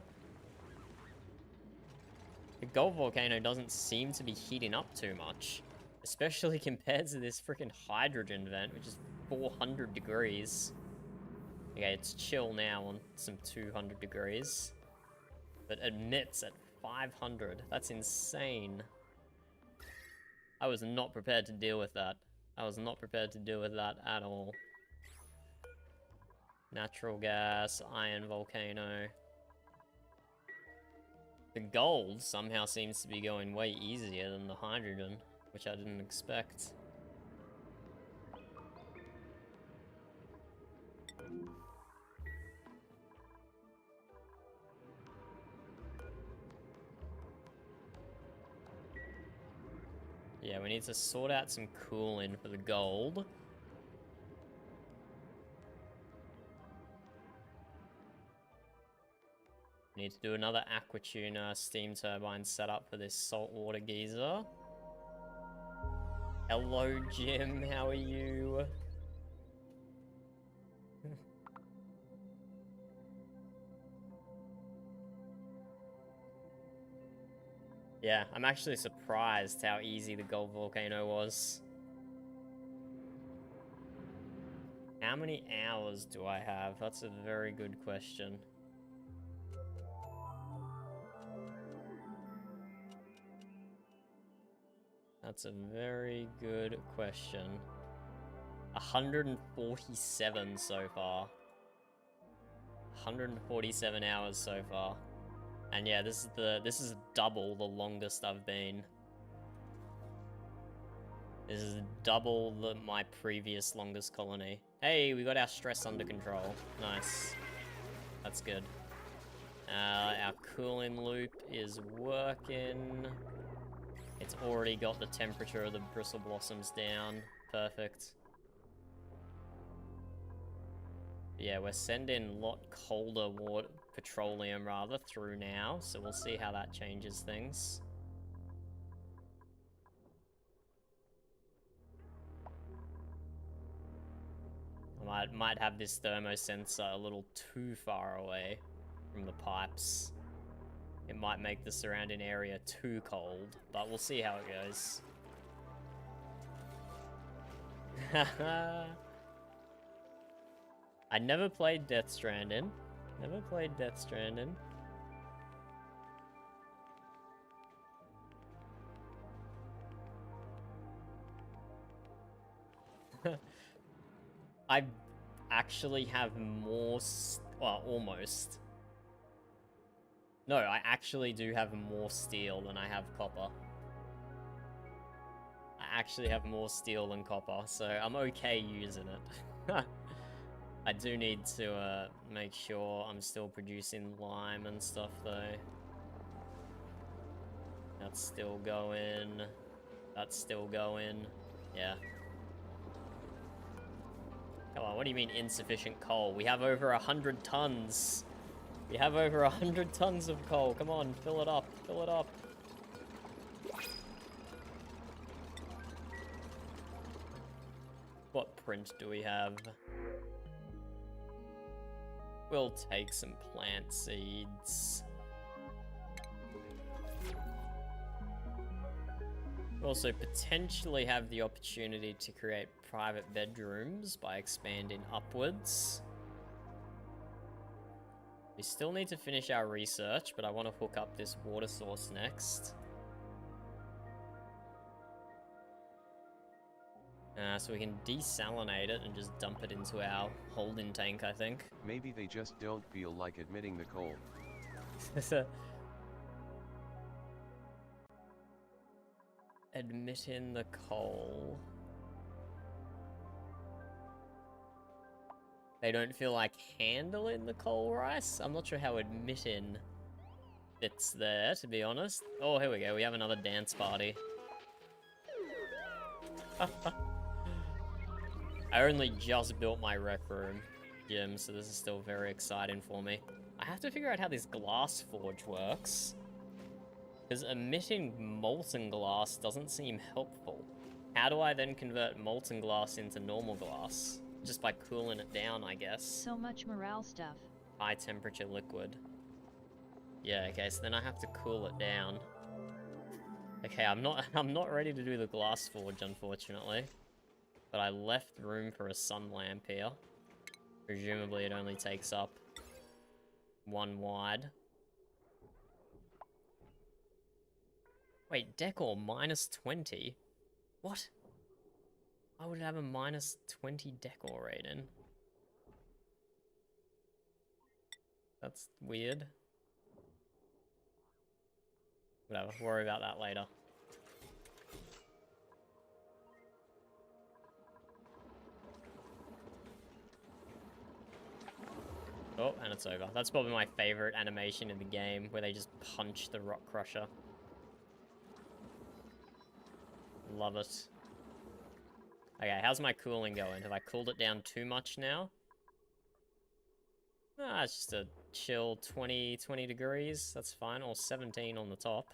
The Gold Volcano doesn't seem to be heating up too much. Especially compared to this freaking hydrogen vent, which is 400 degrees. Okay, it's chill now on some 200 degrees. But emits at 500. That's insane. I was not prepared to deal with that. I was not prepared to deal with that at all. Natural gas, iron volcano. The gold somehow seems to be going way easier than the hydrogen, which I didn't expect. Yeah, we need to sort out some cooling for the gold. We need to do another aquatuner steam turbine setup for this saltwater geyser. Hello, Jim. How are you? Yeah, I'm actually surprised how easy the gold volcano was. How many hours do I have? That's a very good question. That's a very good question. 147 so far. 147 hours so far. And yeah, this is double the longest I've been. This is double my previous longest colony. Hey, we got our stress under control. Nice. That's good. Our cooling loop is working. It's already got the temperature of the bristle blossoms down. Perfect. Yeah, we're sending a lot colder water, petroleum rather, through now, so we'll see how that changes things. Might have this thermosensor a little too far away from the pipes. It might make the surrounding area too cold, but we'll see how it goes. I never played Death Stranding. Never played Death Stranding. I actually have more, well, almost. No, I actually do have more steel than I have copper. I actually have more steel than copper, so I'm okay using it. I do need to make sure I'm still producing lime and stuff though. That's still going. That's still going. Yeah. Come on, what do you mean insufficient coal? We have over 100 tons. We have over 100 tons of coal. Come on, fill it up, fill it up. What print do we have? We'll take some plant seeds. We also potentially have the opportunity to create private bedrooms by expanding upwards. We still need to finish our research, but I want to hook up this water source next. So we can desalinate it and just dump it into our holding tank, I think. Maybe they just don't feel like admitting the coal. Admitting the coal. They don't feel like handling the coal rice? I'm not sure how admitting fits there, to be honest. Oh, here we go. We have another dance party. I only just built my rec room gym, so this is still very exciting for me. I have to figure out how this glass forge works, because emitting molten glass doesn't seem helpful. How do I then convert molten glass into normal glass? Just by cooling it down, I guess. So much morale stuff. High temperature liquid. Yeah, okay, so then I have to cool it down. Okay, I'm not ready to do the glass forge, unfortunately. But I left room for a sun lamp here. Presumably it only takes up one wide. Wait, decor minus 20? What? I would have a minus 20 decor rating. That's weird. Whatever, worry about that later. Oh, and it's over. That's probably my favorite animation in the game, where they just punch the rock crusher. Love it. Okay, how's my cooling going? Have I cooled it down too much now? Ah, it's just a chill 20 degrees. That's fine, or 17 on the top.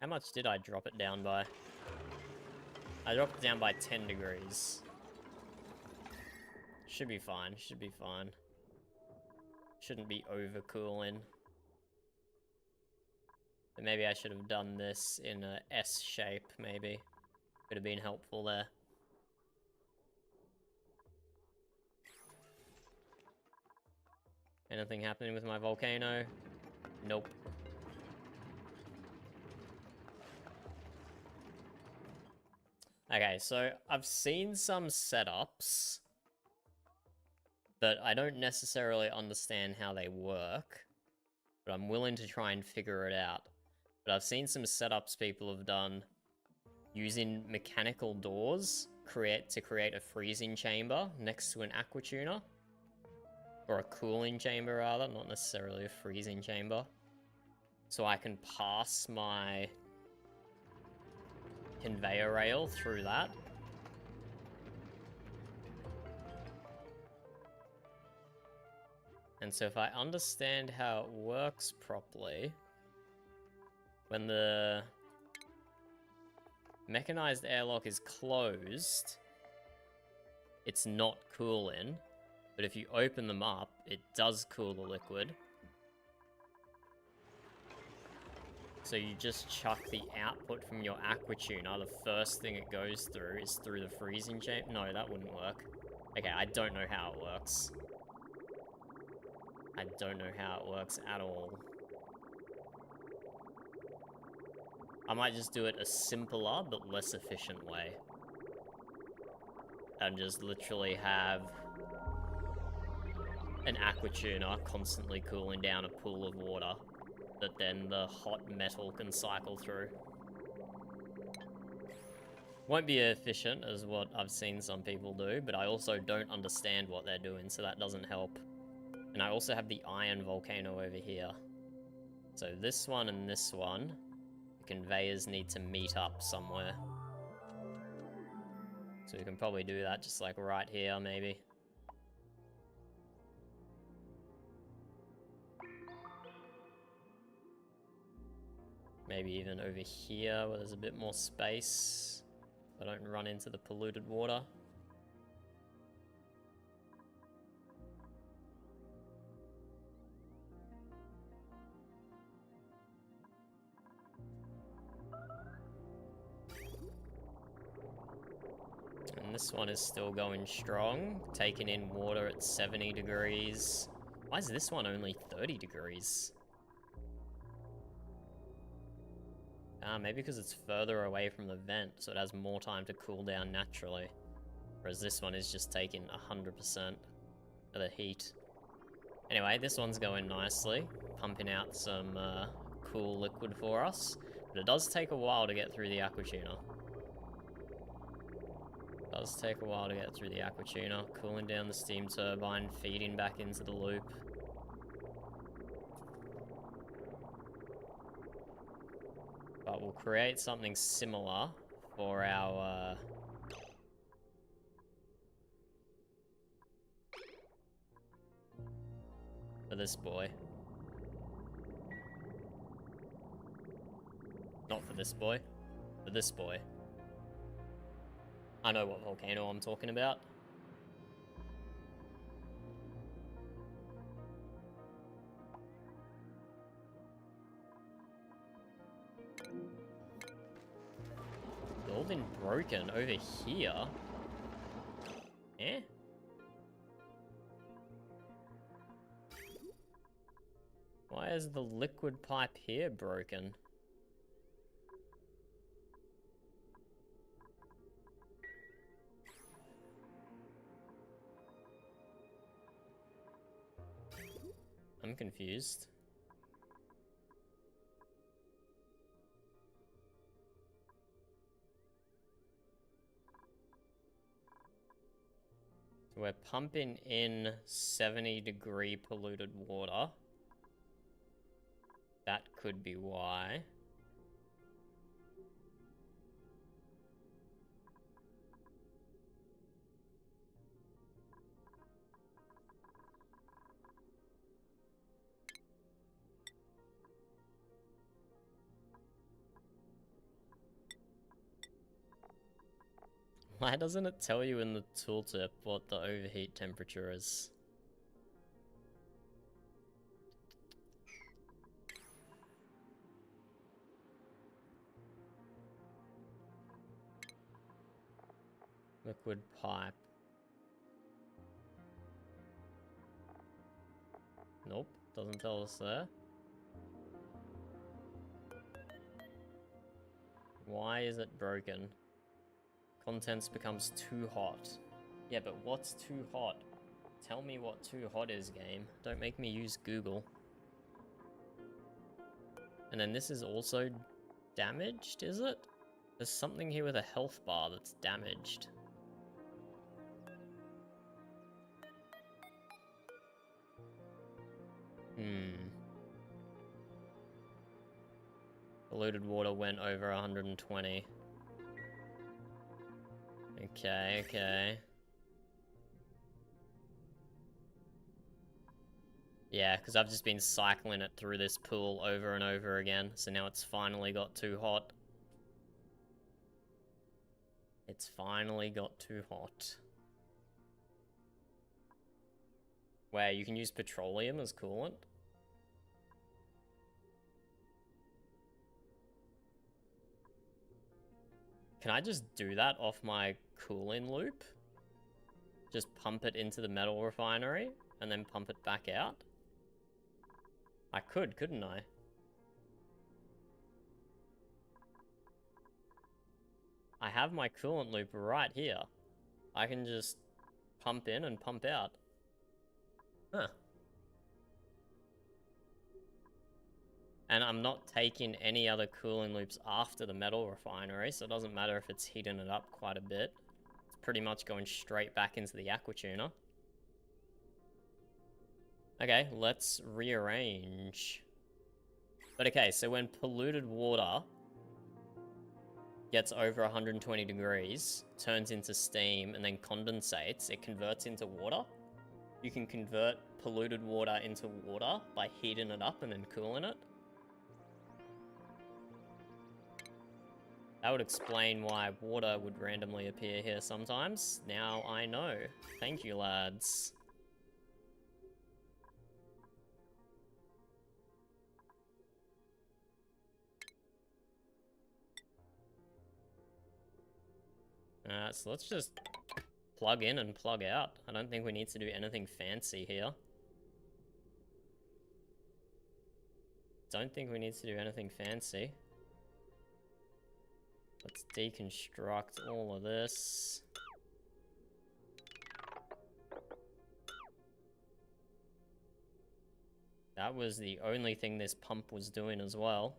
How much did I drop it down by? I dropped it down by 10 degrees. Should be fine, should be fine. Shouldn't be overcooling. But maybe I should have done this in a S shape, maybe. Could have been helpful there. Anything happening with my volcano? Nope. Okay, so I've seen some setups, but I don't necessarily understand how they work, but I'm willing to try and figure it out. But I've seen some setups people have done using mechanical doors to create a freezing chamber next to an aqua tuner. Or a cooling chamber, rather, not necessarily a freezing chamber. So I can pass my conveyor rail through that. And so if I understand how it works properly, when the Mechanized airlock is closed. It's not cooling. But if you open them up, it does cool the liquid. So you just chuck the output from your aqua tuner. The first thing it goes through is through the freezing chamber. No, that wouldn't work. Okay, I don't know how it works. I don't know how it works at all. I might just do it a simpler but less efficient way. And just literally have an aqua tuner constantly cooling down a pool of water that then the hot metal can cycle through. Won't be efficient as what I've seen some people do, but I also don't understand what they're doing, so that doesn't help. And I also have the iron volcano over here. So this one and this one, the conveyors need to meet up somewhere. So we can probably do that just like right here, maybe. Maybe even over here where there's a bit more space. I don't run into the polluted water. And this one is still going strong, taking in water at 70 degrees. Why is this one only 30 degrees? Maybe because it's further away from the vent, so it has more time to cool down naturally. Whereas this one is just taking 100% of the heat. Anyway, this one's going nicely, pumping out some cool liquid for us. But it does take a while to get through the aqua tuner. It does take a while to get through the aqua tuner, cooling down the steam turbine, feeding back into the loop. But we'll create something similar for our for this boy. Not for this boy, for this boy. I know what volcano I'm talking about. Building broken over here. Eh? Why is the liquid pipe here broken? I'm confused. So we're pumping in 70-degree polluted water. That could be why. Why doesn't it tell you in the tooltip what the overheat temperature is? Liquid pipe. Nope, doesn't tell us there. Why is it broken? Contents becomes too hot. Yeah, but what's too hot? Tell me what too hot is, game. Don't make me use Google. And then this is also damaged, is it? There's something here with a health bar that's damaged. Polluted water went over 120. Okay, okay. Yeah, because I've just been cycling it through this pool over and over again, so now it's finally got too hot. It's finally got too hot. Where you can use petroleum as coolant? Can I just do that off my cooling loop? Just pump it into the metal refinery and then pump it back out? I could, couldn't I? I have my coolant loop right here. I can just pump in and pump out. Huh. And I'm not taking any other cooling loops after the metal refinery, so it doesn't matter if it's heating it up quite a bit. It's pretty much going straight back into the aqua tuner. Okay, let's rearrange. But okay, so when polluted water gets over 120 degrees, turns into steam, and then condensates, it converts into water. You can convert polluted water into water by heating it up and then cooling it. That would explain why water would randomly appear here sometimes. Now I know. Thank you, lads. So let's just plug in and plug out. I don't think we need to do anything fancy here. Don't think we need to do anything fancy. Let's deconstruct all of this. That was the only thing this pump was doing as well.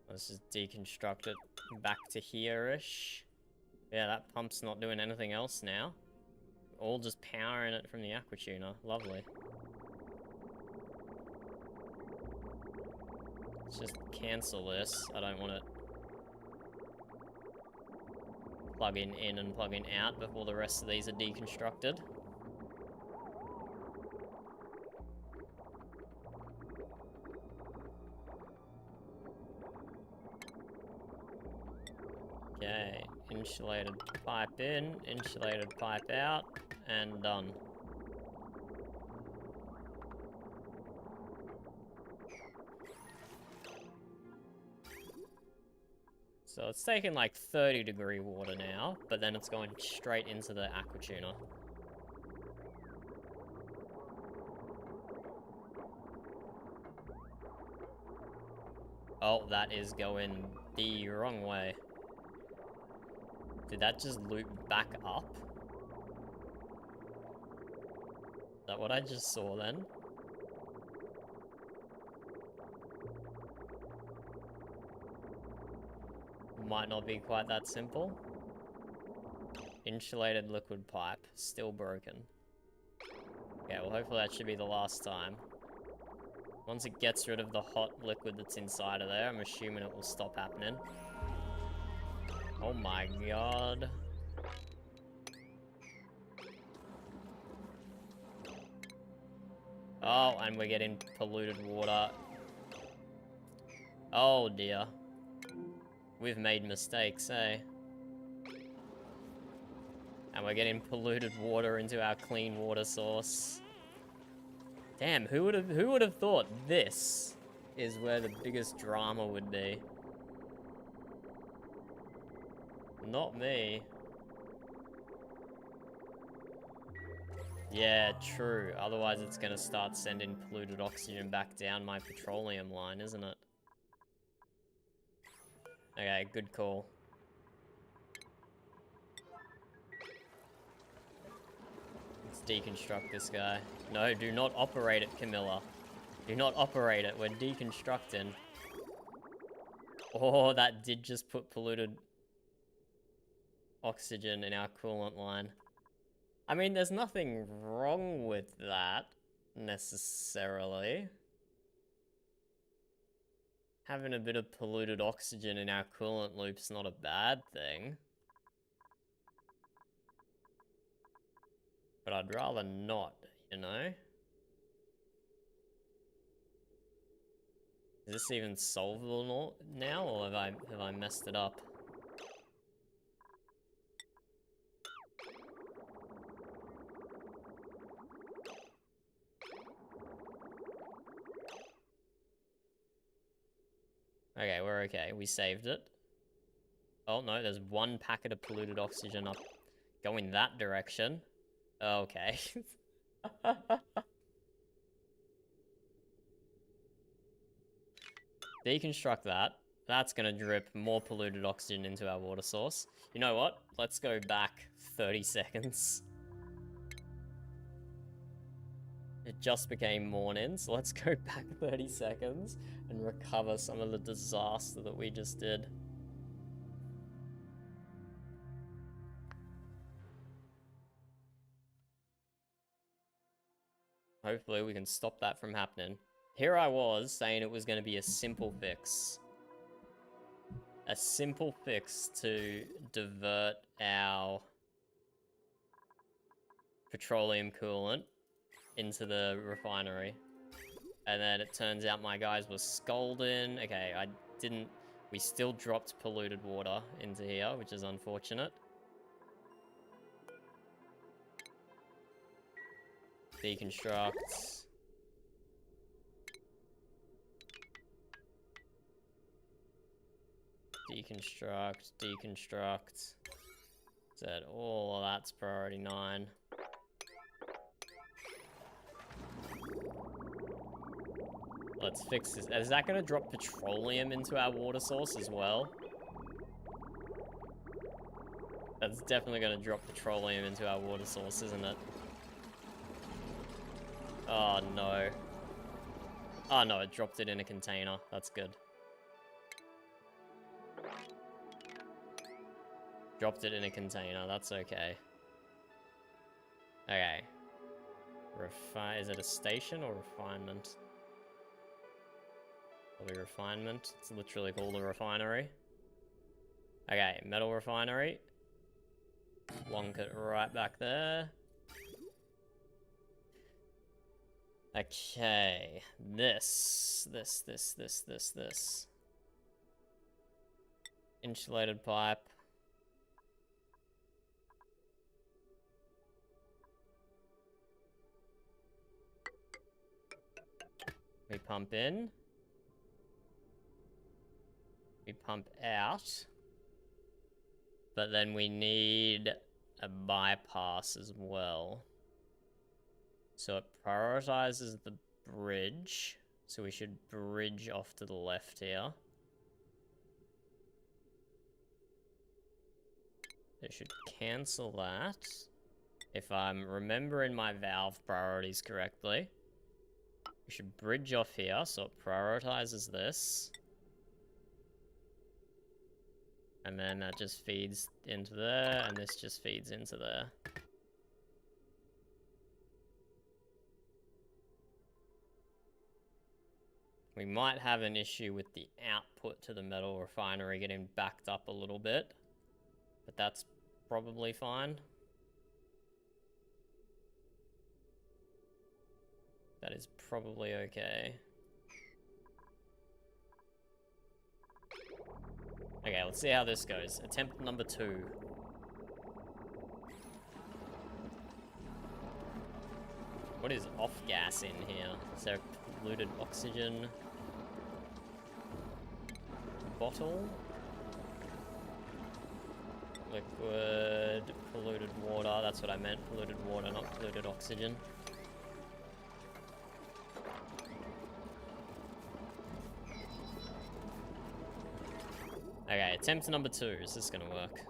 Let's just deconstruct it back to here-ish. Yeah, that pump's not doing anything else now. All just powering it from the aqua tuner. Lovely. Let's just cancel this. I don't want it plugging in and plugging out before the rest of these are deconstructed. Okay, insulated pipe in, insulated pipe out, and done. So it's taking like 30-degree water now, but then it's going straight into the aqua tuner. Oh, that is going the wrong way. Did that just loop back up? Is that what I just saw then? Might not be quite that simple. Insulated liquid pipe, still broken. Okay, well hopefully that should be the last time. Once it gets rid of the hot liquid that's inside of there, I'm assuming it will stop happening. Oh my god. Oh, and we're getting polluted water. Oh dear. We've made mistakes, eh? And we're getting polluted water into our clean water source. Damn, who would have thought this is where the biggest drama would be? Not me. Yeah, true. Otherwise it's gonna start sending polluted oxygen back down my petroleum line, isn't it? Okay, good call. Let's deconstruct this guy. No, do not operate it, Camilla. Do not operate it. We're deconstructing. Oh, that did just put polluted oxygen in our coolant line. I mean, there's nothing wrong with that, necessarily. Having a bit of polluted oxygen in our coolant loop's not a bad thing. But I'd rather not, you know? Is this even solvable now, or have I messed it up? Okay, we're okay. We saved it. Oh no, there's one packet of polluted oxygen up going that direction. Okay. Deconstruct that. That's gonna drip more polluted oxygen into our water source. You know what? Let's go back 30 seconds. It just became morning, so let's go back 30 seconds and recover some of the disaster that we just did. Hopefully we can stop that from happening. Here I was saying it was going to be a simple fix. A simple fix to divert our petroleum coolant into the refinery. And then it turns out my guys were scolding. Okay, we still dropped polluted water into here, which is unfortunate. Deconstruct. Deconstruct. Said all of that's priority 9. Let's fix this. Is that going to drop petroleum into our water source as well? That's definitely going to drop petroleum into our water source, isn't it? Oh no. Oh no, it dropped it in a container. That's good. Dropped it in a container. That's okay. Okay. Is it a station or refinement? Probably refinement. It's literally called a refinery. Okay, metal refinery. Plonk it right back there. Okay, this. Insulated pipe. We pump in. We pump out. But then we need a bypass as well. So it prioritizes the bridge. So we should bridge off to the left here. It should cancel that. If I'm remembering my valve priorities correctly. We should bridge off here, so it prioritizes this. And then that just feeds into there, and this just feeds into there. We might have an issue with the output to the metal refinery getting backed up a little bit, but that's probably fine. That is probably okay. Okay, let's see how this goes. Attempt number 2. What is off gas in here? Is there polluted oxygen? Bottle? Liquid, polluted water. That's what I meant. Polluted water, not polluted oxygen. Okay, attempt number 2. Is this gonna work?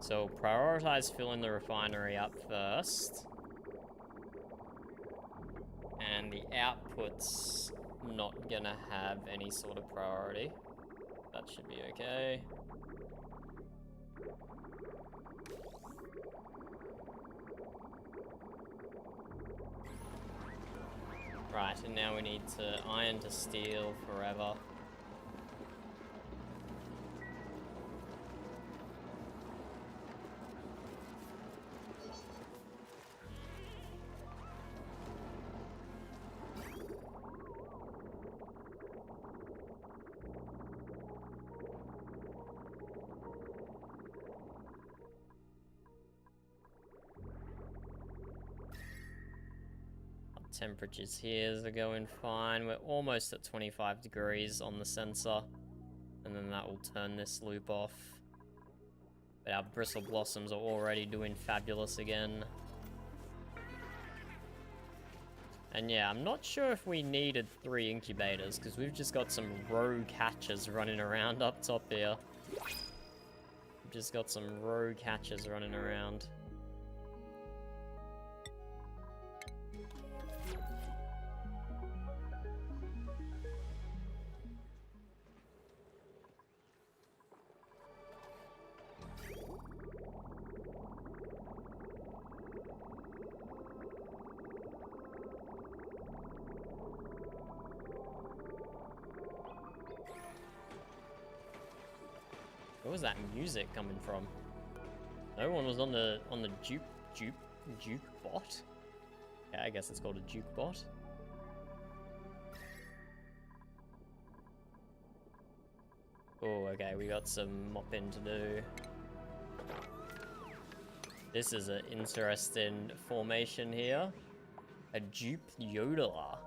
So prioritize filling the refinery up first. And the output's not gonna have any sort of priority. That should be okay. Right, and now we need to iron to steel forever. Temperatures here are going fine. We're almost at 25 degrees on the sensor. And then that will turn this loop off. But our bristle blossoms are already doing fabulous again. And yeah, I'm not sure if we needed 3 incubators, because we've just got some rogue hatches running around up top here. We've just got some rogue hatches running around. Where was that music coming from? No one was on the juke bot. Yeah, I guess it's called a juke bot. Oh, okay, we got some mopping to do. This is an interesting formation here. A dupe yodeler.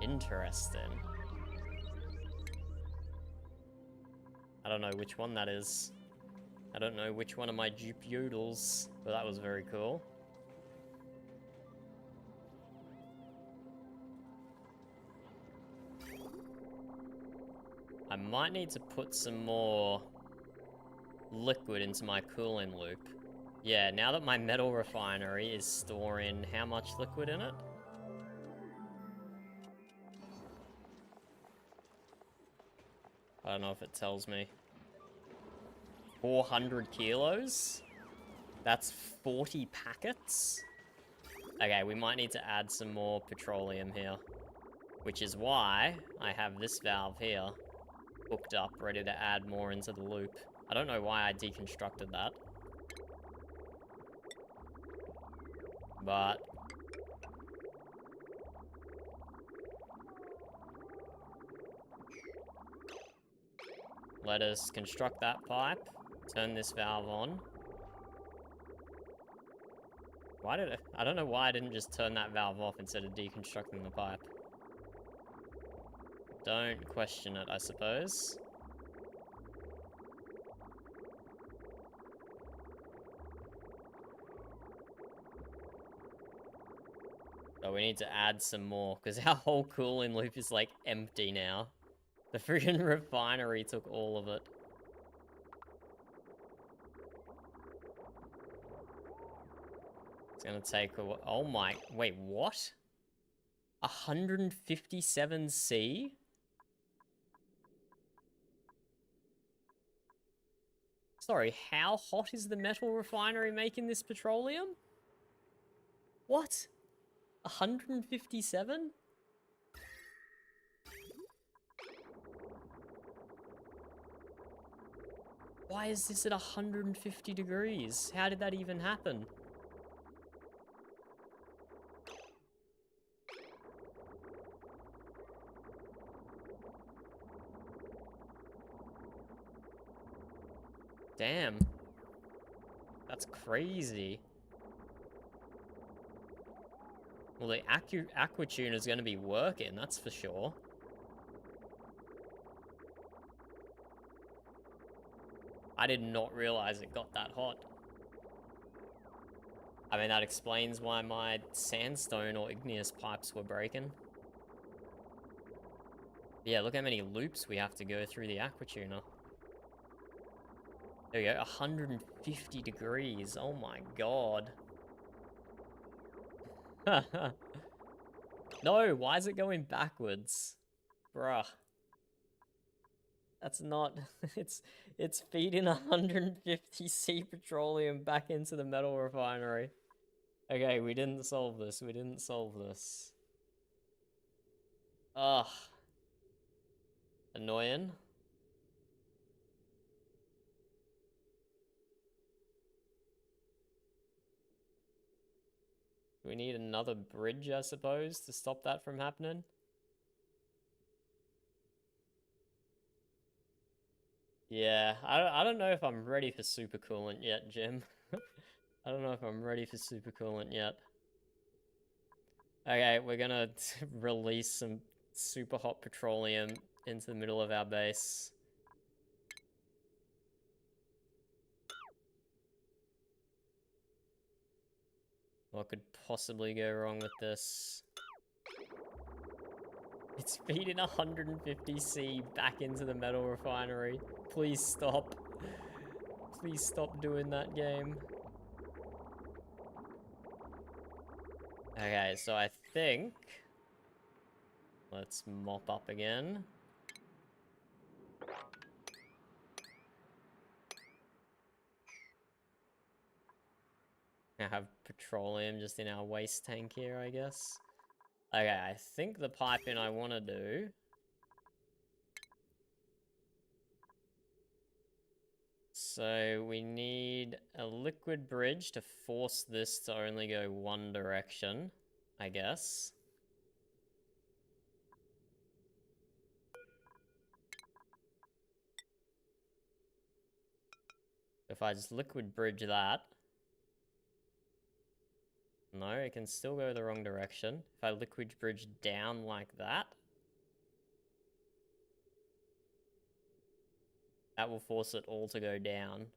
Interesting. I don't know which one that is. I don't know which one of my dupe yodels, but that was very cool. I might need to put some more liquid into my cooling loop. Yeah, now that my metal refinery is storing how much liquid in it? I don't know if it tells me. 400 kilos? That's 40 packets? Okay, we might need to add some more petroleum here. Which is why I have this valve here hooked up, ready to add more into the loop. I don't know why I deconstructed that. But let us construct that pipe, turn this valve on. Why did I don't know why I didn't just turn that valve off instead of deconstructing the pipe. Don't question it, I suppose. So we need to add some more, because our whole cooling loop is like empty now. The freaking refinery took all of it. It's gonna take a while. Oh my, wait, what? 157C? Sorry, how hot is the metal refinery making this petroleum? What? 157? Why is this at 150 degrees? How did that even happen? Damn. That's crazy. Well, the aqua tune is going to be working, that's for sure. I did not realize it got that hot. I mean, that explains why my sandstone or igneous pipes were breaking. Yeah, look how many loops we have to go through the aqua tuner. There we go, 150 degrees. Oh my god. No, why is it going backwards? Bruh. That's not... It's feeding 150C petroleum back into the metal refinery. Okay, we didn't solve this. We didn't solve this. Ugh. Annoying. We need another bridge, I suppose, to stop that from happening. Yeah, I don't know if I'm ready for supercoolant yet, Jim. I don't know if I'm ready for supercoolant yet. Okay, we're gonna release some super hot petroleum into the middle of our base. What could possibly go wrong with this? It's feeding 150C back into the metal refinery. Please stop. Please stop doing that, game. Okay, so I think... Let's mop up again. I have petroleum just in our waste tank here, I guess. Okay, I think the piping I want to do... So we need a liquid bridge to force this to only go one direction, I guess. If I just liquid bridge that... No, it can still go the wrong direction. If I liquid bridge down like that... That will force it all to go down.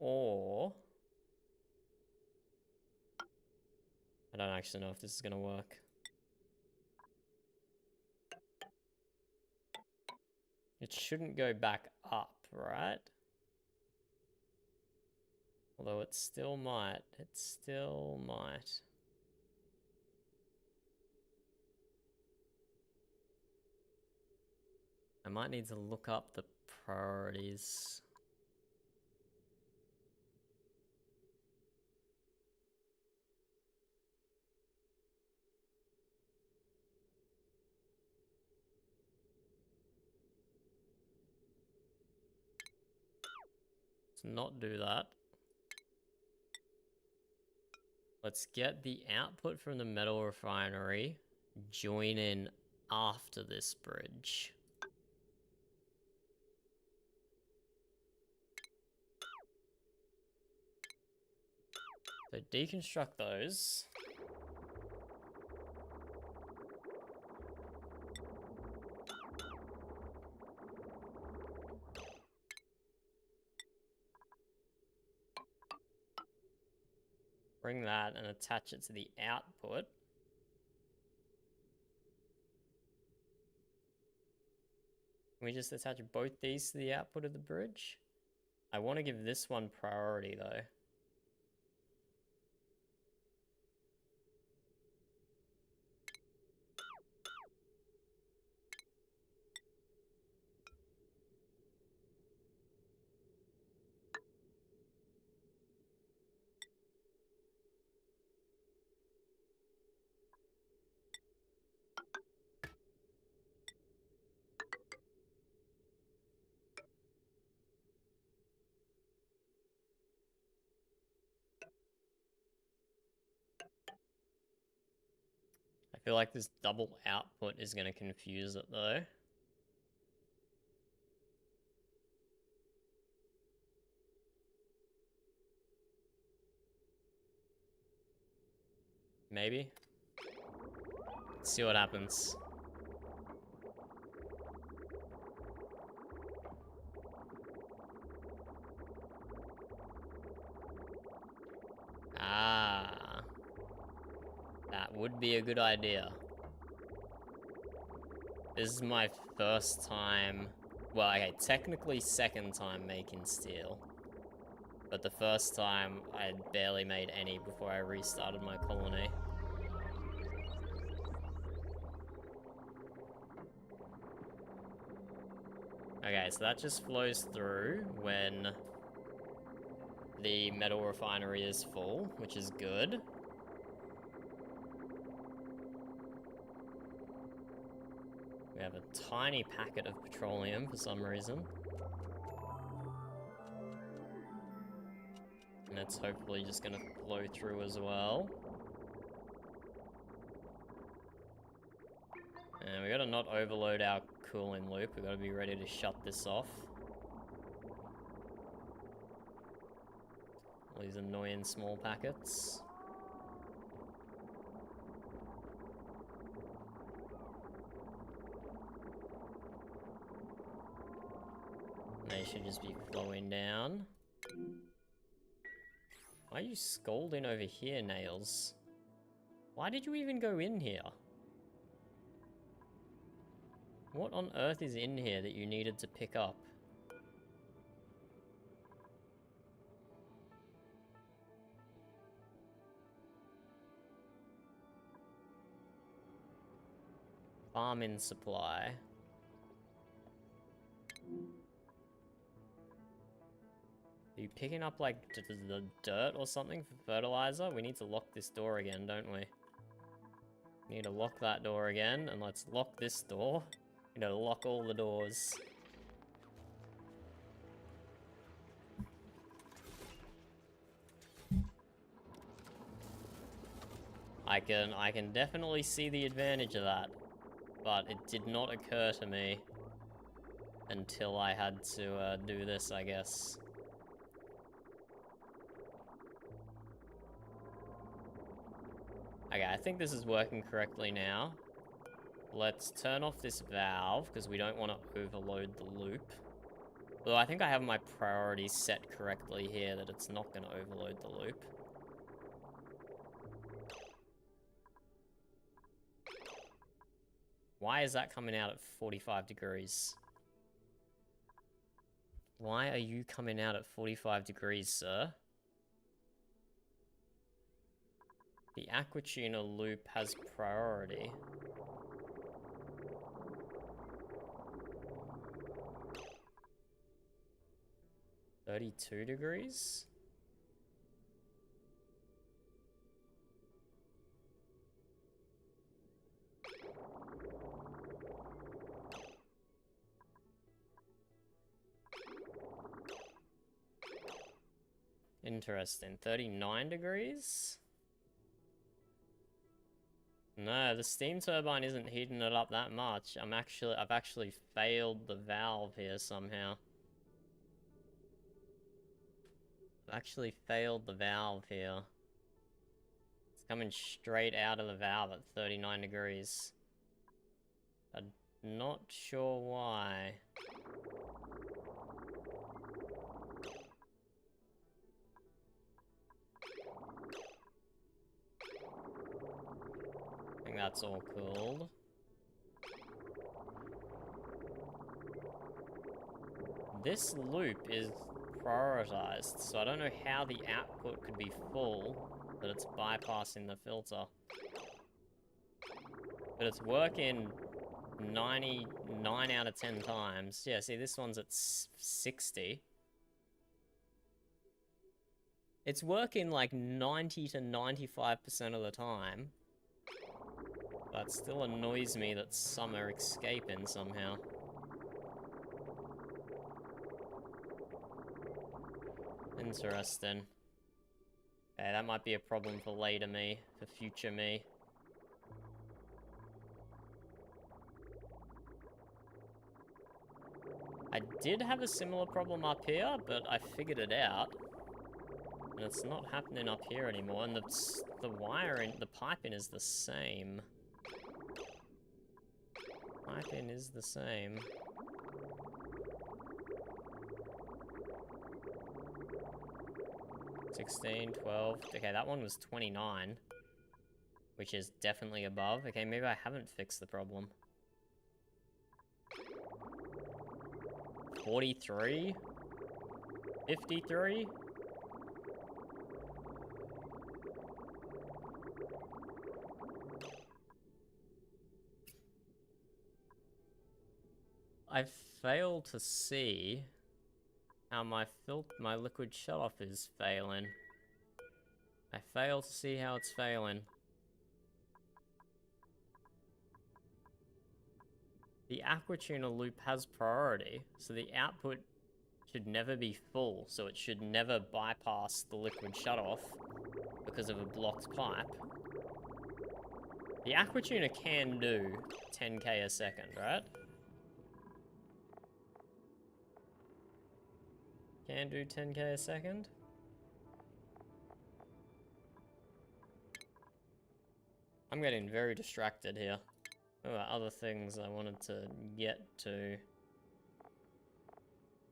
Or... I don't actually know if this is going to work. It shouldn't go back up, right? Although it still might. It still might. I might need to look up the priorities. Let's not do that. Let's get the output from the metal refinery, join in after this bridge. So deconstruct those. Bring that and attach it to the output. Can we just attach both these to the output of the bridge? I want to give this one priority though. I feel like this double output is going to confuse it though. Maybe. Let's see what happens. Ah. That would be a good idea. This is my first time... Well, okay, technically second time making steel. But the first time, I had barely made any before I restarted my colony. Okay, so that just flows through when the metal refinery is full, which is good. We have a tiny packet of petroleum for some reason. And it's hopefully just going to flow through as well. And we got to not overload our cooling loop. We got to be ready to shut this off. All these annoying small packets. They should just be flowing down. Why are you scolding over here, Nails? Why did you even go in here? What on earth is in here that you needed to pick up? Farming supply. Are you picking up, like, the dirt or something for fertilizer? We need to lock this door again, don't we? Need to lock that door again, and let's lock this door. You know, lock all the doors. I can definitely see the advantage of that, but it did not occur to me until I had to do this, I guess. Okay, I think this is working correctly now. Let's turn off this valve, because we don't want to overload the loop. Although I think I have my priorities set correctly here, that it's not going to overload the loop. Why is that coming out at 45 degrees? Why are you coming out at 45 degrees, sir? The aquatuner loop has priority. $32? Interesting. 39 degrees? No, the steam turbine isn't heating it up that much. I've actually failed the valve here somehow. I've actually failed the valve here. It's coming straight out of the valve at 39 degrees. I'm not sure why. I think that's all cooled. This loop is prioritized, so I don't know how the output could be full, but it's bypassing the filter. But it's working 99 out of 10 times. Yeah, see, this one's at 60. It's working like 90 to 95% of the time. That still annoys me that some are escaping somehow. Interesting. Okay, that might be a problem for later me, for future me. I did have a similar problem up here, but I figured it out. And it's not happening up here anymore, and the wiring, the piping is the same. Piping is the same. $16, $12. Okay, that one was $29, which is definitely above. Okay, maybe I haven't fixed the problem. $43? $53? I fail to see how my liquid shutoff is failing. I fail to see how it's failing. The aquatuner loop has priority, so the output should never be full, so it should never bypass the liquid shutoff because of a blocked pipe. The aquatuner can do 10k a second, right? Can do 10k a second? I'm getting very distracted here. There were other things I wanted to get to.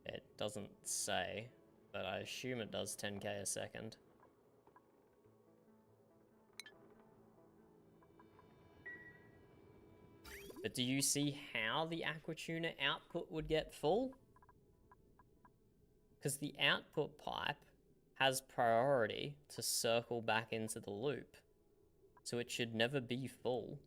It doesn't say, but I assume it does 10k a second. But do you see how the aquatuner output would get full? Because the output pipe has priority to circle back into the loop. So it should never be full.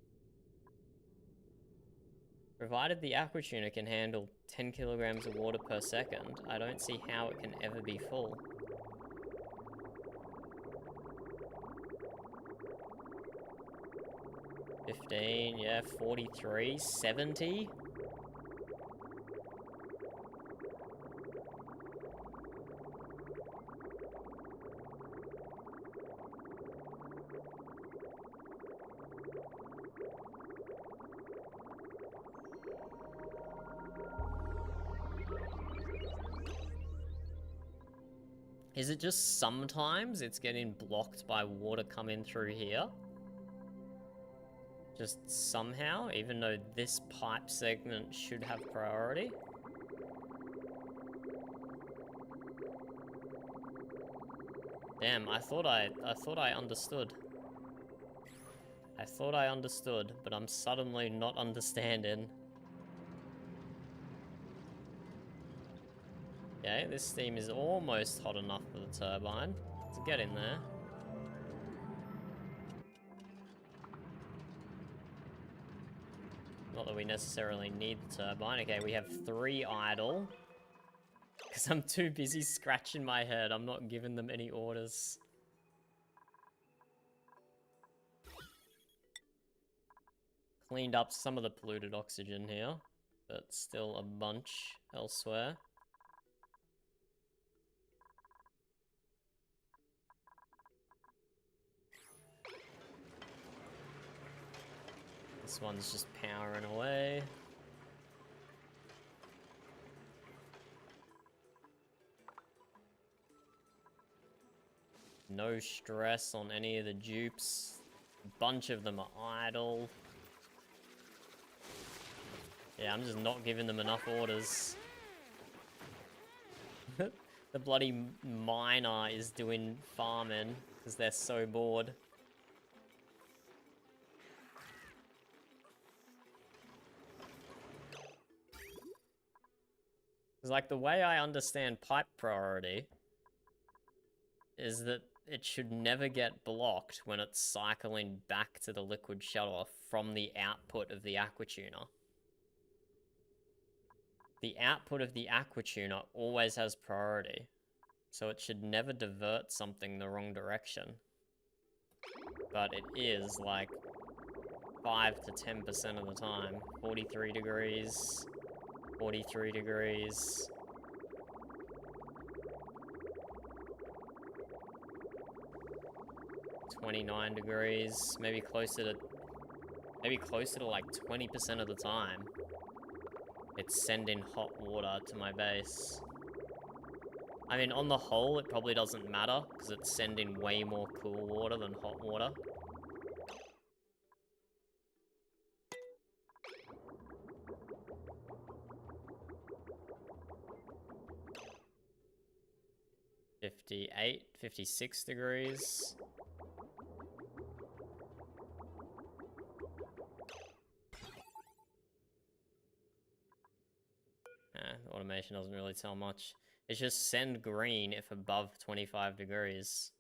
Provided the aquatuner can handle 10 kilograms of water per second, I don't see how it can ever be full. $15, yeah, $43, $70. Is it just sometimes it's getting blocked by water coming through here? Just somehow, even though this pipe segment should have priority? Damn, I thought I understood. I thought I understood, but I'm suddenly not understanding. Okay, this steam is almost hot enough for the turbine to get in there. Not that we necessarily need the turbine. Okay, we have 3 idle. Because I'm too busy scratching my head. I'm not giving them any orders. Cleaned up some of the polluted oxygen here, but still a bunch elsewhere. This one's just powering away. No stress on any of the dupes. A bunch of them are idle. Yeah, I'm just not giving them enough orders. The bloody miner is doing farming because they're so bored. Because, like, the way I understand pipe priority is that it should never get blocked when it's cycling back to the liquid shuttle from the output of the aquatuner. The output of the aquatuner always has priority, so it should never divert something the wrong direction. But it is, like, 5 to 10% of the time. 43 degrees, 43 degrees. $29 degrees, maybe closer to like 20% of the time. It's sending hot water to my base. I mean, on the whole, it probably doesn't matter, because it's sending way more cool water than hot water. $58, $56 degrees. The automation doesn't really tell much. It's just send green if above 25 degrees.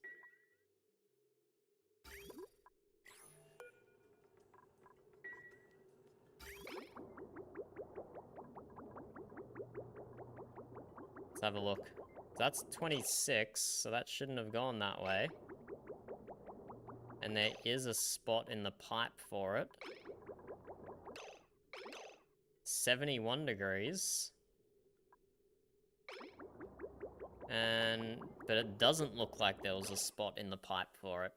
Let's have a look. That's 26, so that shouldn't have gone that way. And there is a spot in the pipe for it. 71 degrees. But it doesn't look like there was a spot in the pipe for it.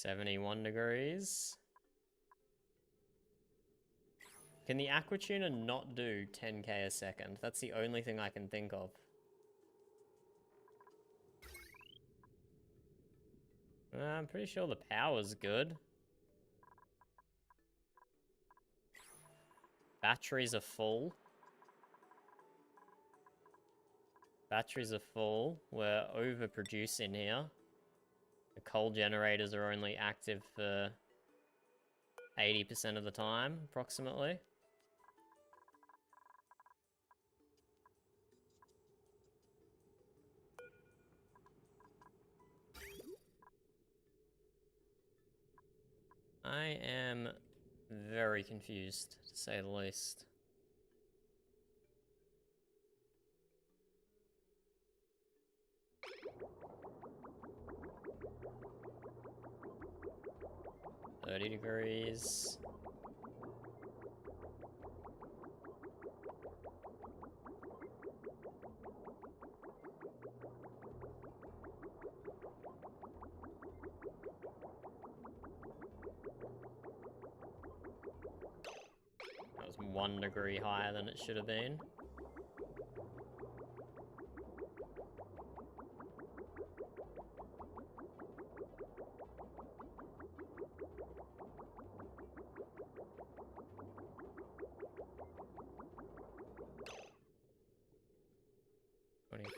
71 degrees. Can the aqua tuner not do 10k a second? That's the only thing I can think of. I'm pretty sure the power's good. Batteries are full. Batteries are full. We're overproducing here. The coal generators are only active for 80% of the time, approximately. I am very confused, to say the least. $30. That was 1 degree higher than it should have been.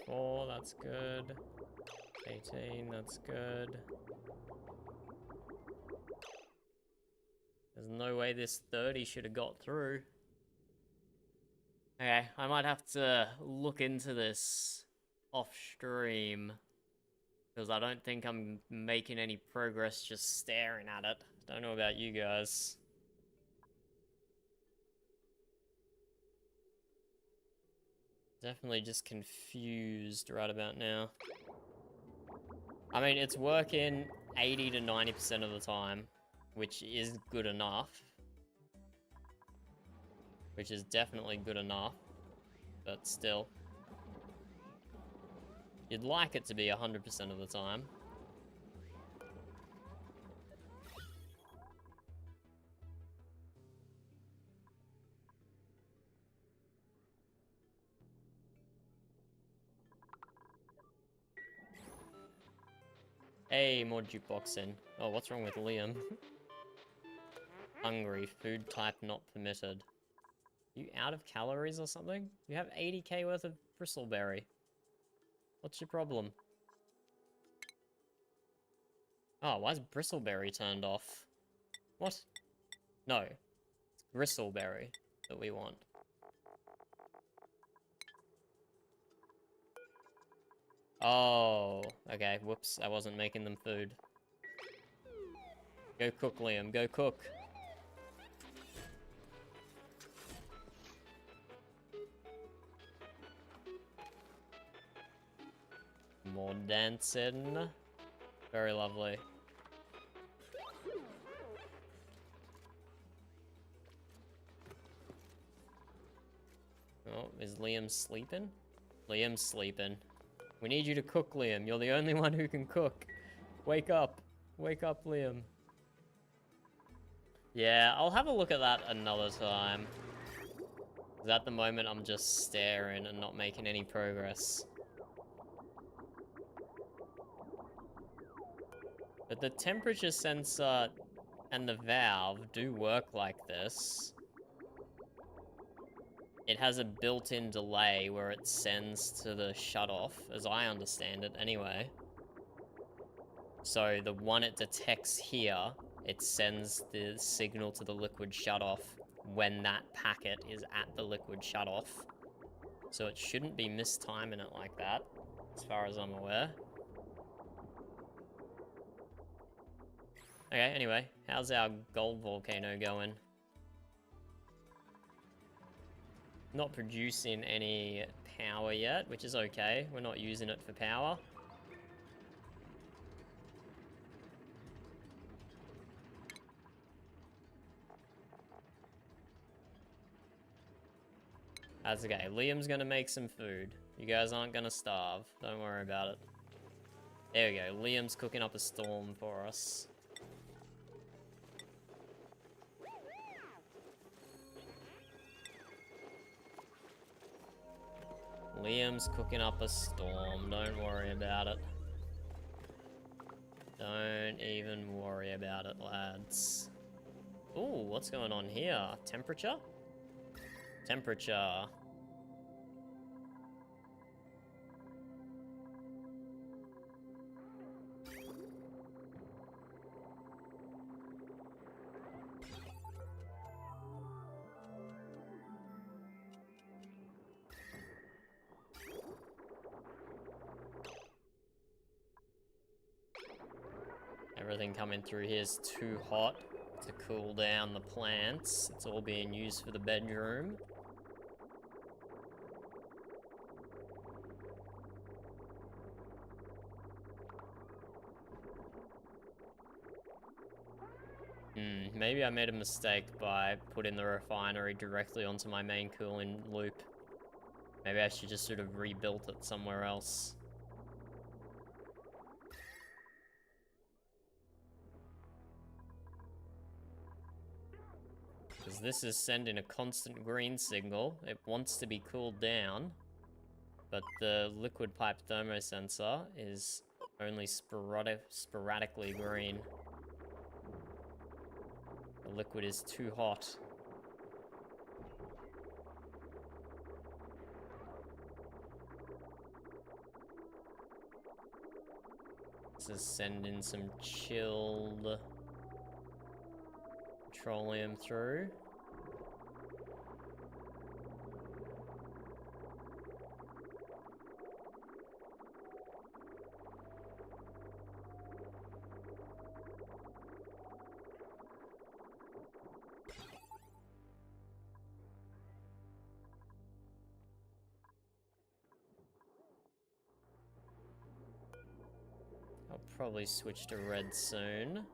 $24, that's good. 18, that's good. There's no way this 30 should have got through. Okay, I might have to look into this off stream, because I don't think I'm making any progress just staring at it. Don't know about you guys. Definitely just confused right about now. I mean, it's working 80 to 90% of the time, which is good enough. Which is definitely good enough, but still. You'd like it to be 100% of the time. Hey, more jukeboxing. Oh, what's wrong with Liam? Hungry, food type not permitted. You out of calories or something? You have 80k worth of bristleberry. What's your problem? Oh, why is bristleberry turned off? What? No. It's bristleberry that we want. Oh, okay. Whoops, I wasn't making them food. Go cook, Liam. Go cook. More dancing. Very lovely. Oh, is Liam sleeping? Liam's sleeping. We need you to cook, Liam. You're the only one who can cook. Wake up. Wake up, Liam. Yeah, I'll have a look at that another time. 'Cause at the moment, I'm just staring and not making any progress. But the temperature sensor and the valve do work like this. It has a built-in delay where it sends to the shutoff, as I understand it anyway. So the one it detects here, it sends the signal to the liquid shutoff when that packet is at the liquid shutoff. So it shouldn't be mistiming it like that, as far as I'm aware. Okay, anyway, how's our gold volcano going? Not producing any power yet, which is okay. We're not using it for power. That's okay. Liam's gonna make some food. You guys aren't gonna starve. Don't worry about it. There we go. Liam's cooking up a storm for us. Liam's cooking up a storm. Don't worry about it. Don't even worry about it, lads. Ooh, what's going on here? Temperature? Temperature. Everything coming through here is too hot to cool down the plants. It's all being used for the bedroom. Maybe I made a mistake by putting the refinery directly onto my main cooling loop. Maybe I should just sort of rebuilt it somewhere else. Because this is sending a constant green signal. It wants to be cooled down. But the liquid pipe thermosensor is only sporadically green. The liquid is too hot. This is sending some chilled petroleum through. I'll probably switch to red soon.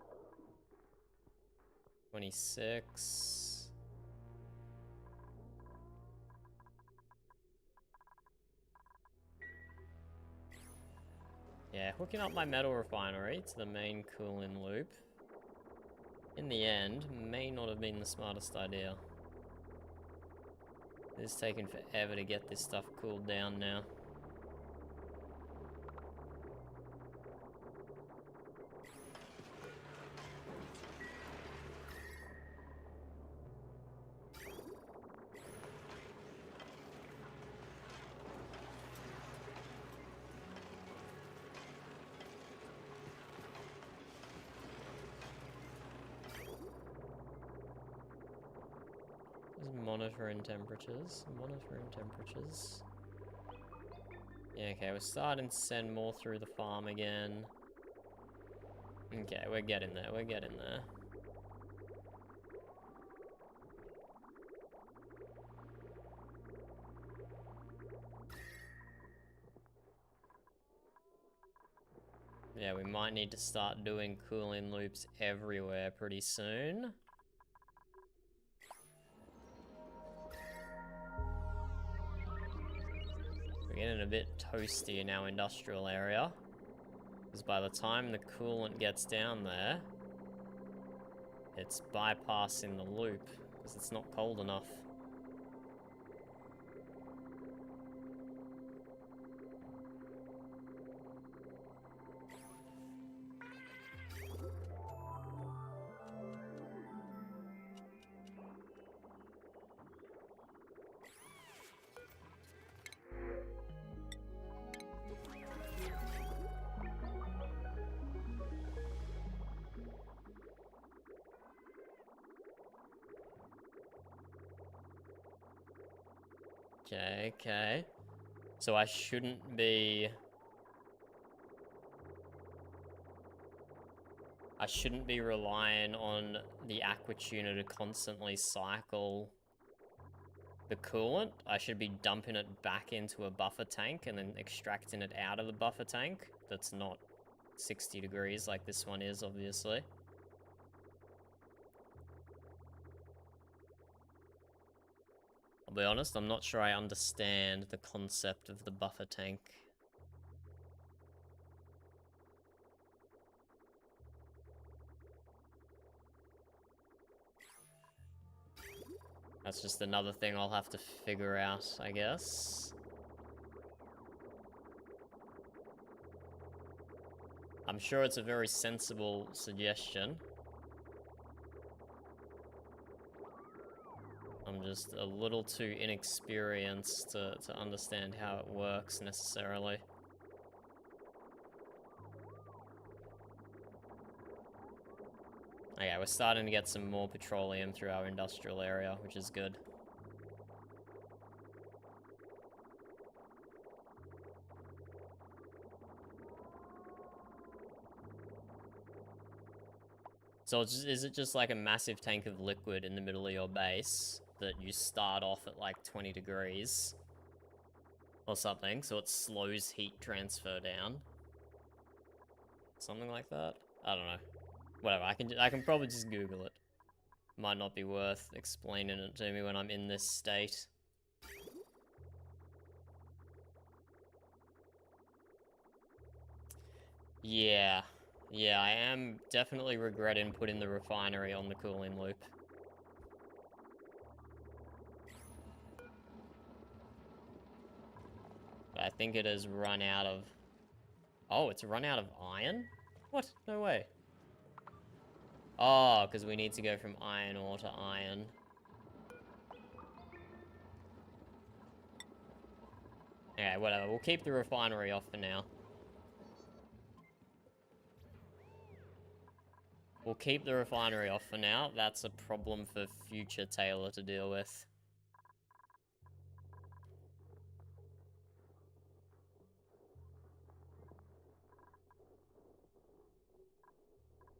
26. Yeah, hooking up my metal refinery to the main cooling loop, in the end, may not have been the smartest idea. It's taking forever to get this stuff cooled down now. Just monitoring temperatures. Yeah, okay, we're starting to send more through the farm again. Okay, we're getting there, Yeah, we might need to start doing cooling loops everywhere pretty soon. We're getting a bit toasty in our industrial area, because by the time the coolant gets down there, it's bypassing the loop, because it's not cold enough. Okay. So I shouldn't be relying on the aqua tuner to constantly cycle the coolant. I should be dumping it back into a buffer tank and then extracting it out of the buffer tank. That's not 60 degrees like this one is, obviously. I'll be honest, I'm not sure I understand the concept of the buffer tank. That's just another thing I'll have to figure out, I guess. I'm sure it's a very sensible suggestion. I'm just a little too inexperienced to understand how it works necessarily. Okay, we're starting to get some more petroleum through our industrial area, which is good. So is it just like a massive tank of liquid in the middle of your base that you start off at like 20 degrees or something, so it slows heat transfer down? Something like that? I don't know. Whatever, I can probably just Google it. Might not be worth explaining it to me when I'm in this state. Yeah. Yeah, I am definitely regretting putting the refinery on the cooling loop. But I think it has run out of... Oh, it's run out of iron? What? No way. Oh, because we need to go from iron ore to iron. Okay, whatever. We'll keep the refinery off for now. We'll keep the refinery off for now. That's a problem for future Taylor to deal with.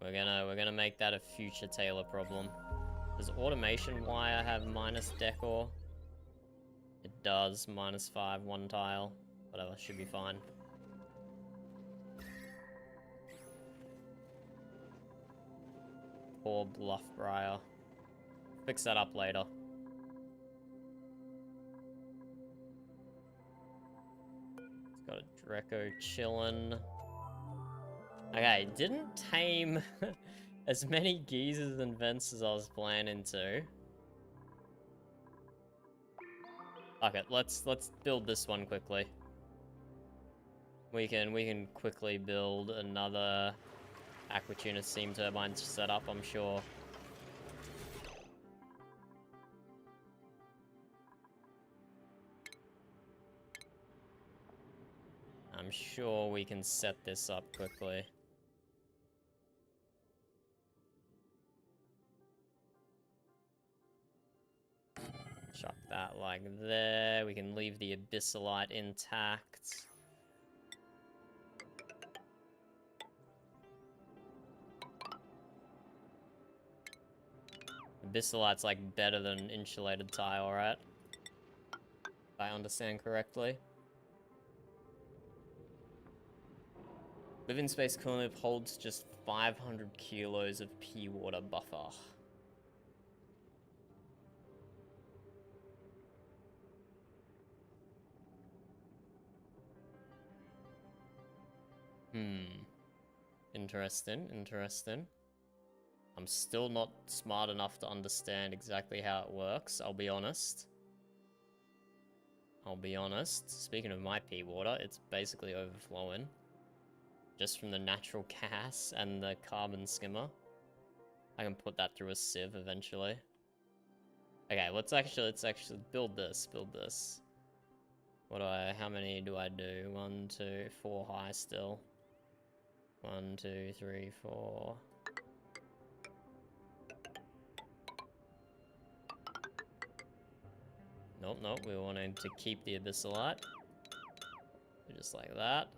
We're gonna make that a future Taylor problem. Does automation wire have minus decor? It does, -5, one tile. Whatever, should be fine. Poor Bluffbriar. Fix that up later. It's got a Dreco chillin'. Okay, didn't tame as many geysers and vents as I was planning to. Okay, let's build this one quickly. We can quickly build another Aquatuna steam turbine setup, I'm sure. I'm sure we can set this up quickly. Chuck that like there. We can leave the abyssalite intact. Abyssalite's like better than insulated tile, right? If I understand correctly. Living space cooling loop holds just 500 kilos of pea water buffer. Interesting, interesting. I'm still not smart enough to understand exactly how it works, I'll be honest. I'll be honest. Speaking of my pea water, it's basically overflowing. Just from the natural gas and the carbon skimmer. I can put that through a sieve eventually. Okay, let's actually build this, how many do I do? 1, 2, 4 high still. 1, 2, 3, 4. Nope, nope, we wanted to keep the abyssalite. Just like that.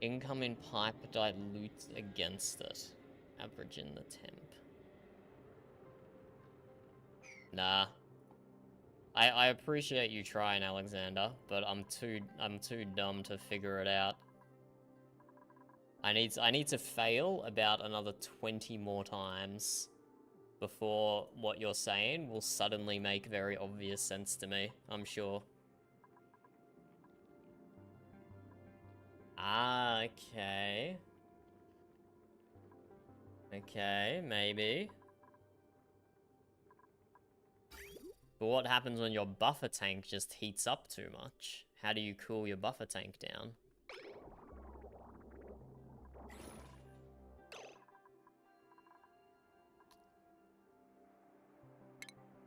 Incoming pipe dilutes against it. Averaging the temp. Nah. I appreciate you trying, Alexander, but I'm too dumb to figure it out. I need to fail about another 20 more times before what you're saying will suddenly make very obvious sense to me, I'm sure. Okay. Okay, maybe. But what happens when your buffer tank just heats up too much? How do you cool your buffer tank down?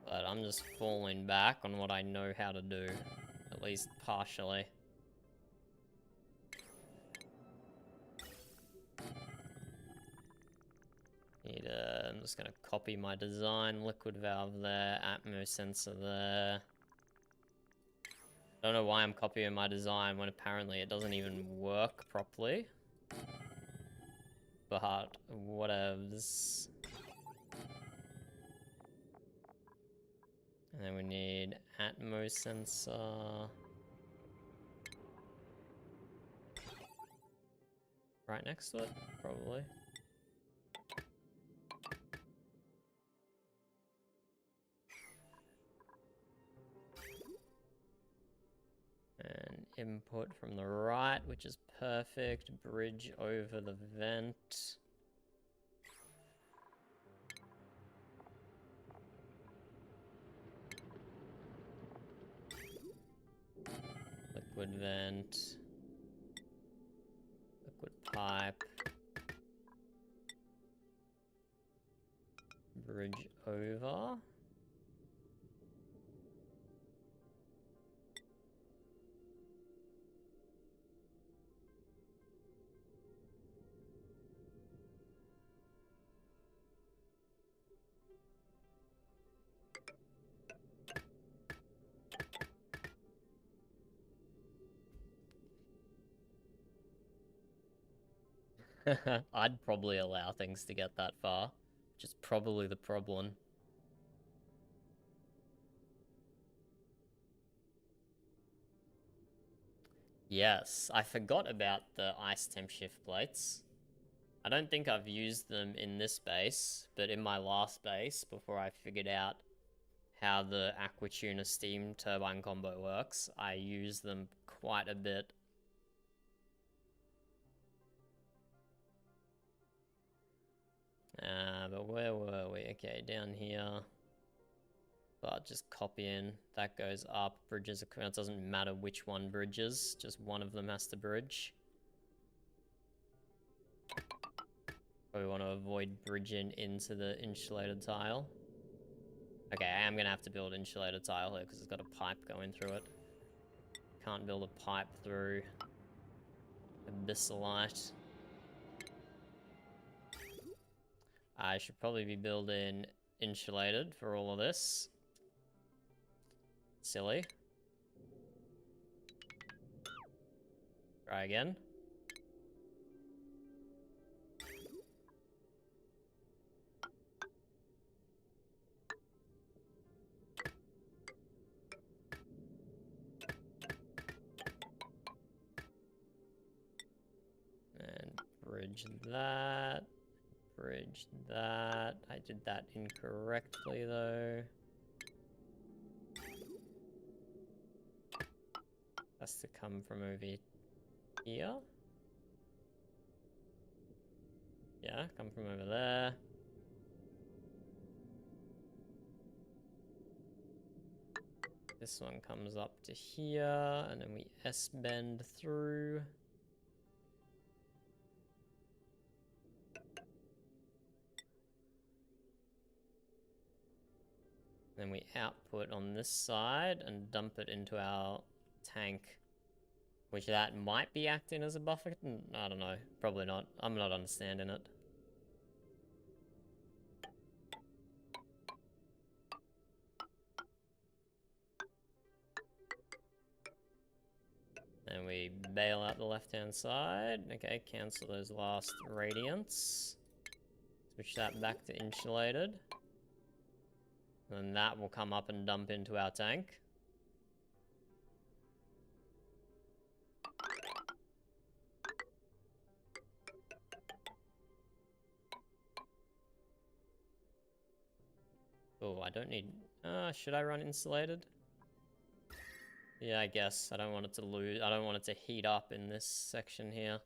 But I'm just falling back on what I know how to do. At least partially. I'm just gonna copy my design. Liquid valve there, atmo sensor there. Don't know why I'm copying my design when apparently it doesn't even work properly. But whatevs. And then we need atmo sensor. Right next to it, probably. And input from the right, which is perfect. Bridge over the vent. Liquid vent. Liquid pipe. Bridge over. I'd probably allow things to get that far, which is probably the problem. Yes, I forgot about the ice temp shift plates. I don't think I've used them in this base, but in my last base, before I figured out how the Aquatuna steam turbine combo works, I used them quite a bit. But where were we? Okay, down here. But just copy in. That goes up. Bridges, it doesn't matter which one bridges. Just one of them has to bridge. Probably want to avoid bridging into the insulated tile. Okay, I am going to have to build insulated tile here because it's got a pipe going through it. Can't build a pipe through abyssalite. I should probably be building insulated for all of this. Silly. Try again. And bridge that. Bridge that. I did that incorrectly though. Has to come from over here. Yeah, come from over there. This one comes up to here, and then we S-bend through. Then we output on this side and dump it into our tank. Which that might be acting as a buffer? I don't know. Probably not. I'm not understanding it. And we bail out the left-hand side. Okay, cancel those last radiants. Switch that back to insulated. And that will come up and dump into our tank. Oh, I don't need... should I run insulated? Yeah, I guess. I don't want it to lose... I don't want it to heat up in this section here.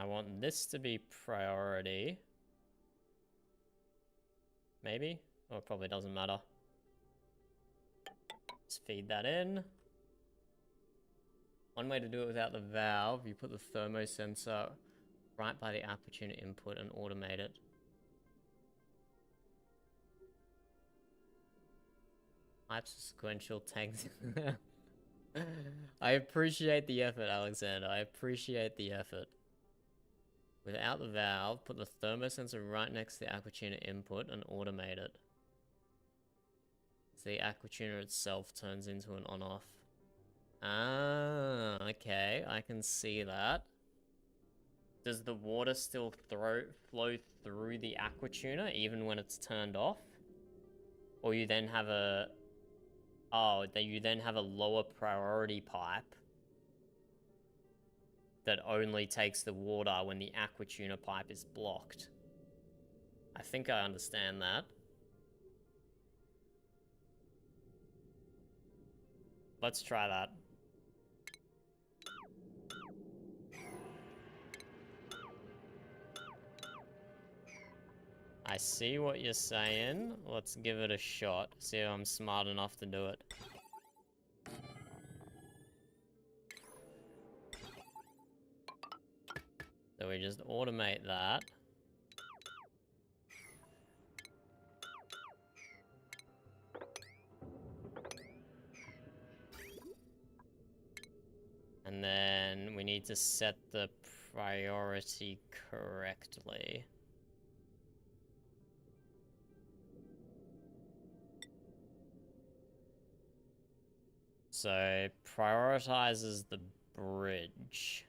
want this to be priority. Maybe? Oh, it probably doesn't matter. Just feed that in. One way to do it without the valve, you put the thermosensor right by the aperture input and automate it. Types of sequential tanks. I appreciate the effort, Alexander. I appreciate the effort. Without the valve, put the thermosensor right next to the aquatuner input and automate it. So the aquatuner itself turns into an on-off. Ah, okay, I can see that. Does the water still flow through the aquatuner even when it's turned off? Or you then have a... Oh, you then have a lower priority pipe that only takes the water when the aquatuner pipe is blocked. I think I understand that. Let's try that. I see what you're saying. Let's give it a shot. See if I'm smart enough to do it. So we just automate that. And then we need to set the priority correctly. So prioritizes the bridge.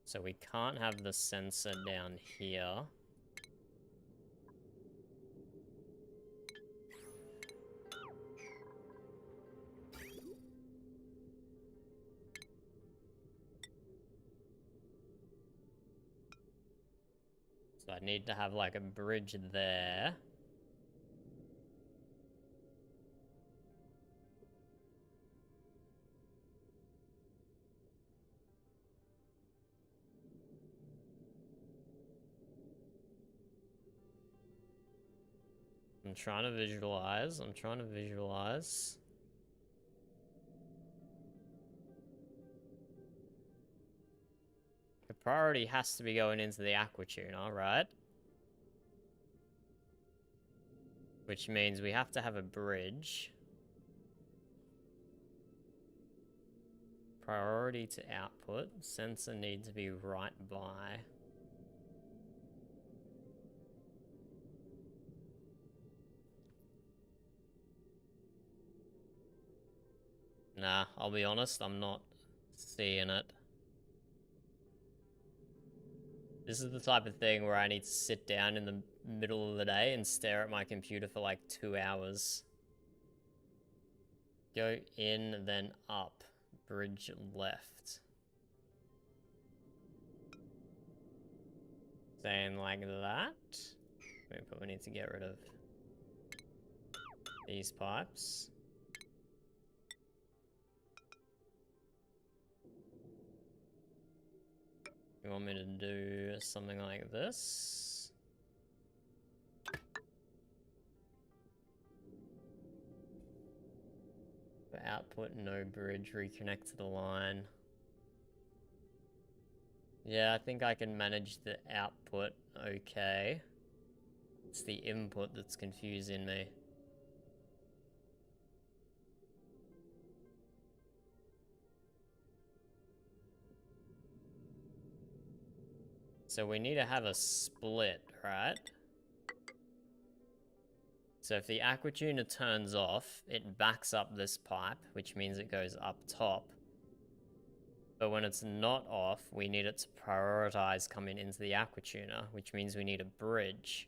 So we can't have the sensor down here. So I need to have like a bridge there. I'm trying to visualize. The priority has to be going into the aquatuner, right? Which means we have to have a bridge. Priority to output. Sensor needs to be right by. Nah, I'll be honest, I'm not seeing it. This is the type of thing where I need to sit down in the middle of the day and stare at my computer for like 2 hours. Go in, then up. Bridge left. Saying like that. We probably need to get rid of these pipes. You want me to do something like this? For output, no bridge, reconnect to the line. Yeah, I think I can manage the output okay. It's the input that's confusing me. So we need to have a split, right? So if the aquatuner turns off, it backs up this pipe, which means it goes up top. But when it's not off, we need it to prioritize coming into the aquatuner, which means we need a bridge.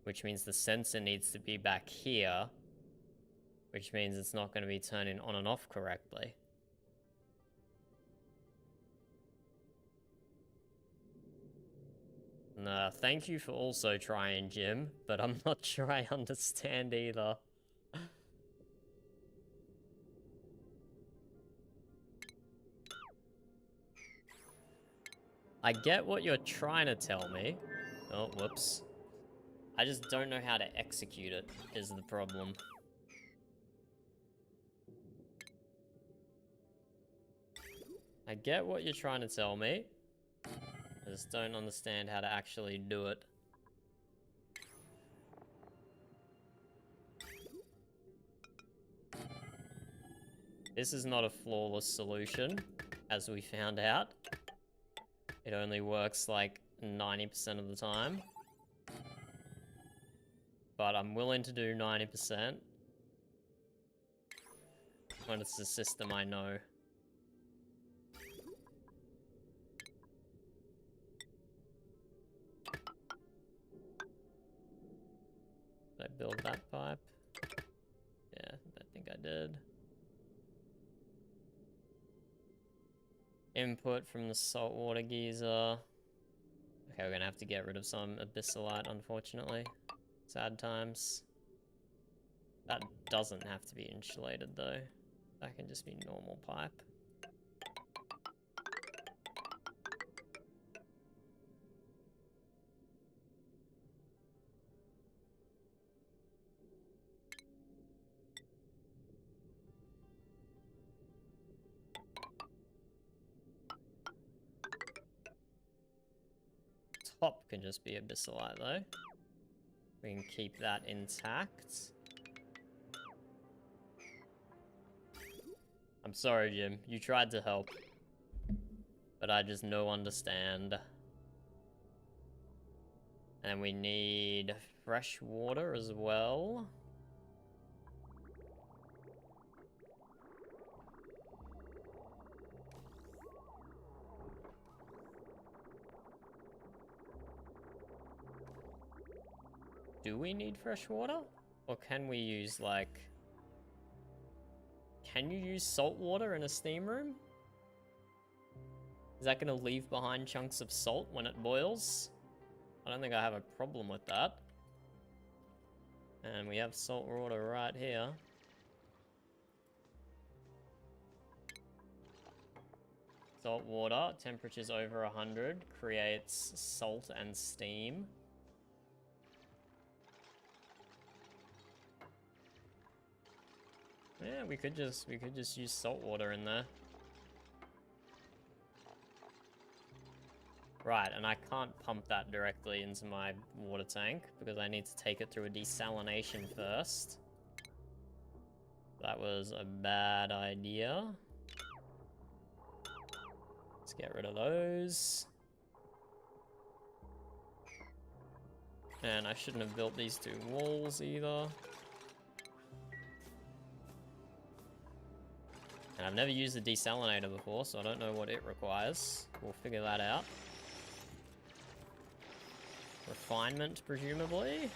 Which means the sensor needs to be back here, which means it's not going to be turning on and off correctly. Nah, thank you for also trying, Jim, but I'm not sure I understand either. I get what you're trying to tell me. Oh, whoops. I just don't know how to execute it, is the problem. I get what you're trying to tell me. I just don't understand how to actually do it. This is not a flawless solution, as we found out. It only works like 90% of the time. But I'm willing to do 90% when it's a system I know. Did I build that pipe? Yeah, I think I did. Input from the saltwater geyser. Okay, we're gonna have to get rid of some abyssalite, unfortunately. Sad times. That doesn't have to be insulated, though. That can just be normal pipe. Top can just be abyssalite, though. We can keep that intact. I'm sorry, Jim. You tried to help. But I just no understand. And we need fresh water as well. Do we need fresh water? Or can we use, like... Can you use salt water in a steam room? Is that gonna leave behind chunks of salt when it boils? I don't think I have a problem with that. And we have salt water right here. Salt water, temperatures over 100, creates salt and steam. Yeah, we could just use salt water in there. Right, and I can't pump that directly into my water tank because I need to take it through a desalination first. That was a bad idea. Let's get rid of those. And I shouldn't have built these two walls either. And I've never used a desalinator before, so I don't know what it requires. We'll figure that out. Refinement, presumably.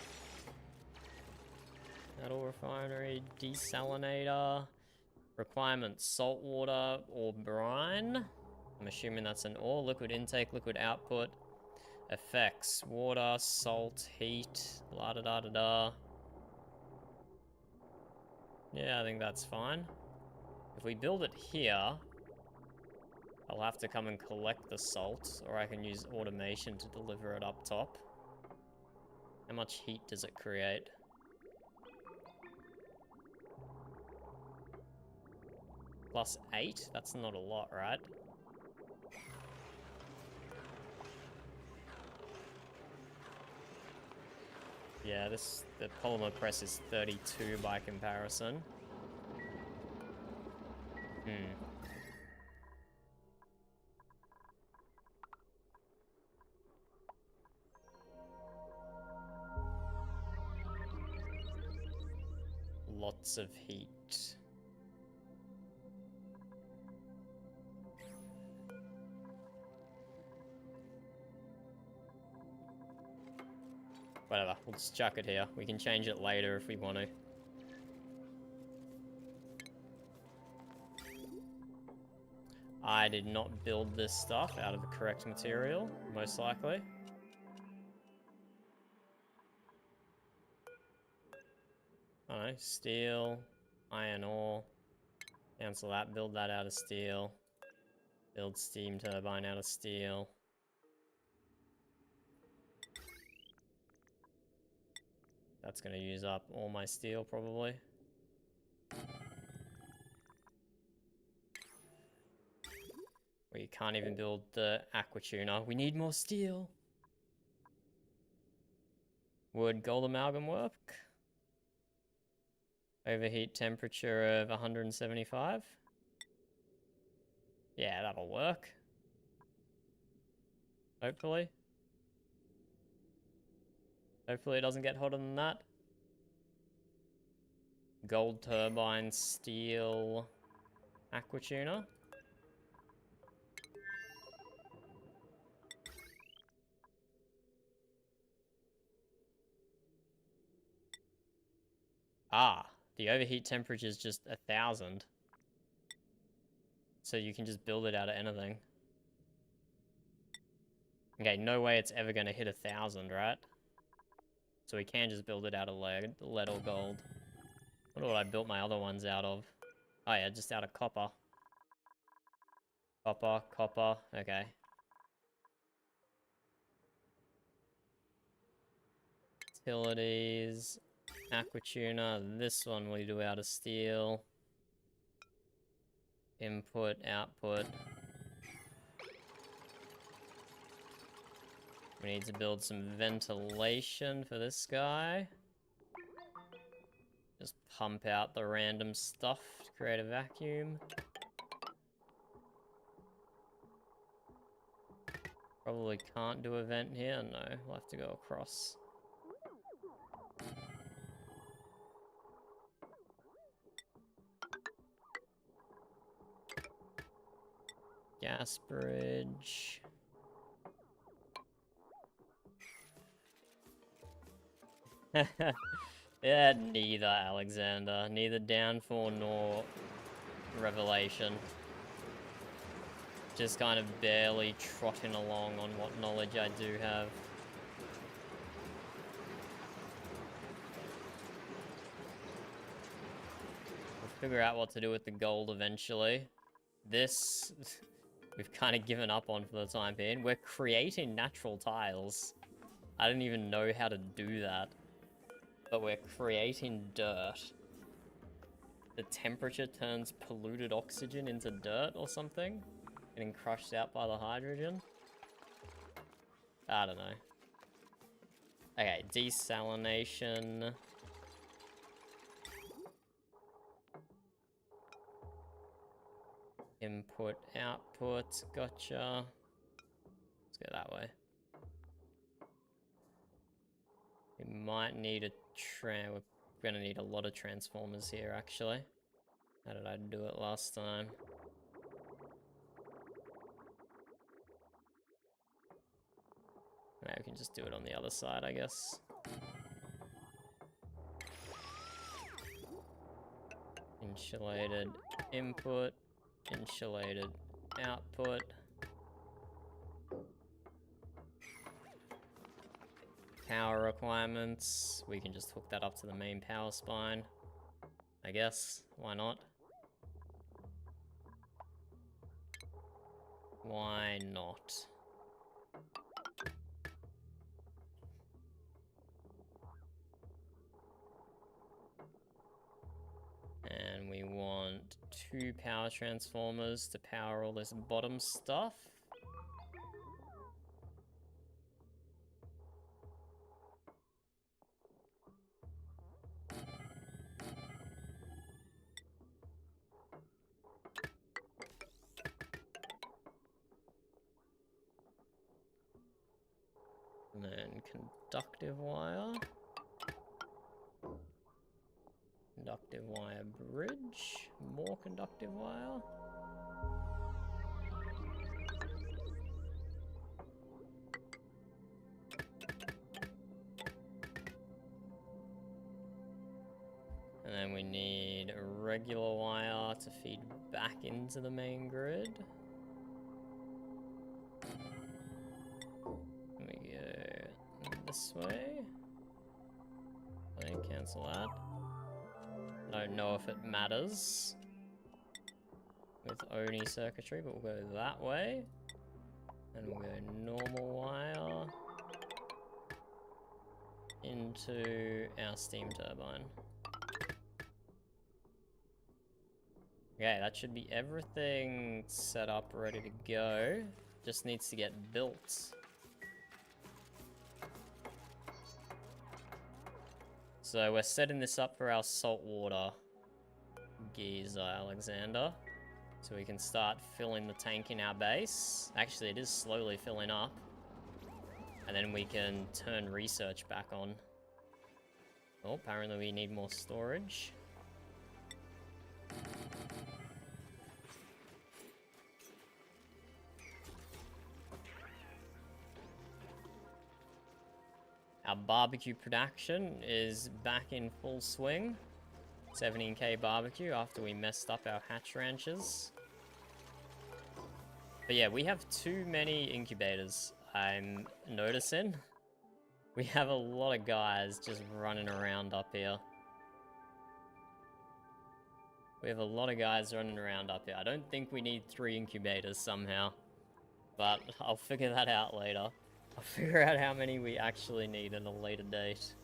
Metal refinery, desalinator. Requirements, salt water or brine. I'm assuming that's an ore. Liquid intake, liquid output. Effects, water, salt, heat, la da da da da. Yeah, I think that's fine. If we build it here, I'll have to come and collect the salt, or I can use automation to deliver it up top. How much heat does it create? +8? That's not a lot, right? Yeah, the polymer press is 32 by comparison. Lots of heat. Whatever, we'll just chuck it here. We can change it later if we want to. I did not build this stuff out of the correct material, most likely. I don't know, steel, iron ore. Cancel that, build that out of steel. Build steam turbine out of steel. That's gonna use up all my steel, probably. Well, you can't even build the aqua tuner. We need more steel. Would gold amalgam work? Overheat temperature of 175? Yeah, that'll work. Hopefully. Hopefully it doesn't get hotter than that. Gold turbine, steel, aqua tuner. Ah, the overheat temperature is just 1,000. So you can just build it out of anything. Okay, no way it's ever going to hit 1,000, right? So we can just build it out of lead or gold. I wonder what I built my other ones out of. Oh yeah, just out of copper. Copper, copper, okay. Utilities, aqua tuner, this one we do out of steel. Input, output. We need to build some ventilation for this guy. Just pump out the random stuff to create a vacuum. Probably can't do a vent here, no, we'll have to go across. Gas bridge. Yeah, neither, Alexander. Neither downfall nor revelation. Just kind of barely trotting along on what knowledge I do have. We'll figure out what to do with the gold eventually. This, we've kind of given up on for the time being. We're creating natural tiles. I don't even know how to do that. But we're creating dirt. The temperature turns polluted oxygen into dirt or something? Getting crushed out by the hydrogen? I don't know. Okay, desalination. Input, output, gotcha. Let's go that way. We might need we're gonna need a lot of transformers here, actually. How did I do it last time? Maybe we can just do it on the other side, I guess. Insulated input, insulated output. Power requirements, we can just hook that up to the main power spine. I guess, why not? Why not? And we want 2 power transformers to power all this bottom stuff. And then conductive wire. Conductive wire bridge. More conductive wire. And then we need a regular wire to feed back into the main grid. We go this way. Cancel that. I don't know if it matters with Oni circuitry, but we'll go that way. And we'll go normal wire. into our steam turbine. Okay, that should be everything set up, ready to go. Just needs to get built. So we're setting this up for our saltwater geyser, Alexander. So we can start filling the tank in our base. Actually, it is slowly filling up. And then we can turn research back on. Oh, apparently we need more storage. Our barbecue production is back in full swing. 17k barbecue after we messed up our hatch ranches. But yeah, we have too many incubators, I'm noticing. We have a lot of guys just running around up here. We have a lot of guys running around up here. I don't think we need 3 incubators somehow. But I'll figure that out later. I'll figure out how many we actually need at a later date.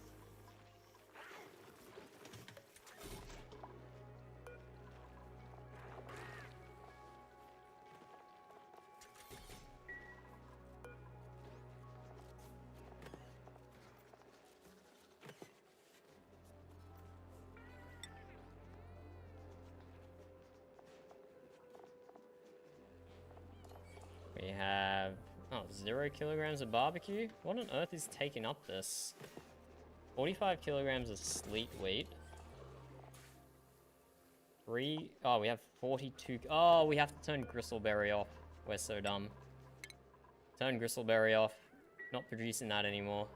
We have, 0 kilograms of barbecue? What on earth is taking up this? 45 kilograms of sleet wheat. We have 42, we have to turn gristleberry off. We're so dumb. Turn gristleberry off. Not producing that anymore.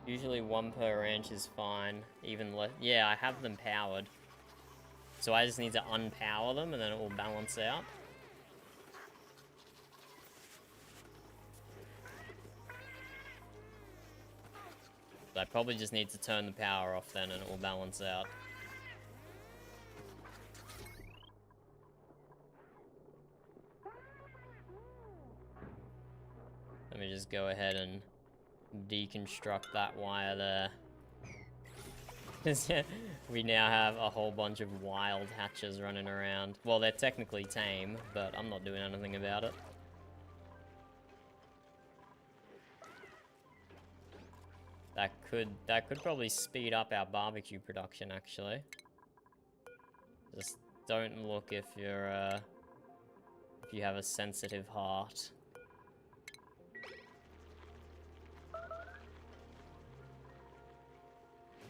Usually 1 per ranch is fine. Even less, yeah, I have them powered. So I just need to unpower them and then it will balance out. I probably just need to turn the power off then and it will balance out. Let me just go ahead and deconstruct that wire there. We now have a whole bunch of wild hatches running around. Well, they're technically tame, but I'm not doing anything about it. That could probably speed up our barbecue production, actually. Just don't look if you have a sensitive heart.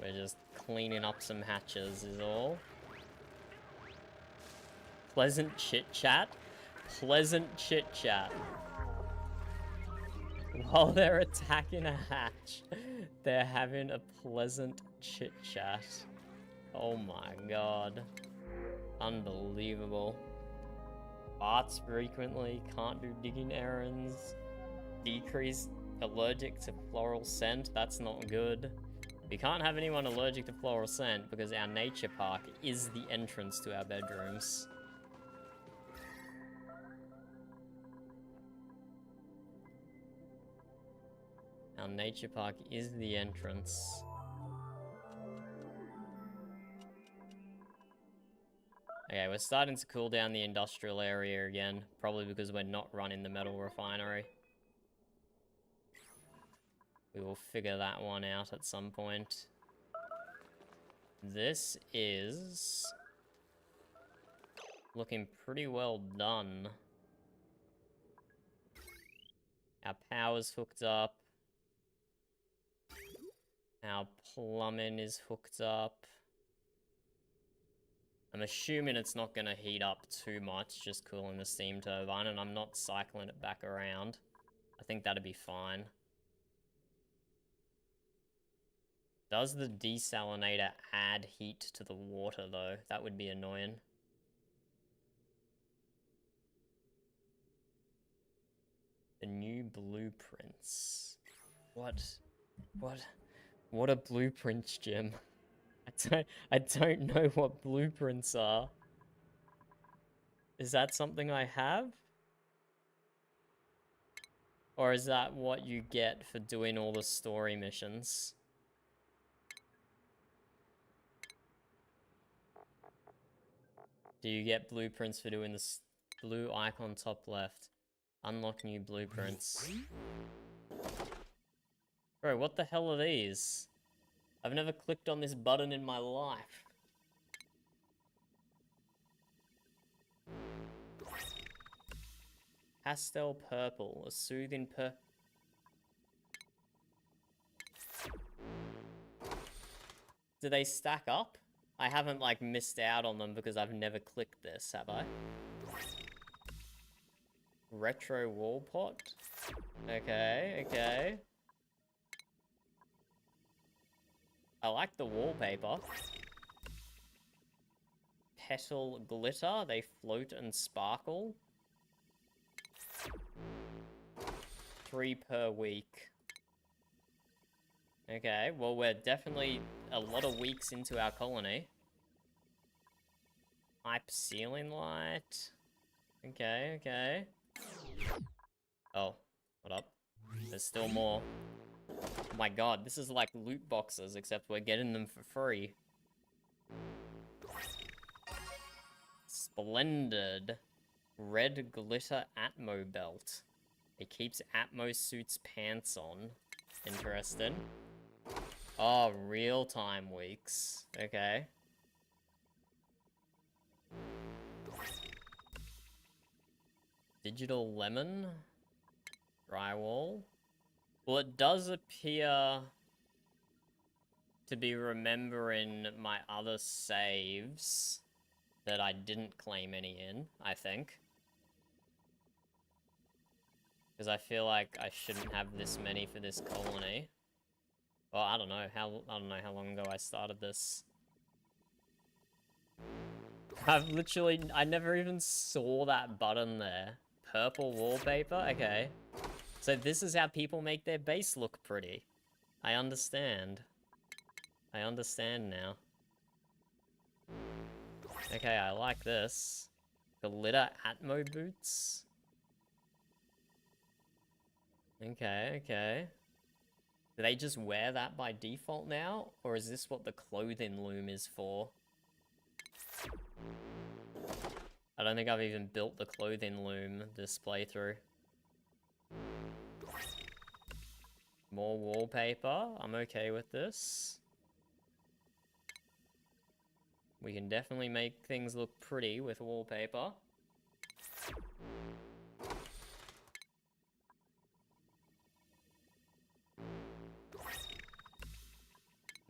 We're just cleaning up some hatches is all. Pleasant chit-chat? Pleasant chit-chat. While they're attacking a hatch, they're having a pleasant chit-chat. Oh my god. Unbelievable. Farts frequently, can't do digging errands. Decrease allergic to floral scent, that's not good. We can't have anyone allergic to floral scent because our nature park is the entrance to our bedrooms. Our nature park is the entrance. Okay, we're starting to cool down the industrial area again, probably because we're not running the metal refinery. We will figure that one out at some point. This is looking pretty well done. Our power's hooked up. Our plumbing is hooked up. I'm assuming it's not going to heat up too much, just cooling the steam turbine, and I'm not cycling it back around. I think that'd be fine. Does the desalinator add heat to the water, though? That would be annoying. The new blueprints. What are blueprints, Jim? I don't know what blueprints are. Is that something I have? Or is that what you get for doing all the story missions? Do you get blueprints for doing this? Blue icon top left. Unlock new blueprints. Bro, what the hell are these? I've never clicked on this button in my life. Pastel purple, a soothing Do they stack up? I haven't, like, missed out on them because I've never clicked this, have I? Retro wall pot? Okay, okay. I like the wallpaper. Petal glitter, they float and sparkle. 3 per week. Okay, well, we're definitely a lot of weeks into our colony. Pipe ceiling light. Okay, okay. Oh, what up? There's still more. Oh my god, this is like loot boxes, except we're getting them for free. Splendid. Red glitter Atmo belt. It keeps Atmo suit's pants on. Interesting. Oh, real-time weeks. Okay. Digital lemon. Drywall. Well, it does appear to be remembering my other saves that I didn't claim any in, I think. Because I feel like I shouldn't have this many for this colony. Well, I don't know how long ago I started this. I never even saw that button there. Purple wallpaper? Okay. So this is how people make their base look pretty. I understand. I understand now. Okay, I like this. Glitter Atmo boots. Okay, okay. Do they just wear that by default now? Or is this what the clothing loom is for? I don't think I've even built the clothing loom this playthrough. More wallpaper. I'm okay with this. We can definitely make things look pretty with wallpaper.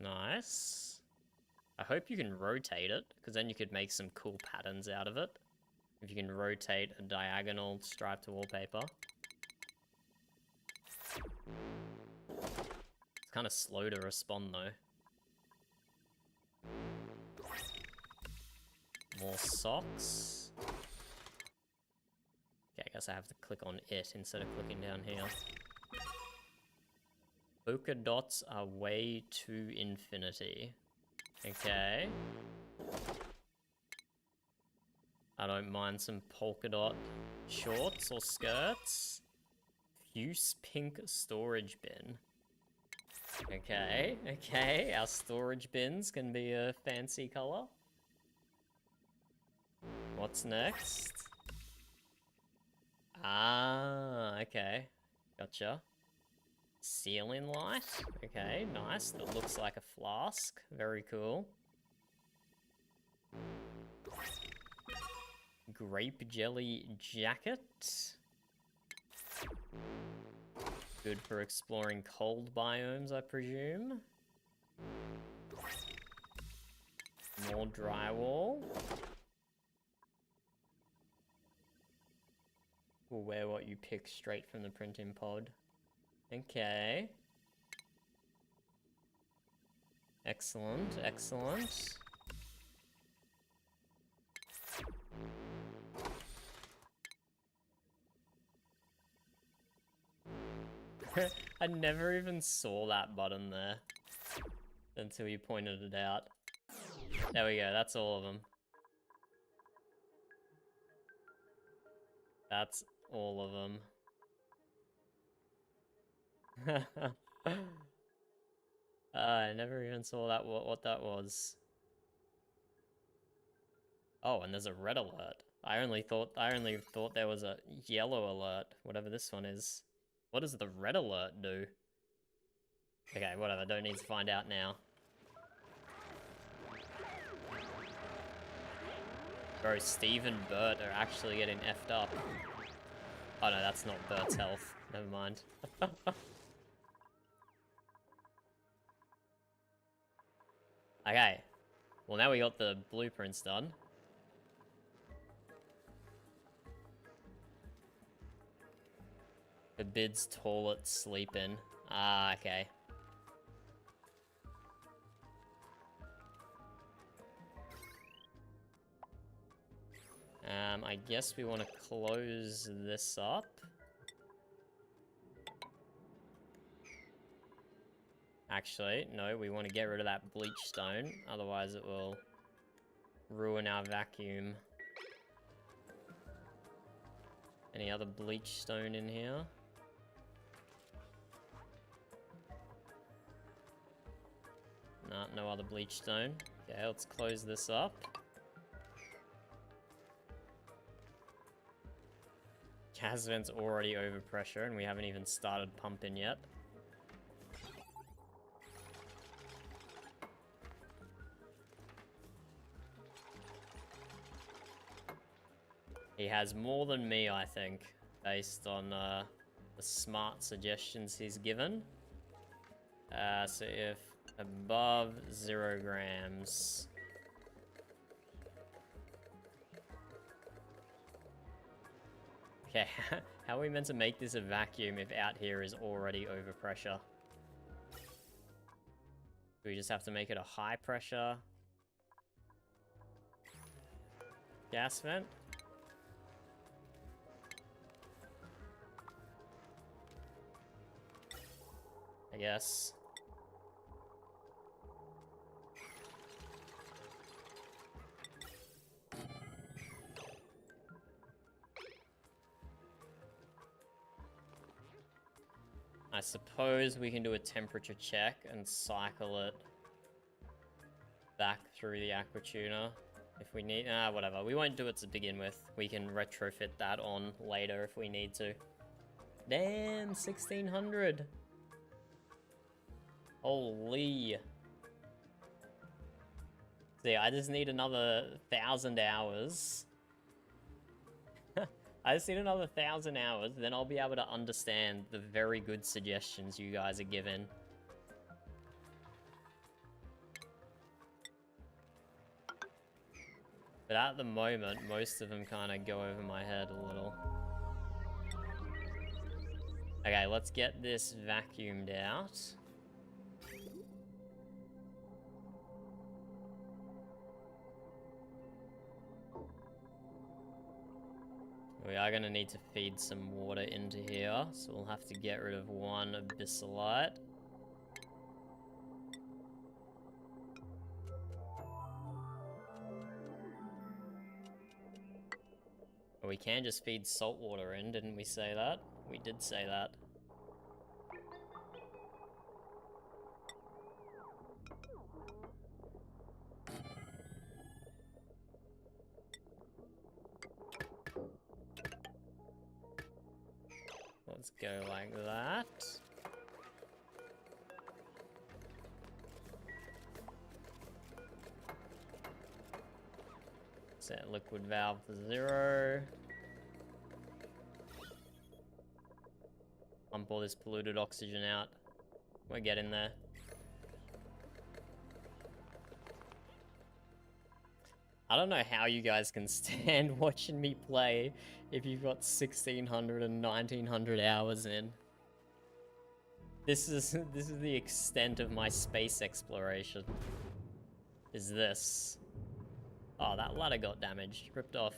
Nice. I hope you can rotate it, because then you could make some cool patterns out of it. If you can rotate a diagonal striped wallpaper. It's kind of slow to respond though. More socks. Okay, I guess I have to click on it instead of clicking down here. Polka dots are way to infinity. Okay. I don't mind some polka dot shorts or skirts. Fuse pink storage bin. Okay, okay. Our storage bins can be a fancy color. What's next? Ah, okay. Gotcha. Ceiling light. Okay, nice. That looks like a flask. Very cool. Grape jelly jacket. Good for exploring cold biomes, I presume. More drywall. We'll wear what you pick straight from the printing pod. Okay. Excellent, excellent. I never even saw that button there until you pointed it out. There we go, that's all of them. That's all of them. I never even saw that what that was. Oh, and there's a red alert. I only thought there was a yellow alert, whatever this one is. What does the red alert do? Okay, whatever, don't need to find out now. Bro, Steve and Bert are actually getting effed up. Oh no, that's not Bert's health. Never mind. Okay. Well, now we got the blueprints done. The bid's toilet sleeping. Ah, okay. I guess we want to close this up. Actually, no, we want to get rid of that bleach stone, otherwise it will ruin our vacuum. Any other bleach stone in here? Nah, no other bleach stone. Okay, let's close this up. Gas vent's already over pressure and we haven't even started pumping yet. He has more than me, I think, based on the smart suggestions he's given. So if above 0 grams... Okay, how are we meant to make this a vacuum if out here is already over pressure? Do we just have to make it a high pressure gas vent? I guess. I suppose we can do a temperature check and cycle it back through the aquatuner if we need. Whatever. We won't do it to begin with. We can retrofit that on later if we need to. Damn, 1600. Holy. See, I just need another 1,000 hours. I just need another 1,000 hours, then I'll be able to understand the very good suggestions you guys are giving. But at the moment, most of them kind of go over my head a little. Okay, let's get this vacuumed out. We are going to need to feed some water into here, so we'll have to get rid of one abyssalite. We can just feed salt water in, didn't we say that? We did say that. Let's go like that. Set liquid valve to 0. Pump all this polluted oxygen out. We're getting there. I don't know how you guys can stand watching me play if you've got 1,600 and 1,900 hours in. This is the extent of my space exploration. Is this. Oh, that ladder got damaged, ripped off.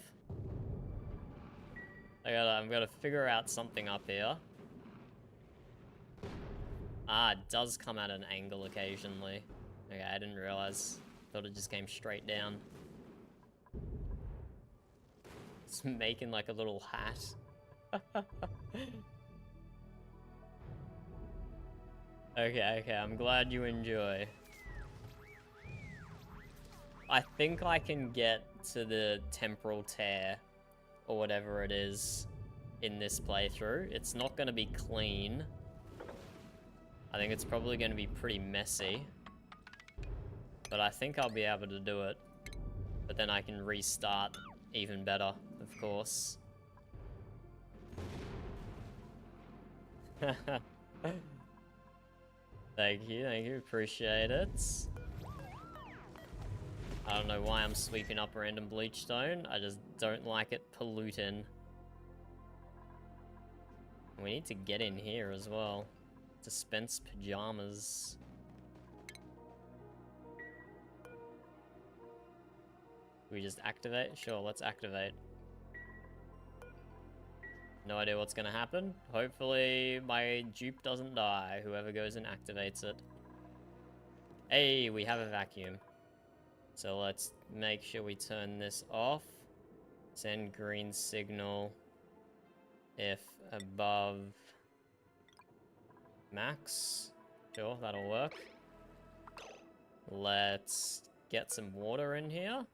I've gotta figure out something up here. Ah, it does come at an angle occasionally. Okay, I didn't realize. Thought it just came straight down. It's making like a little hat. Okay, I'm glad you enjoy. I think I can get to the temporal tear, or whatever it is, in this playthrough. It's not going to be clean. I think it's probably going to be pretty messy. But I think I'll be able to do it. But then I can restart even better, of course. Thank you, appreciate it. I don't know why I'm sweeping up random bleach stone, I just don't like it polluting. We need to get in here as well. Dispense pajamas. We just activate? Sure, let's activate. No idea what's gonna happen. Hopefully my dupe doesn't die, whoever goes and activates it. Hey, we have a vacuum. So let's make sure we turn this off. Send green signal if above max. Sure, that'll work. Let's get some water in here.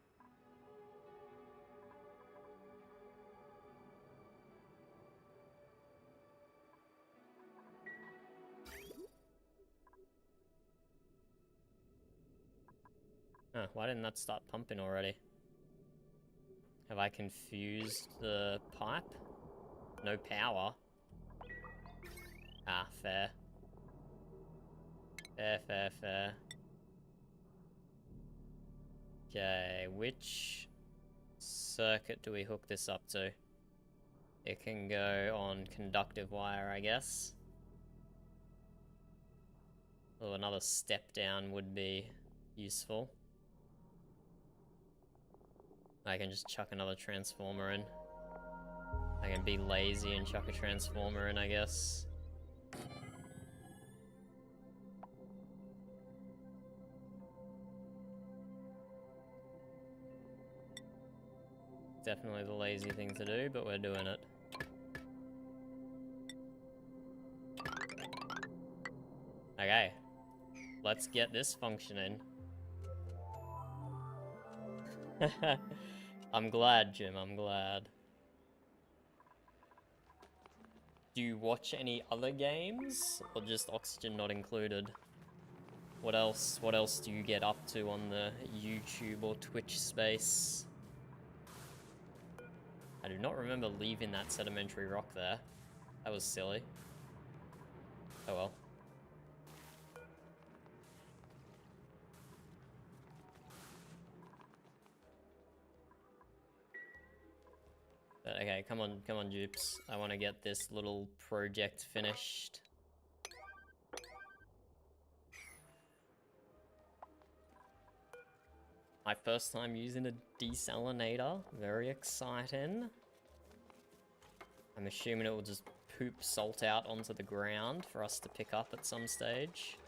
Huh, why didn't that start pumping already? Have I confused the pipe? No power. Ah, fair. Fair. Okay, which circuit do we hook this up to? It can go on conductive wire, I guess. Oh, another step down would be useful. I can just chuck another transformer in. I can be lazy and chuck a transformer in, I guess. Definitely the lazy thing to do, but we're doing it. Okay. Let's get this functioning. I'm glad, Jim, I'm glad. Do you watch any other games? Or just Oxygen not included? What else do you get up to on the YouTube or Twitch space? I do not remember leaving that sedimentary rock there. That was silly. Oh well. But okay, come on, dupes. I want to get this little project finished. My first time using a desalinator. Very exciting. I'm assuming it will just poop salt out onto the ground for us to pick up at some stage.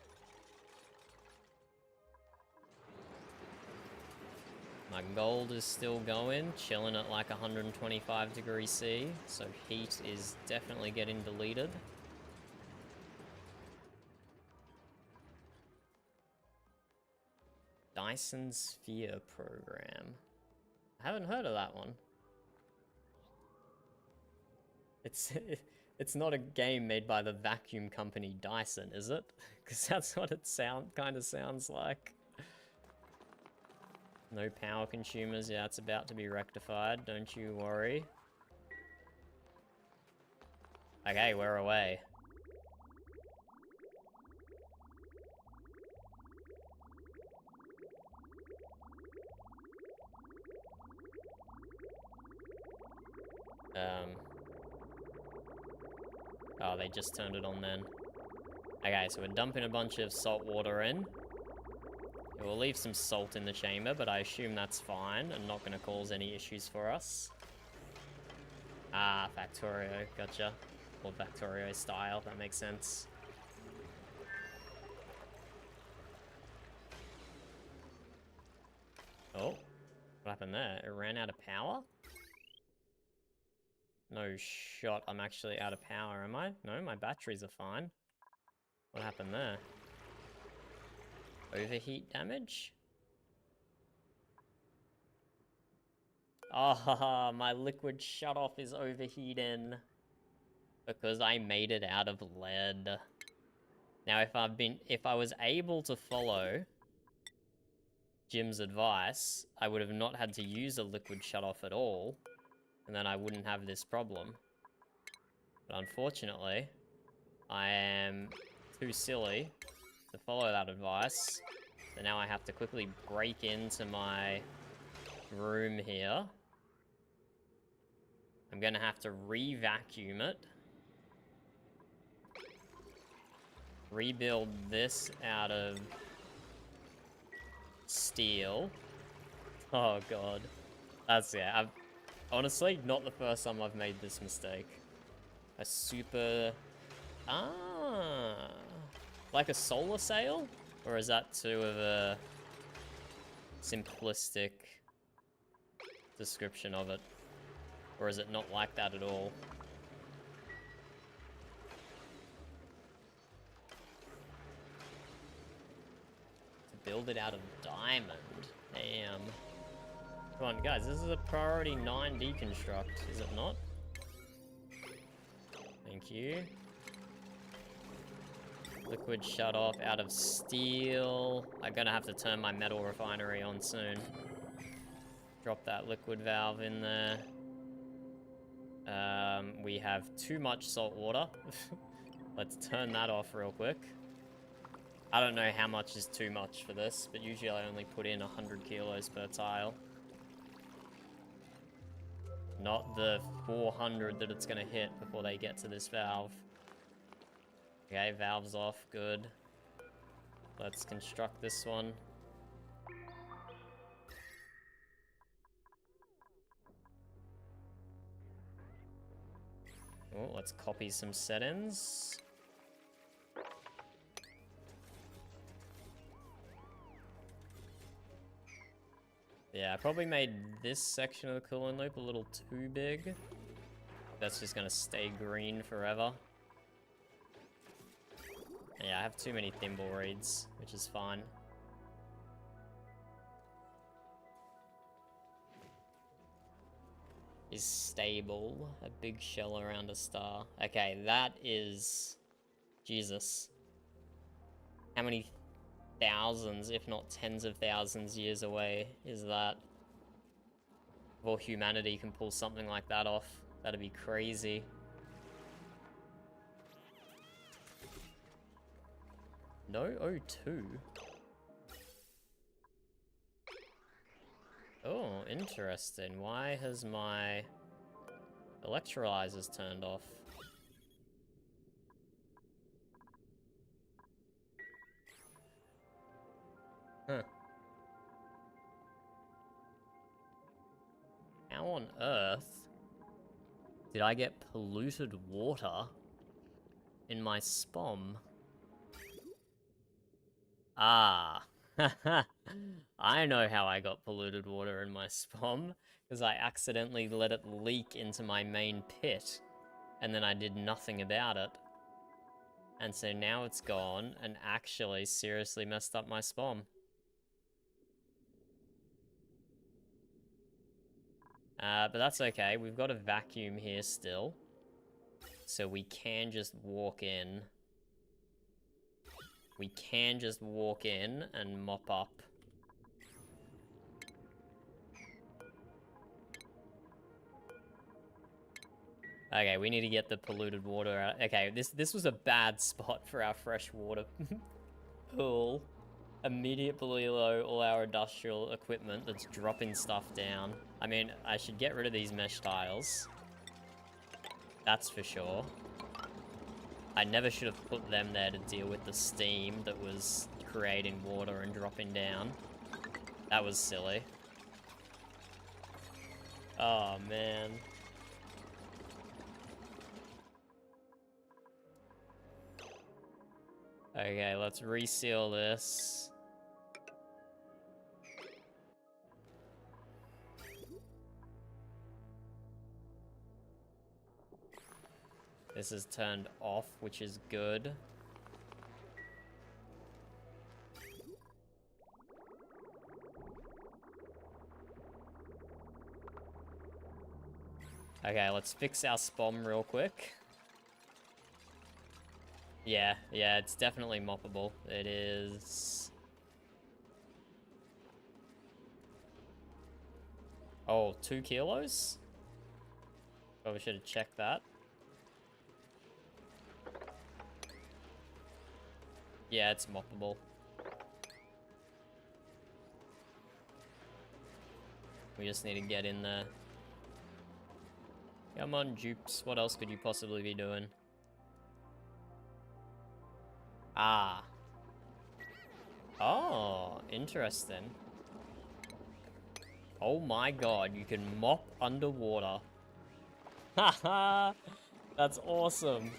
My gold is still going, chilling at like 125 degrees C, so heat is definitely getting deleted. Dyson Sphere program. I haven't heard of that one. It's not a game made by the vacuum company Dyson, is it? Because that's what it kind of sounds like. No power consumers, yeah, it's about to be rectified, don't you worry. Okay, we're away. Oh, they just turned it on then. Okay, so we're dumping a bunch of salt water in. It will leave some salt in the chamber, but I assume that's fine and not going to cause any issues for us. Ah, Factorio, gotcha. Or Factorio style, that makes sense. Oh, what happened there? It ran out of power? No shot, I'm actually out of power, am I? No, my batteries are fine. What happened there? Overheat damage? Ah, my liquid shutoff is overheating. Because I made it out of lead. Now, if I was able to follow Jim's advice, I would have not had to use a liquid shutoff at all, and then I wouldn't have this problem. But unfortunately, I am too silly to follow that advice, so now I have to quickly break into my room here. I'm gonna have to re-vacuum it. Rebuild this out of steel. Oh god. That's, yeah, I've honestly not the first time I've made this mistake. A super... Ah, like a solar sail? Or is that too of a simplistic description of it? Or is it not like that at all? Build it out of diamond. Damn. Come on, guys, this is a priority 9 deconstruct, is it not? Thank you. Liquid shut off out of steel. I'm gonna have to turn my metal refinery on soon. Drop that liquid valve in there. We have too much salt water. Let's turn that off real quick. I don't know how much is too much for this, but usually I only put in 100 kilos per tile. Not the 400 that it's gonna hit before they get to this valve. Okay, valve's off, good. Let's construct this one. Oh, let's copy some settings. Yeah, I probably made this section of the cooling loop a little too big. That's just gonna stay green forever. Yeah, I have too many thimble reeds, which is fine. Is stable. A big shell around a star. Okay, that is... Jesus. How many thousands, if not tens of thousands years away is that? Before humanity can pull something like that off. That'd be crazy. No O2. Oh, interesting. Why has my electrolyzers turned off? Huh. How on earth did I get polluted water in my spom? Ah, I know how I got polluted water in my spom, because I accidentally let it leak into my main pit, and then I did nothing about it. And so now it's gone, and actually seriously messed up my spom. But that's okay, we've got a vacuum here still, so we can just walk in. We can just walk in and mop up. Okay, we need to get the polluted water out. Okay, this was a bad spot for our fresh water pool. Immediately below all our industrial equipment that's dropping stuff down. I mean, I should get rid of these mesh tiles. That's for sure. I never should have put them there to deal with the steam that was creating water and dropping down. That was silly. Oh, man. Okay, let's reseal this. This is turned off, which is good. Okay, let's fix our spawn real quick. Yeah, it's definitely moppable. It is... Oh, 2 kilos? Probably should have checked that. Yeah, it's moppable. We just need to get in there. Come on, dupes. What else could you possibly be doing? Ah. Oh, interesting. Oh my god, you can mop underwater. Haha! That's awesome.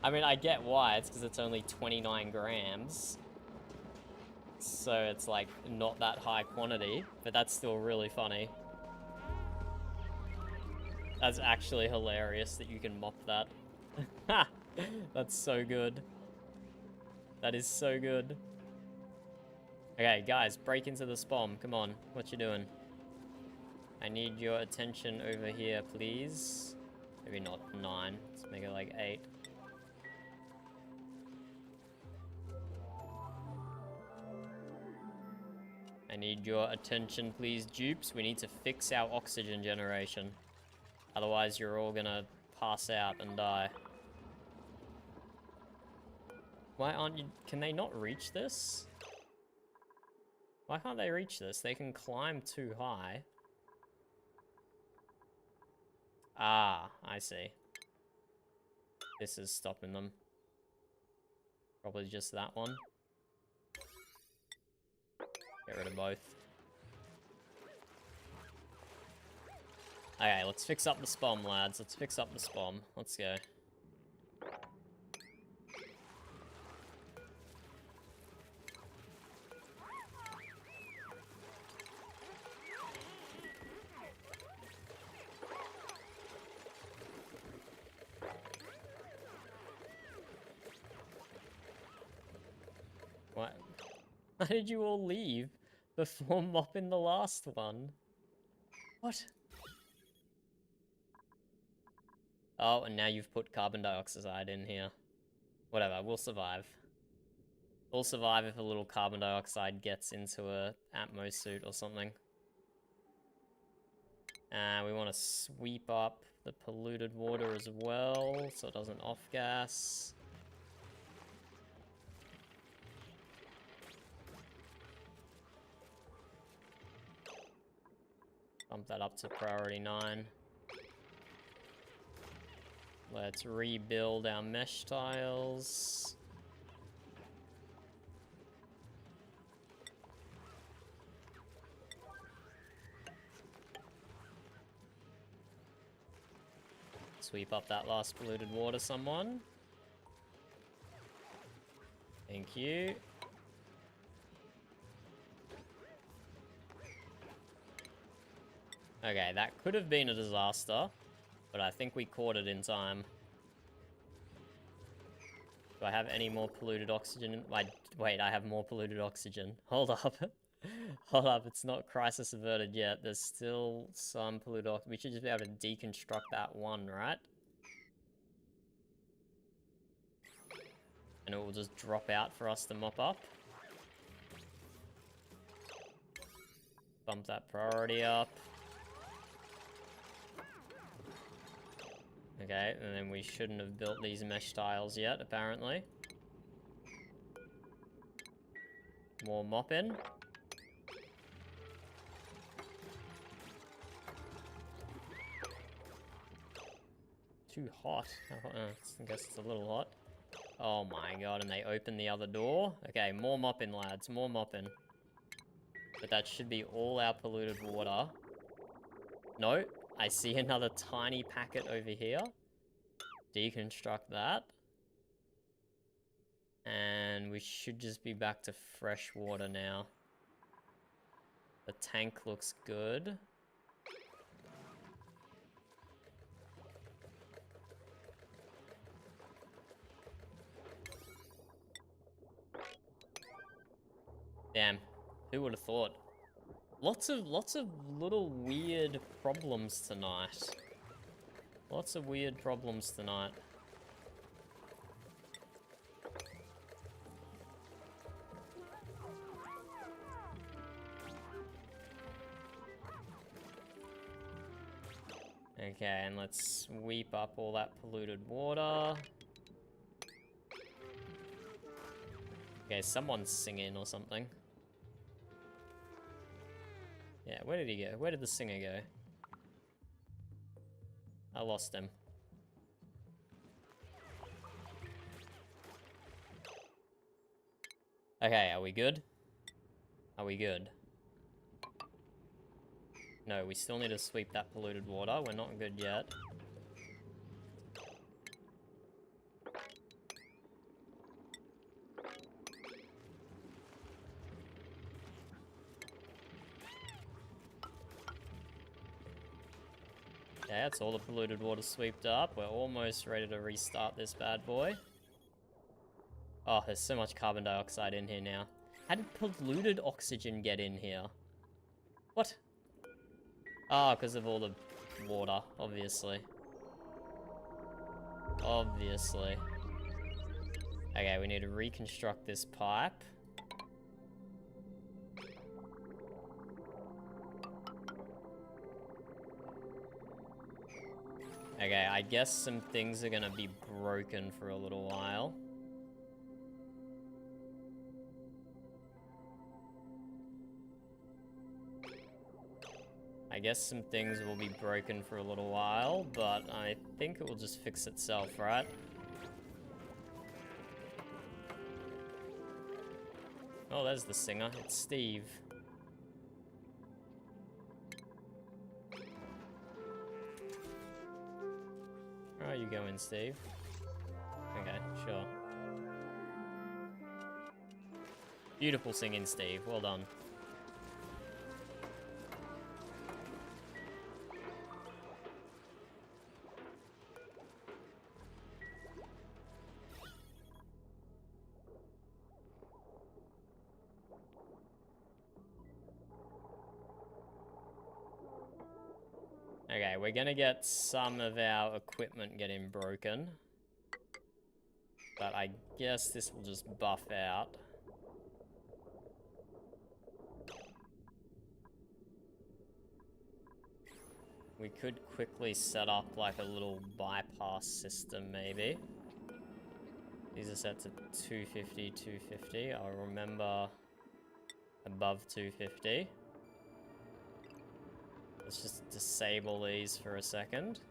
I mean, I get why. It's because it's only 29 grams. So it's like not that high quantity, but that's still really funny. That's actually hilarious that you can mop that. Ha! That's so good. That is so good. Okay, guys, break into the spawn. Come on, what you doing? I need your attention over here, please. Maybe not 9. Let's make it like 8. I need your attention, please, dupes. We need to fix our oxygen generation. Otherwise, you're all gonna pass out and die. Why aren't you... Can they not reach this? Why can't they reach this? They can climb too high. Ah, I see. This is stopping them. Probably just that one. Get rid of both. Okay, let's fix up the spawn, lads. Let's fix up the spawn. Let's go. What? Why did you all leave before mopping the last one? What? Oh, and now you've put carbon dioxide in here. Whatever, we'll survive. We'll survive if a little carbon dioxide gets into a Atmos suit or something. We want to sweep up the polluted water as well, so it doesn't off-gas. Bump that up to priority 9. Let's rebuild our mesh tiles. Sweep up that last polluted water, someone. Thank you. Okay, that could have been a disaster, but I think we caught it in time. Do I have any more polluted oxygen? Wait, I have more polluted oxygen. Hold up. Hold up, it's not crisis averted yet. There's still some polluted oxygen. We should just be able to deconstruct that one, right? And it will just drop out for us to mop up. Bump that priority up. Okay, and then we shouldn't have built these mesh tiles yet, apparently. More mopping. Too hot. I guess it's a little hot. Oh my god, and they open the other door? Okay, more mopping, lads, more mopping. But that should be all our polluted water. No, I see another tiny packet over here. Deconstruct that. And we should just be back to fresh water now. The tank looks good. Damn, who would have thought? Lots of little weird problems tonight. Lots of weird problems tonight. Okay, and let's sweep up all that polluted water. Okay, someone's singing or something. Yeah, where did he go? Where did the singer go? I lost him. Okay, are we good? Are we good? No, we still need to sweep that polluted water. We're not good yet. Okay, that's all the polluted water swept up. We're almost ready to restart this bad boy. Oh, there's so much carbon dioxide in here now. How did polluted oxygen get in here? What? Ah, because of all the water, obviously. Obviously. Okay, we need to reconstruct this pipe. Okay, I guess some things are gonna be broken for a little while. I guess some things will be broken for a little while, but I think it will just fix itself, right? Oh, there's the singer. It's Steve. Where are you going, Steve? Okay, sure. Beautiful singing, Steve. Well done. Okay, we're gonna get some of our equipment getting broken. But I guess this will just buff out. We could quickly set up like a little bypass system maybe. These are set to 250, 250. I'll remember above 250. Let's just disable these for a second.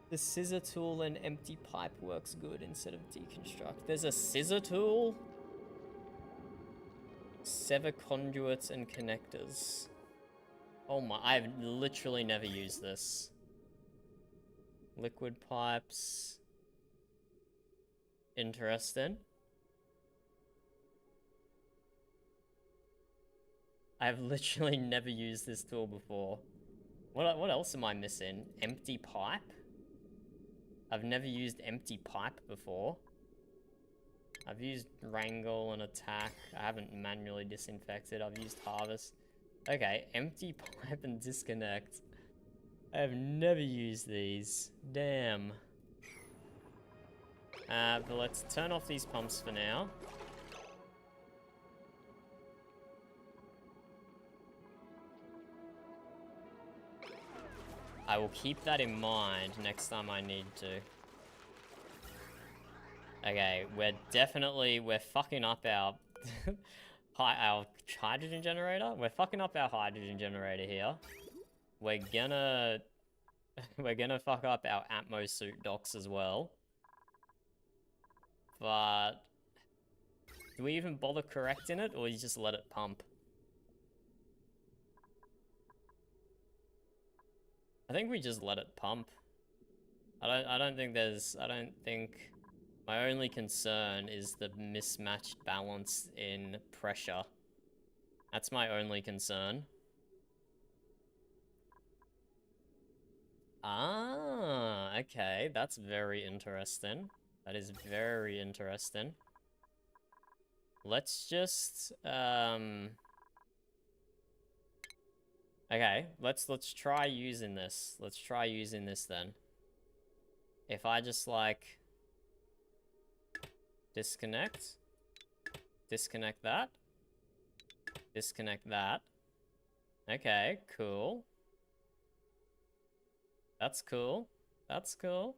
The scissor tool and empty pipe works good instead of deconstruct. There's a scissor tool? Sever conduits and connectors. Oh my, I've literally never used this. Liquid pipes. Interesting. I've literally never used this tool before. What else am I missing? Empty pipe? I've never used empty pipe before. I've used wrangle and attack. I haven't manually disinfected. I've used harvest. Okay, empty pipe and disconnect. I have never used these. Damn. But let's turn off these pumps for now. I will keep that in mind next time I need to. Okay, we're fucking up our our hydrogen generator. We're fucking up our hydrogen generator here. We're gonna fuck up our Atmo suit docks as well. But do we even bother correcting it, or you just let it pump? I think we just let it pump. I don't think my only concern is the mismatched balance in pressure. That's my only concern. Ah, okay, that's very interesting. That is very interesting. Let's just Okay, let's try using this. Let's try using this then. If I just like disconnect that, disconnect that. Okay, cool. That's cool. That's cool.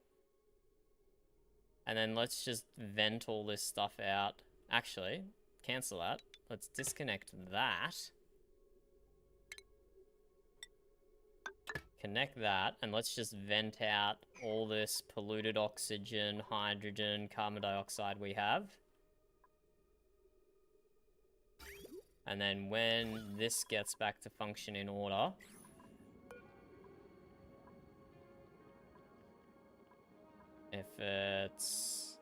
And then let's just vent all this stuff out. Actually, cancel that. Let's disconnect that. Connect that, and let's just vent out all this polluted oxygen, hydrogen, carbon dioxide we have. And then when this gets back to function in order, if it's,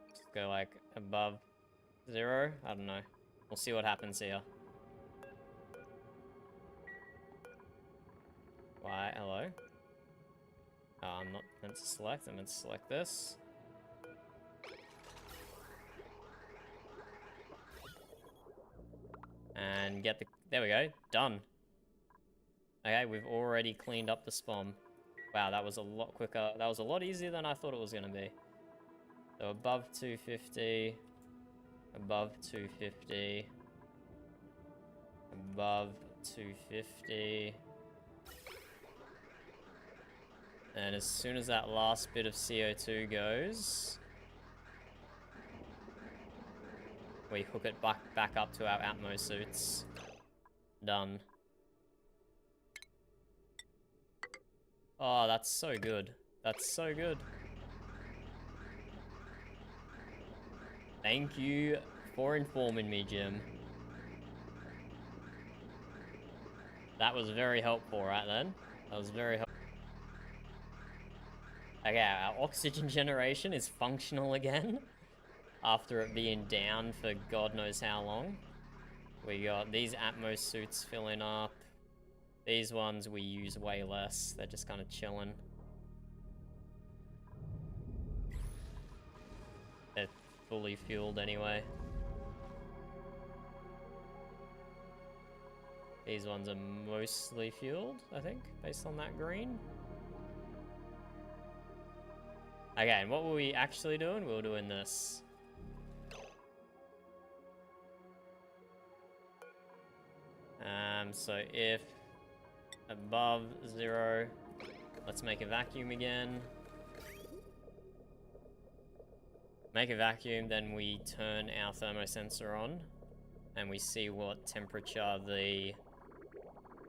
let's go like above 0, I don't know. We'll see what happens here. Why, hello? Oh, I'm not meant to select, I'm meant to select this. And get the, there we go, done. Okay, we've already cleaned up the spawn. Wow, that was a lot quicker. That was a lot easier than I thought it was gonna be. So above 250, above 250, above 250. And as soon as that last bit of CO2 goes, we hook it back up to our Atmo suits. Done. Oh, that's so good. That's so good. Thank you for informing me, Jim. That was very helpful right then. That was very helpful. Okay, our oxygen generation is functional again. After it being down for God knows how long. We got these Atmos suits filling up. These ones we use way less. They're just kind of chilling. They're fully fueled anyway. These ones are mostly fueled, I think, based on that green. Okay, and what were we actually doing? We were doing this. So if above 0, let's make a vacuum again. Make a vacuum, then we turn our thermosensor on, and we see what temperature the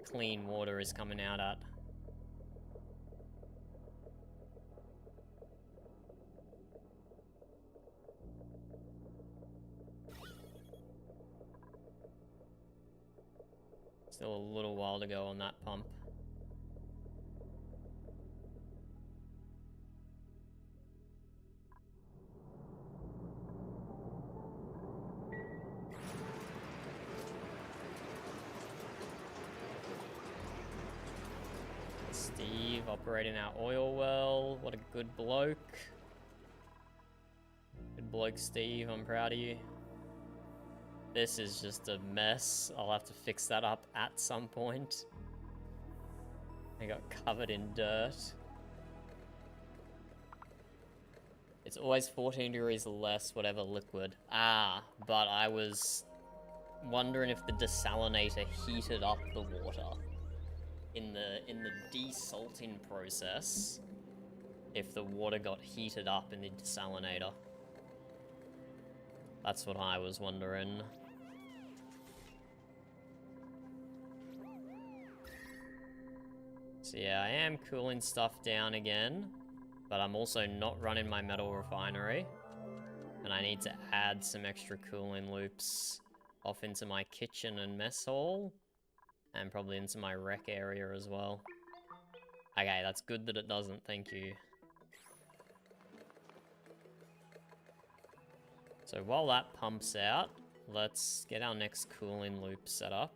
clean water is coming out at. Still a little while to go on that pump. Steve operating our oil well. What a good bloke. Good bloke, Steve. I'm proud of you. This is just a mess. I'll have to fix that up at some point. I got covered in dirt. It's always 14 degrees less whatever liquid. Ah, but I was wondering if the desalinator heated up the water in the desalting process. If the water got heated up in the desalinator. That's what I was wondering. So yeah, I am cooling stuff down again, but I'm also not running my metal refinery. And I need to add some extra cooling loops off into my kitchen and mess hall, and probably into my rec area as well. Okay, that's good that it doesn't, thank you. So while that pumps out, let's get our next cooling loop set up.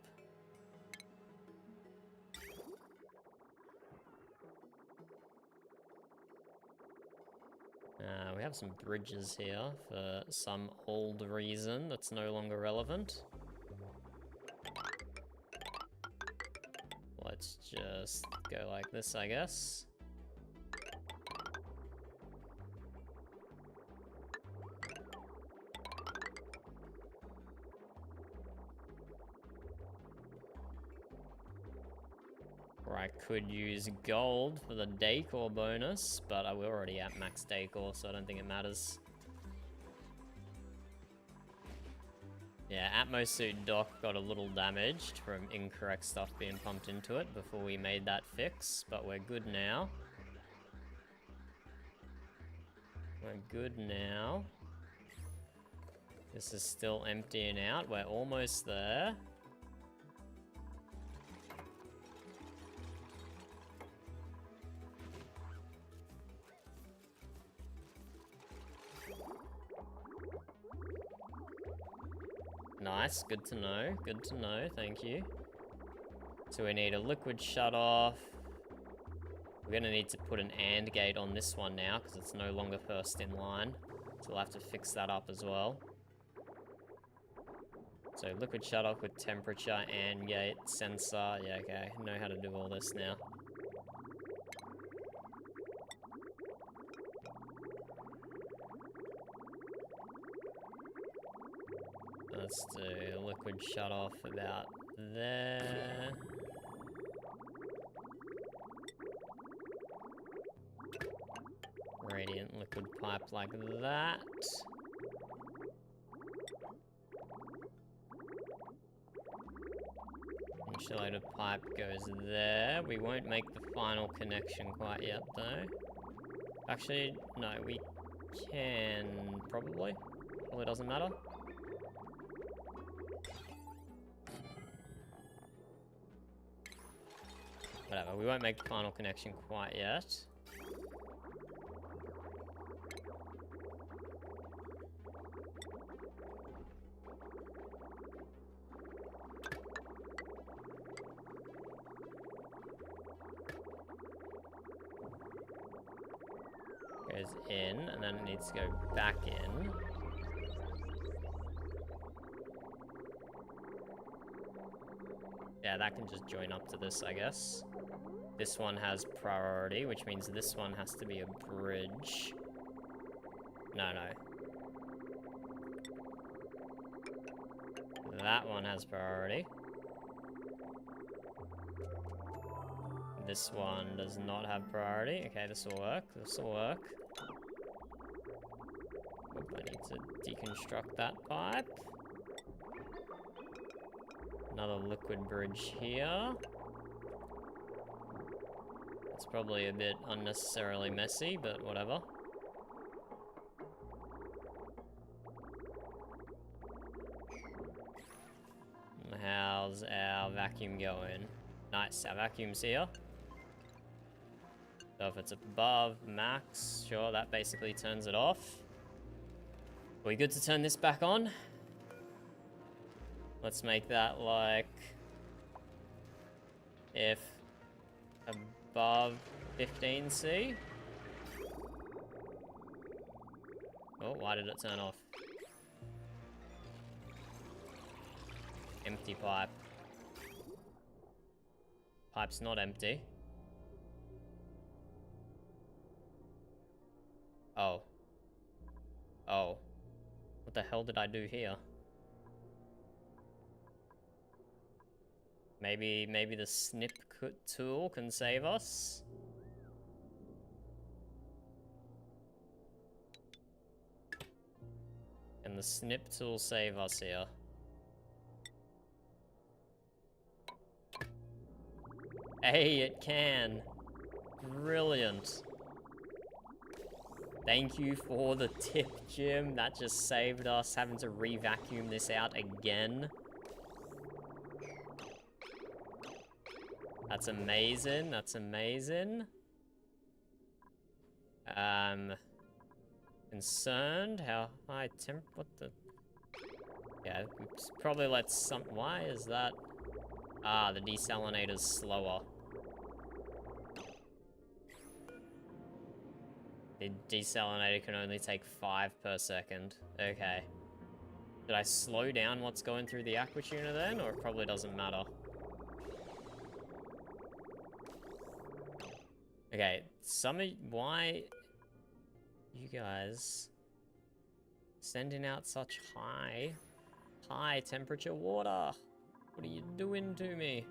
We have some bridges here for some old reason that's no longer relevant. let's just go like this, I guess. Or I could use gold for the decor bonus, but we're already at max decor, so I don't think it matters. Yeah, Atmosuit dock got a little damaged from incorrect stuff being pumped into it before we made that fix, but we're good now. We're good now. This is still emptying out. We're almost there. Nice, good to know, thank you. So we need a liquid shutoff. We're gonna need to put an AND gate on this one now, because it's no longer first in line. So we'll have to fix that up as well. So liquid shutoff with temperature, AND gate, sensor, yeah, okay, I know how to do all this now. Let's do liquid shutoff about there. Radiant liquid pipe like that. Insulated pipe goes there. We won't make the final connection quite yet though. Actually, no, we can probably. Probably doesn't matter. Whatever, we won't make the final connection quite yet. Goes in, and then it needs to go back in. Yeah, that can just join up to this, I guess. This one has priority, which means this one has to be a bridge. No. That one has priority. This one does not have priority. Okay, this will work. This will work. Oop, I need to deconstruct that pipe. Another liquid bridge here. It's probably a bit unnecessarily messy, but whatever. And how's our vacuum going? Nice, our vacuum's here. So if it's above max, sure, that basically turns it off. Are we good to turn this back on? Let's make that like... if above 15C. Oh, why did it turn off? Empty pipe. Pipe's not empty. Oh. Oh. What the hell did I do here? Maybe the snip tool can save us? Can the snip tool save us here? Hey, it can! Brilliant! Thank you for the tip, Jim. That just saved us having to re-vacuum this out again. That's amazing, that's amazing. Concerned? How high temp? What the? Yeah, probably let some. Why is that? Ah, the desalinator's slower. The desalinator can only take 5 per second. Okay. Did I slow down what's going through the aqua tuner then, or it probably doesn't matter? Okay, why you guys sending out such high temperature water? What are you doing to me?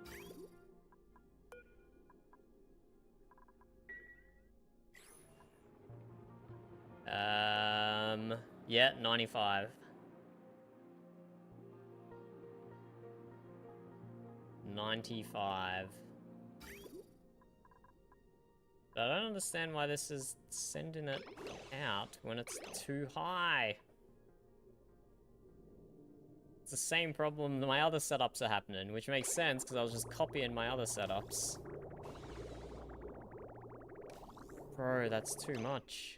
Yeah, 95. 95. But I don't understand why this is sending it out when it's too high. It's the same problem that my other setups are happening, which makes sense because I was just copying my other setups. Bro, that's too much.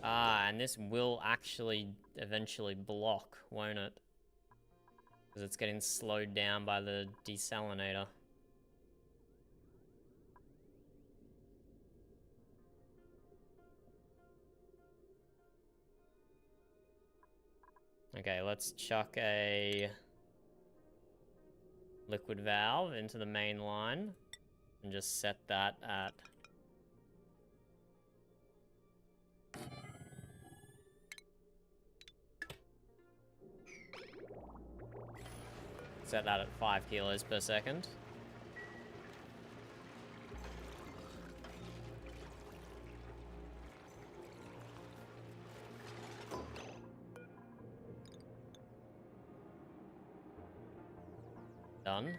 Ah, and this will actually eventually block, won't it? Because it's getting slowed down by the desalinator. Okay, let's chuck a liquid valve into the main line and just set that at... Set that at 5 kilos per second. Done.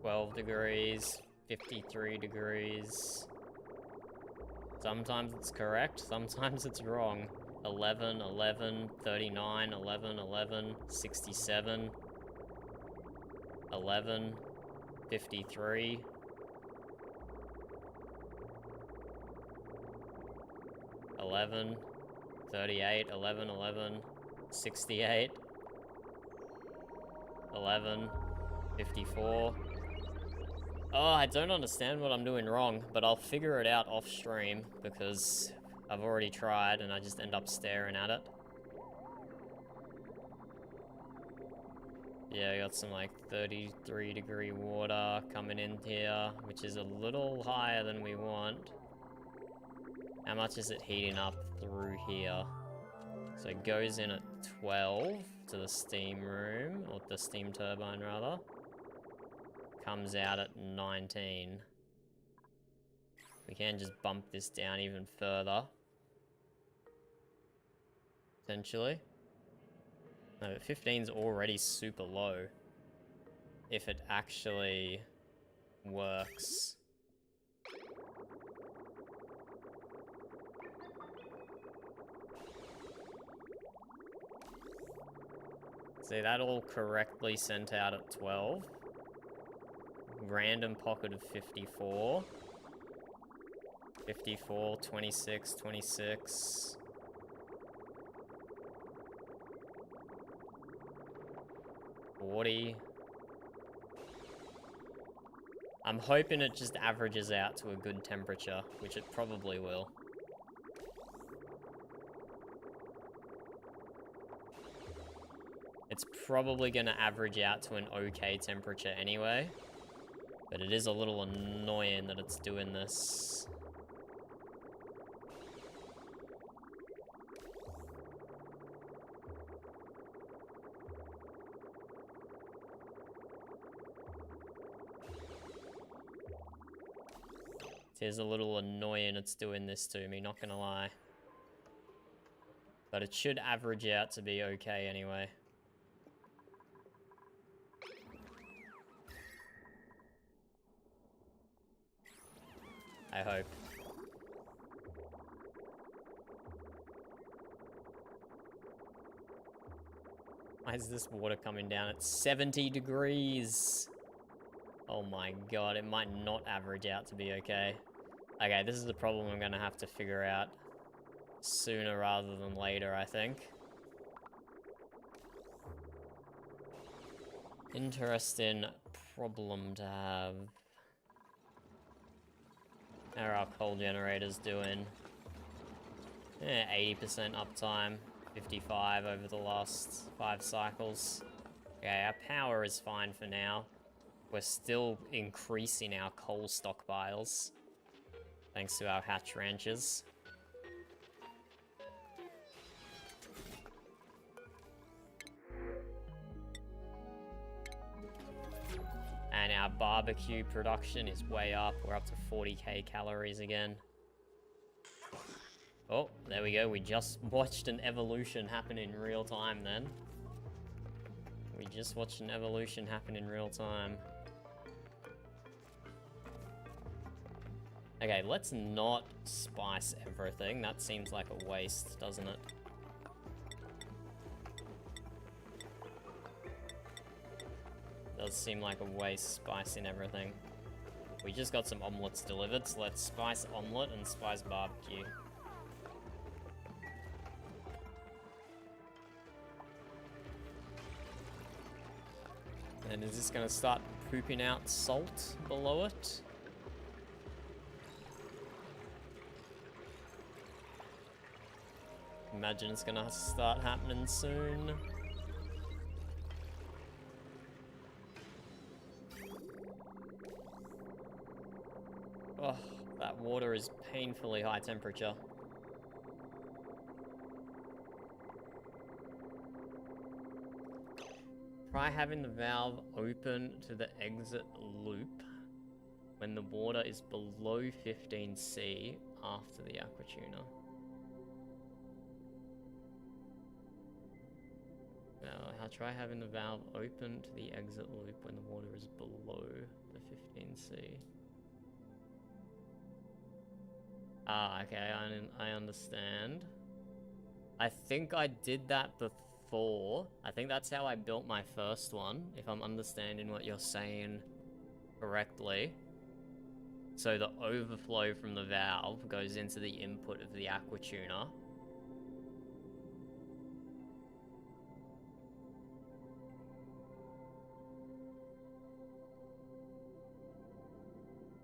$12 degrees, 53 degrees. Sometimes it's correct, sometimes it's wrong. 11, 11, 39, 11, 11, 67, 11, 53. 11, 38, 11, 11, 68, 11, 54. Oh, I don't understand what I'm doing wrong, but I'll figure it out off stream because I've already tried and I just end up staring at it. Yeah, I got some like 33 degree water coming in here, which is a little higher than we want. How much is it heating up through here? So it goes in at 12 to the steam room, or the steam turbine rather. Comes out at 19. We can just bump this down even further. Potentially. No, but 15's already super low. If it actually works. See, that all correctly sent out at 12. Random pocket of 54. 54, 26, 26. I'm hoping it just averages out to a good temperature, which it probably will. It's probably going to average out to an okay temperature anyway. But it is a little annoying that it's doing this. It is a little annoying it's doing this to me, not gonna lie. But it should average out to be okay anyway. I hope. Why is this water coming down at 70 degrees? Oh my god, it might not average out to be okay. Okay, this is the problem I'm gonna have to figure out sooner rather than later, I think. Interesting problem to have. How are our coal generators doing? 80% uptime, 55 over the last 5 cycles. Okay, our power is fine for now. We're still increasing our coal stockpiles, thanks to our hatch ranches. And our barbecue production is way up. We're up to 40k calories again. Oh, there we go. We just watched an evolution happen in real time then. We just watched an evolution happen in real time. Okay, let's not spice everything. That seems like a waste, doesn't it? Does seem like a waste spicing everything. We just got some omelets delivered, so let's spice omelet and spice barbecue. And is this gonna start pooping out salt below it? Imagine it's gonna start happening soon. Oh, that water is painfully high temperature. Try having the valve open to the exit loop when the water is below 15C after the aquatuner. Now, I'll try having the valve open to the exit loop when the water is below the 15C. Ah, okay, I understand. I think I did that before. I think that's how I built my first one, if I'm understanding what you're saying correctly. So the overflow from the valve goes into the input of the aquatuner.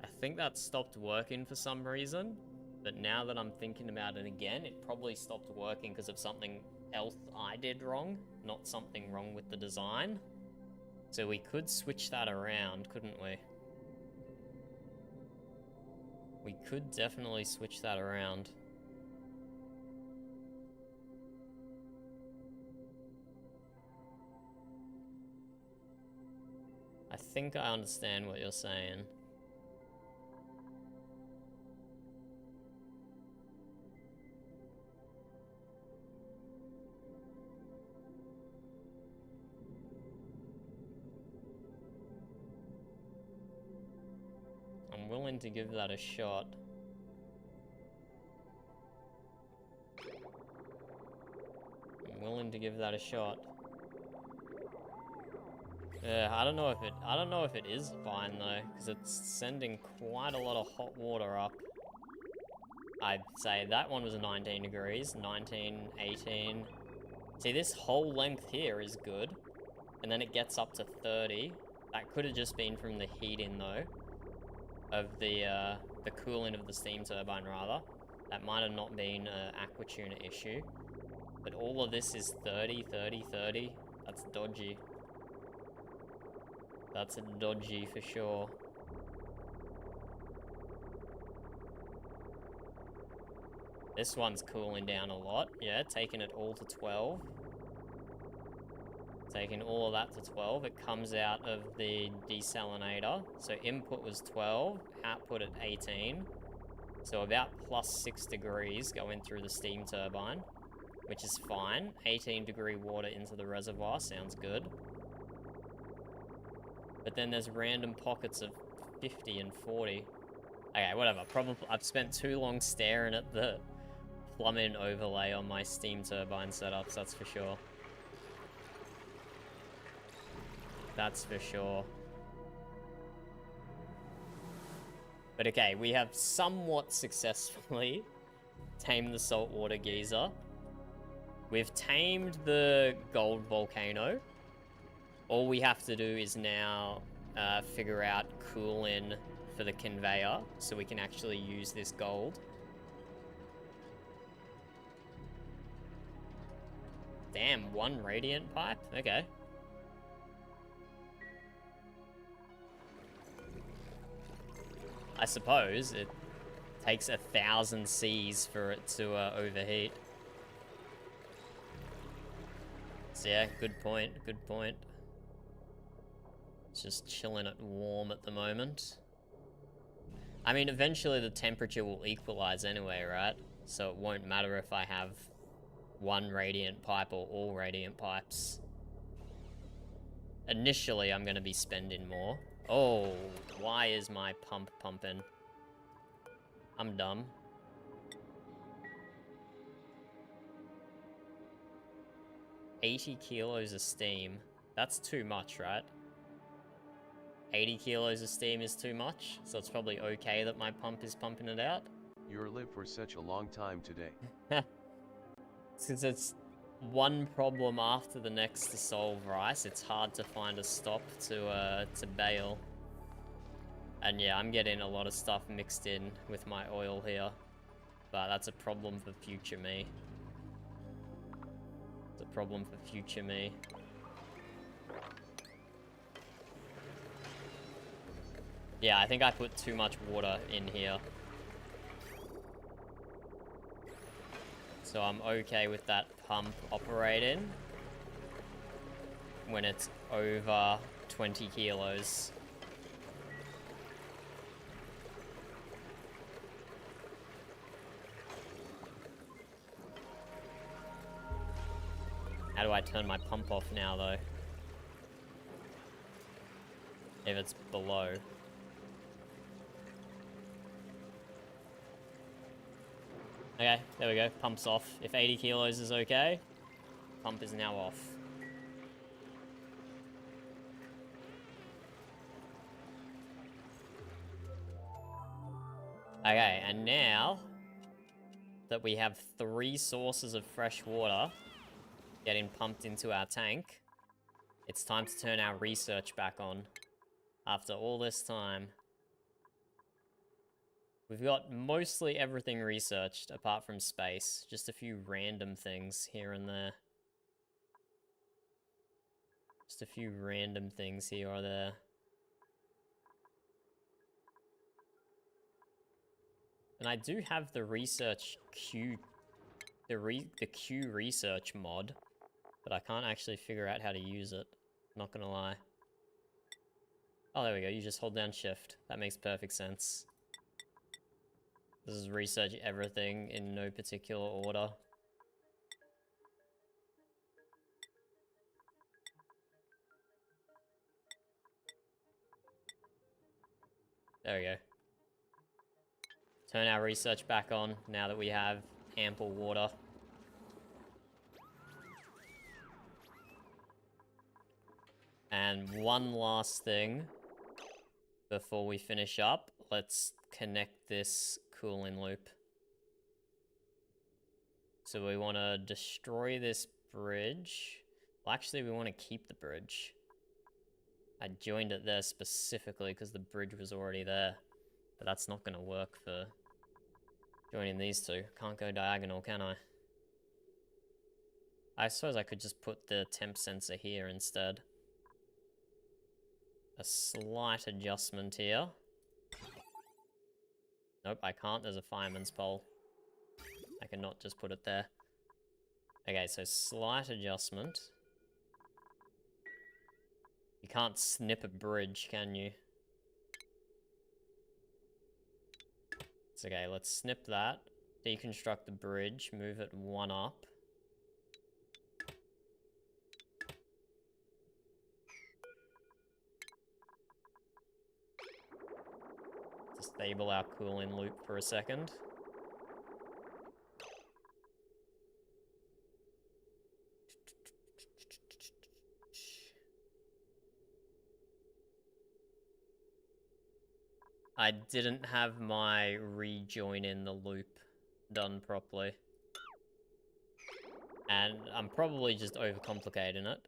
I think that stopped working for some reason. But now that I'm thinking about it again, it probably stopped working because of something else I did wrong, not something wrong with the design. So we could switch that around, couldn't we? We could definitely switch that around. I think I understand what you're saying. I'm willing to give that a shot. I'm willing to give that a shot. Yeah, I don't know if it is fine though, because it's sending quite a lot of hot water up. I'd say that one was 19 degrees, 19, 18. See, this whole length here is good, and then it gets up to 30. That could have just been from the heating though, of the cooling of the steam turbine rather. That might have not been an aquatuner issue. But all of this is 30, 30, 30. That's dodgy. That's a dodgy for sure. This one's cooling down a lot. Yeah, taking it all to 12. Taking all of that to 12. It comes out of the desalinator. So input was 12, output at 18. So about plus 6 degrees going through the steam turbine, which is fine. 18 degree water into the reservoir, sounds good. But then there's random pockets of 50 and 40. Okay, whatever. Probably I've spent too long staring at the plumbing overlay on my steam turbine setups, that's for sure. That's for sure. But okay, we have somewhat successfully tamed the saltwater geyser. We've tamed the gold volcano. All we have to do is now figure out cooling for the conveyor so we can actually use this gold. Damn, 1 radiant pipe? Okay. I suppose it takes 1,000 Cs for it to overheat. So yeah, good point, good point. It's just chilling it warm at the moment. I mean, eventually the temperature will equalize anyway, right? So it won't matter if I have 1 radiant pipe or all radiant pipes. Initially, I'm going to be spending more. Oh, why is my pump pumping? I'm dumb. $80 kilos of steam. That's too much, right? 80 kilos of steam is too much, so it's probably okay that my pump is pumping it out. You're live for such a long time today. Since it's one problem after the next to solve, Rice, it's hard to find a stop to bail. And yeah, I'm getting a lot of stuff mixed in with my oil here, but that's a problem for future me. It's a problem for future me. Yeah, I think I put too much water in here. So I'm okay with that pump operating when it's over 20 kilos. How do I turn my pump off now, though? If it's below. Okay, there we go. Pump's off. If 80 kilos is okay, pump is now off. Okay, and now that we have 3 sources of fresh water getting pumped into our tank, it's time to turn our research back on. After all this time, we've got mostly everything researched apart from space. Just a few random things here and there. Just a few random things here or there. And I do have the research Q, the Q research mod, but I can't actually figure out how to use it. Not gonna lie. Oh, there we go. You just hold down shift. That makes perfect sense. This is research everything in no particular order. There we go. Turn our research back on now that we have ample water. And one last thing before we finish up. Let's connect this cooling loop. So we want to destroy this bridge. Well, actually, we want to keep the bridge. I joined it there specifically because the bridge was already there. But that's not going to work for joining these two. Can't go diagonal, can I? I suppose I could just put the temp sensor here instead. A slight adjustment here. Nope, I can't. There's a fireman's pole. I cannot just put it there. Okay, so slight adjustment. You can't snip a bridge, can you? It's okay, let's snip that. Deconstruct the bridge, move it 1 up. Disable our cooling loop for a second. I didn't have my rejoin in the loop done properly. And I'm probably just overcomplicating it.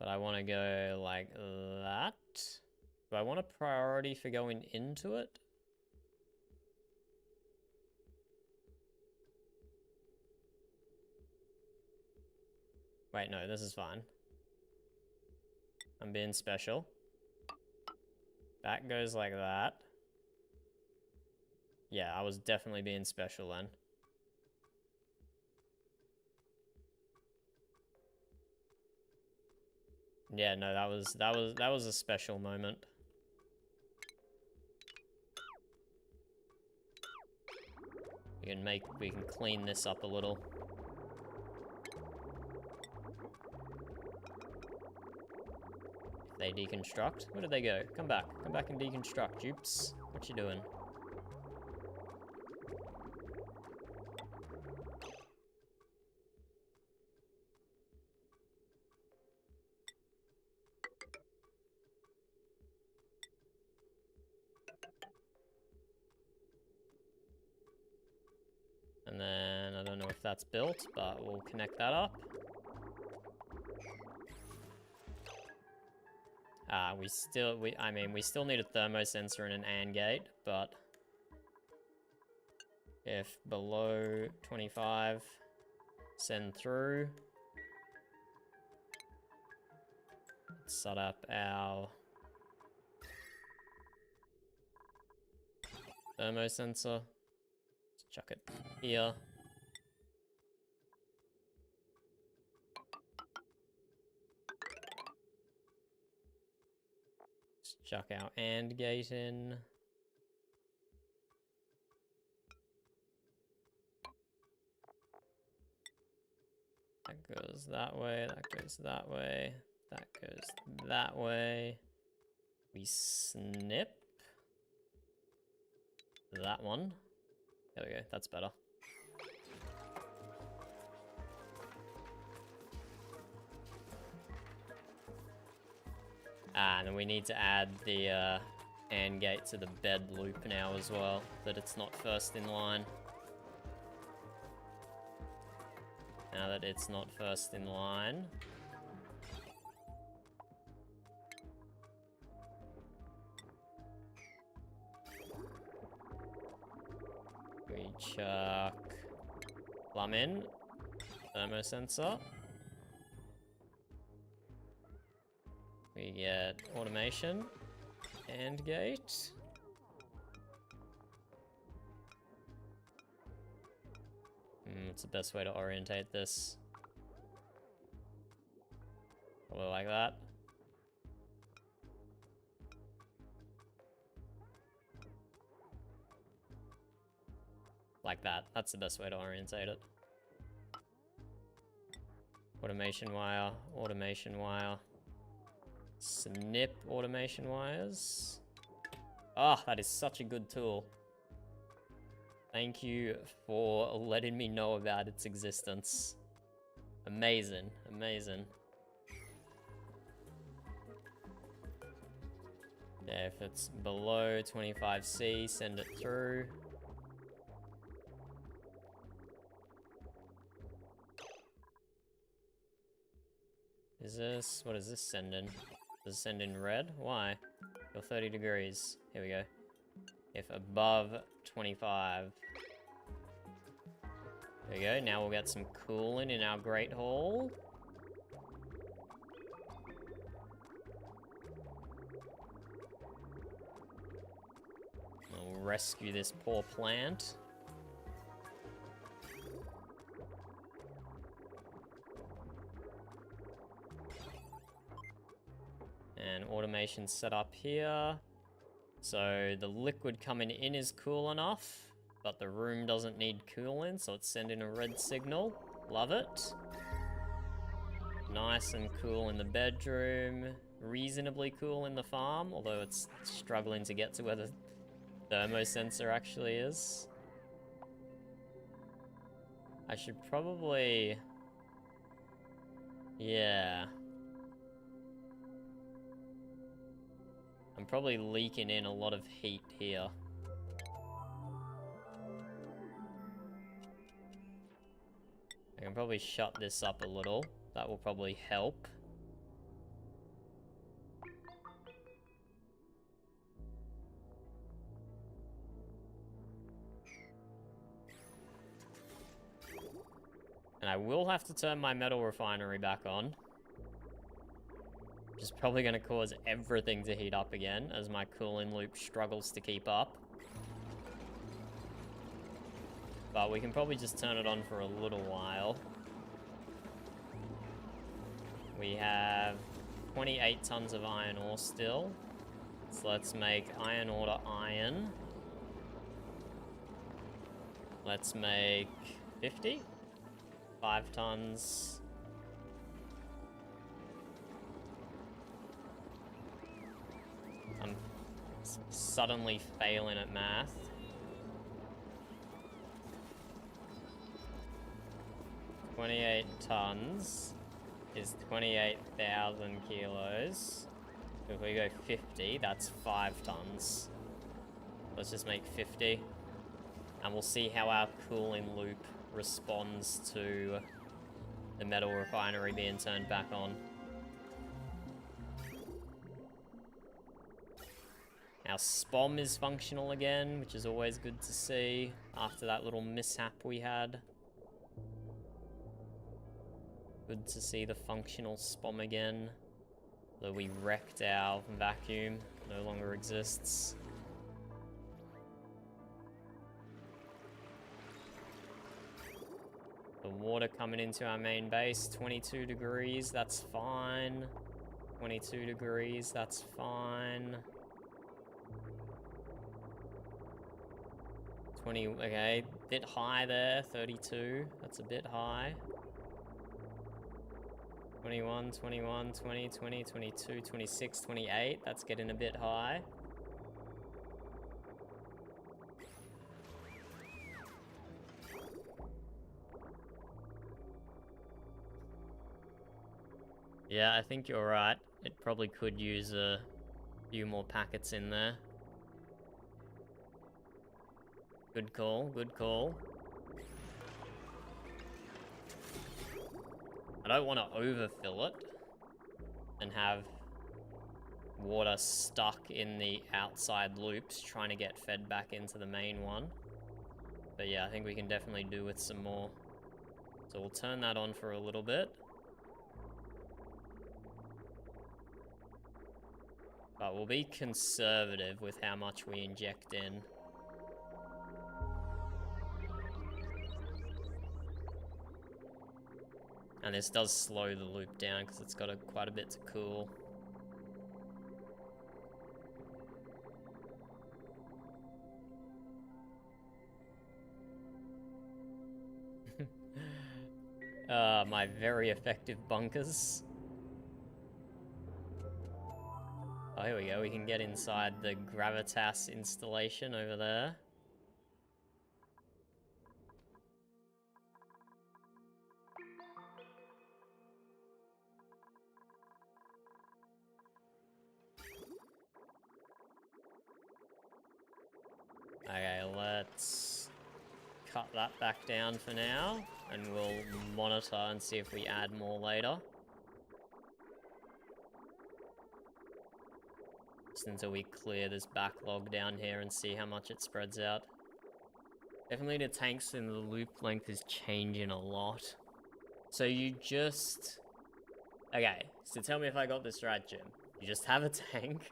But I want to go like that. Do I want a priority for going into it? Wait, no, this is fine. I'm being special. That goes like that. Yeah, I was definitely being special then. Yeah, no, that was a special moment. We can clean this up a little. If they deconstruct, where did they go? Come back and deconstruct, Jupes. What you doing? And then, I don't know if that's built, but we'll connect that up. We still need a thermosensor and an AND gate, but if below 25, send through. Let's set up our thermosensor. Let's chuck it here. Let's chuck our AND gate in. That goes that way, that goes that way, that goes that way. We snip that one. There we go, that's better. And then we need to add the AND gate to the bed loop now as well, that it's not first in line. Now that it's not first in line, we chuck plumb in, thermosensor. We get automation, AND gate. What's the best way to orientate this? Probably like that. Like that. That's the best way to orientate it. Automation wire, automation wire. Snip automation wires. Ah, that is such a good tool. Thank you for letting me know about its existence. Amazing, amazing. Yeah, if it's below 25C, send it through. What is this send in? Does it send in red? Why? You're 30 degrees. Here we go. If above 25. There we go, now we'll get some cooling in our Great Hall. We'll rescue this poor plant. And automation set up here. So the liquid coming in is cool enough, but the room doesn't need cooling, so it's sending a red signal. Love it. Nice and cool in the bedroom. Reasonably cool in the farm, although it's struggling to get to where the thermosensor actually is. I should probably... Yeah. I'm probably leaking in a lot of heat here. I can probably shut this up a little. That will probably help. And I will have to turn my metal refinery back on. Which is probably going to cause everything to heat up again as my cooling loop struggles to keep up. But we can probably just turn it on for a little while. We have 28 tons of iron ore still. So let's make iron ore to iron. Let's make 50. 5 tons. I'm suddenly failing at math. $28 tons is 28,000 kilos. If we go 50, that's 5 tons. Let's just make 50. And we'll see how our cooling loop responds to the metal refinery being turned back on. Our SPOM is functional again, which is always good to see after that little mishap we had. Good to see the functional SPOM again. Though we wrecked our vacuum, no longer exists. The water coming into our main base, 22 degrees, that's fine. 22 degrees, that's fine. 20, okay, bit high there, 32, that's a bit high. 21, 21, 20, 20, 22, 26, 28, that's getting a bit high. Yeah, I think you're right. It probably could use a few more packets in there. Good call, good call. I don't want to overfill it and have water stuck in the outside loops trying to get fed back into the main one. But yeah, I think we can definitely do with some more. So we'll turn that on for a little bit. But we'll be conservative with how much we inject in. And this does slow the loop down because it's got quite a bit to cool. My very effective bunkers. Oh, here we go. We can get inside the gravitas installation over there. Okay, let's cut that back down for now, and we'll monitor and see if we add more later. Just until we clear this backlog down here and see how much it spreads out. Definitely the tanks in the loop length is changing a lot. So you just... Okay, so tell me if I got this right, Jim. You just have a tank.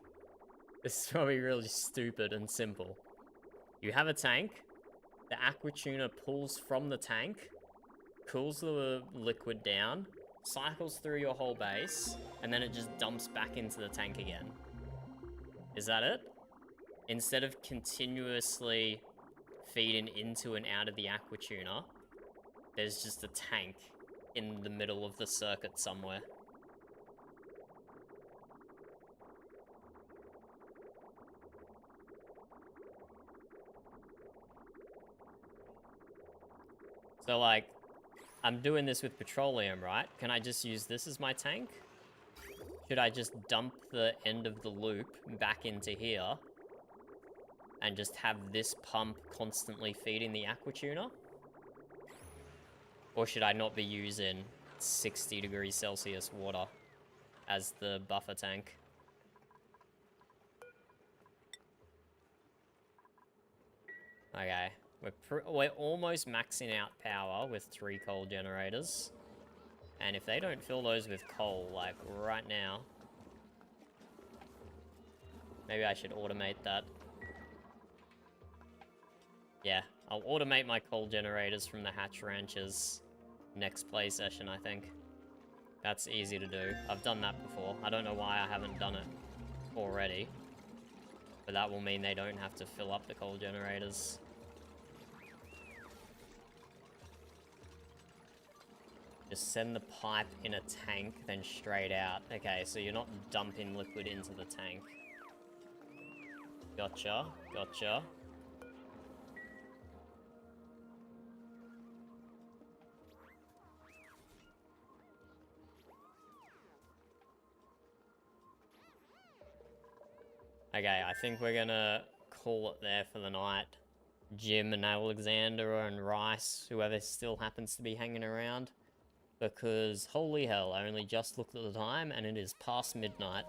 This is probably really stupid and simple. You have a tank, the aqua tuner pulls from the tank, cools the liquid down, cycles through your whole base, and then it just dumps back into the tank again. Is that it? Instead of continuously feeding into and out of the aqua tuner, there's just a tank in the middle of the circuit somewhere. So, like, I'm doing this with petroleum, right? Can I just use this as my tank? Should I just dump the end of the loop back into here and just have this pump constantly feeding the aqua tuner? Or should I not be using 60 degrees Celsius water as the buffer tank? Okay, We're almost maxing out power with 3 coal generators. And if they don't fill those with coal, like, right now... Maybe I should automate that. Yeah, I'll automate my coal generators from the hatch ranches next play session, I think. That's easy to do. I've done that before. I don't know why I haven't done it already. But that will mean they don't have to fill up the coal generators. Just send the pipe in a tank, then straight out. Okay, so you're not dumping liquid into the tank. Gotcha, gotcha. Okay, I think we're gonna call it there for the night. Jim and Alexander and Rice, whoever still happens to be hanging around. Because, holy hell, I only just looked at the time and it is past midnight.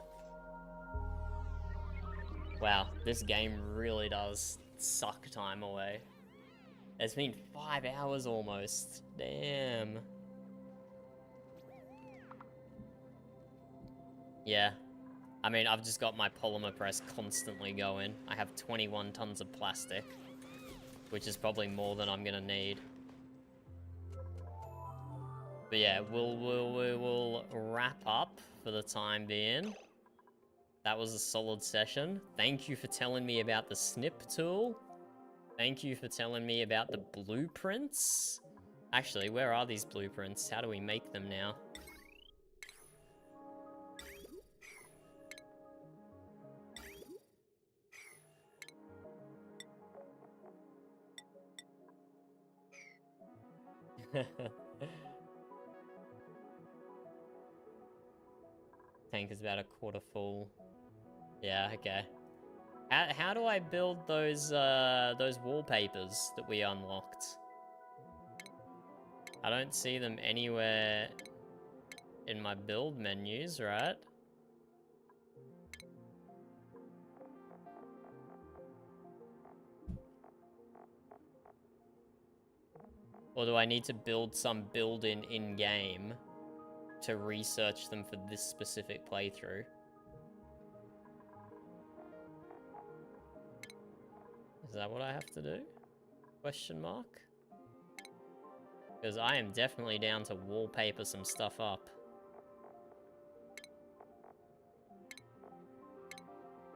Wow, this game really does suck time away. It's been 5 hours almost. Damn. Yeah. I mean, I've just got my polymer press constantly going. I have 21 tons of plastic, which is probably more than I'm gonna need. But yeah, we'll wrap up for the time being. That was a solid session. Thank you for telling me about the snip tool. Thank you for telling me about the blueprints. Actually, where are these blueprints? How do we make them now? Tank is about a quarter full. Yeah, okay. How do I build those wallpapers that we unlocked? I don't see them anywhere in my build menus, right? Or do I need to build some build-in in-game to research them for this specific playthrough? Is that what I have to do? Question mark? Because I am definitely down to wallpaper some stuff up.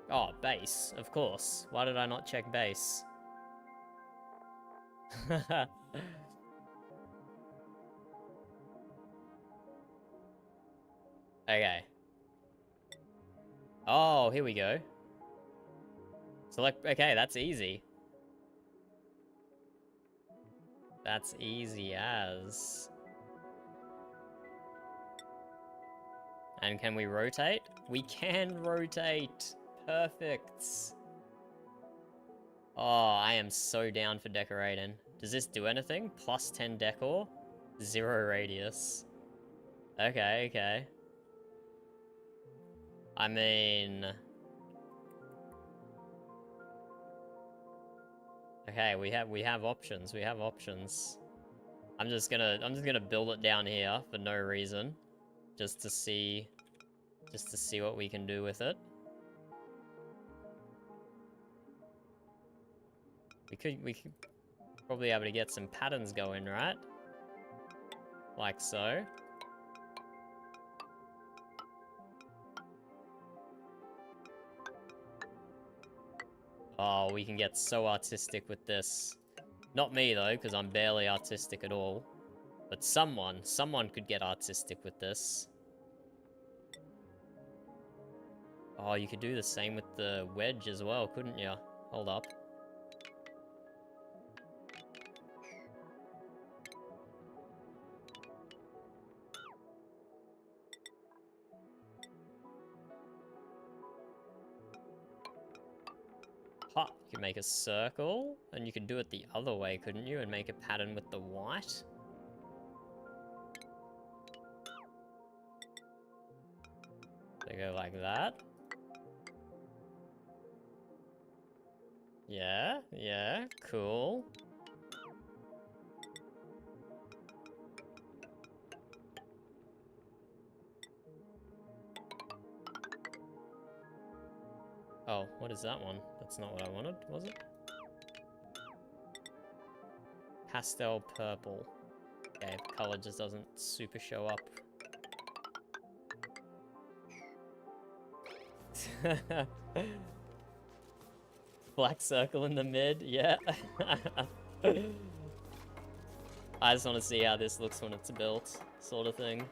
Oh, base, of course. Why did I not check base? Okay. Oh, here we go. Select, okay, that's easy. That's easy as. And can we rotate? We can rotate. Perfect. Oh, I am so down for decorating. Does this do anything? Plus 10 decor? 0 radius. Okay, okay. I mean... Okay, we have options. We have options. I'm just gonna build it down here for no reason, just to see what we can do with it. We could probably be able to get some patterns going, right? Like so. Oh, we can get so artistic with this. Not me, though, because I'm barely artistic at all. But someone could get artistic with this. Oh, you could do the same with the wedge as well, couldn't you? Hold up. Ha! You could make a circle, and you could do it the other way, couldn't you? And make a pattern with the white. So go like that. Yeah, yeah, cool. Oh, what is that one? That's not what I wanted, was it? Pastel purple. Okay, the color just doesn't super show up. Black circle in the mid, yeah. I just want to see how this looks when it's built, sort of thing.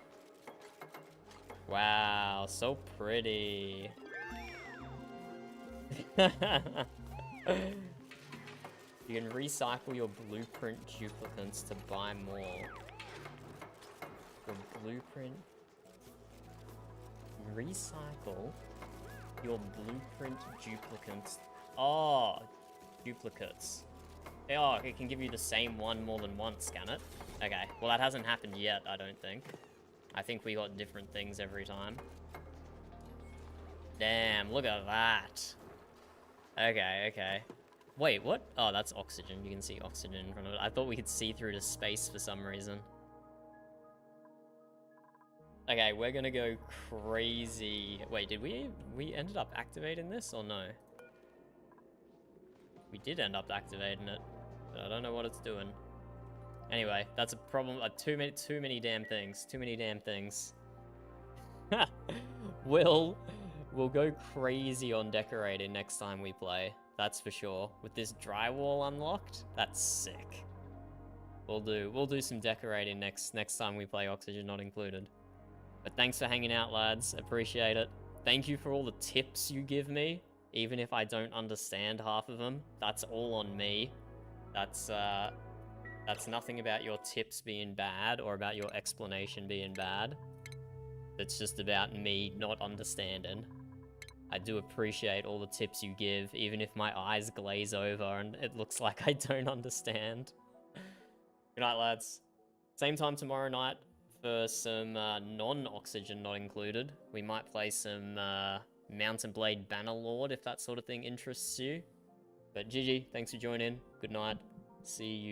Wow, so pretty. You can recycle your blueprint duplicates to buy more. Your blueprint... Recycle your blueprint duplicates. Oh, duplicates. Oh, it can give you the same one more than once, can it? Okay, well that hasn't happened yet, I don't think. I think we got different things every time. Damn, look at that. Okay, okay. Wait, what? Oh, that's oxygen. You can see oxygen in front of it. I thought we could see through to space for some reason. Okay, we're gonna go crazy. Wait, did we ended up activating this or no? We did end up activating it, but I don't know what it's doing. Anyway, that's a problem. Too many damn things. Too many damn things. We'll go crazy on decorating next time we play. That's for sure. With this drywall unlocked, that's sick. We'll do some decorating next time we play Oxygen Not Included. But thanks for hanging out, lads. Appreciate it. Thank you for all the tips you give me, even if I don't understand half of them. That's all on me. That's nothing about your tips being bad or about your explanation being bad. It's just about me not understanding. I do appreciate all the tips you give, even if my eyes glaze over and it looks like I don't understand. Good night, lads. Same time tomorrow night for some non-Oxygen Not Included. We might play some Mountain Blade Bannerlord if that sort of thing interests you. But GG, thanks for joining. Good night. See you.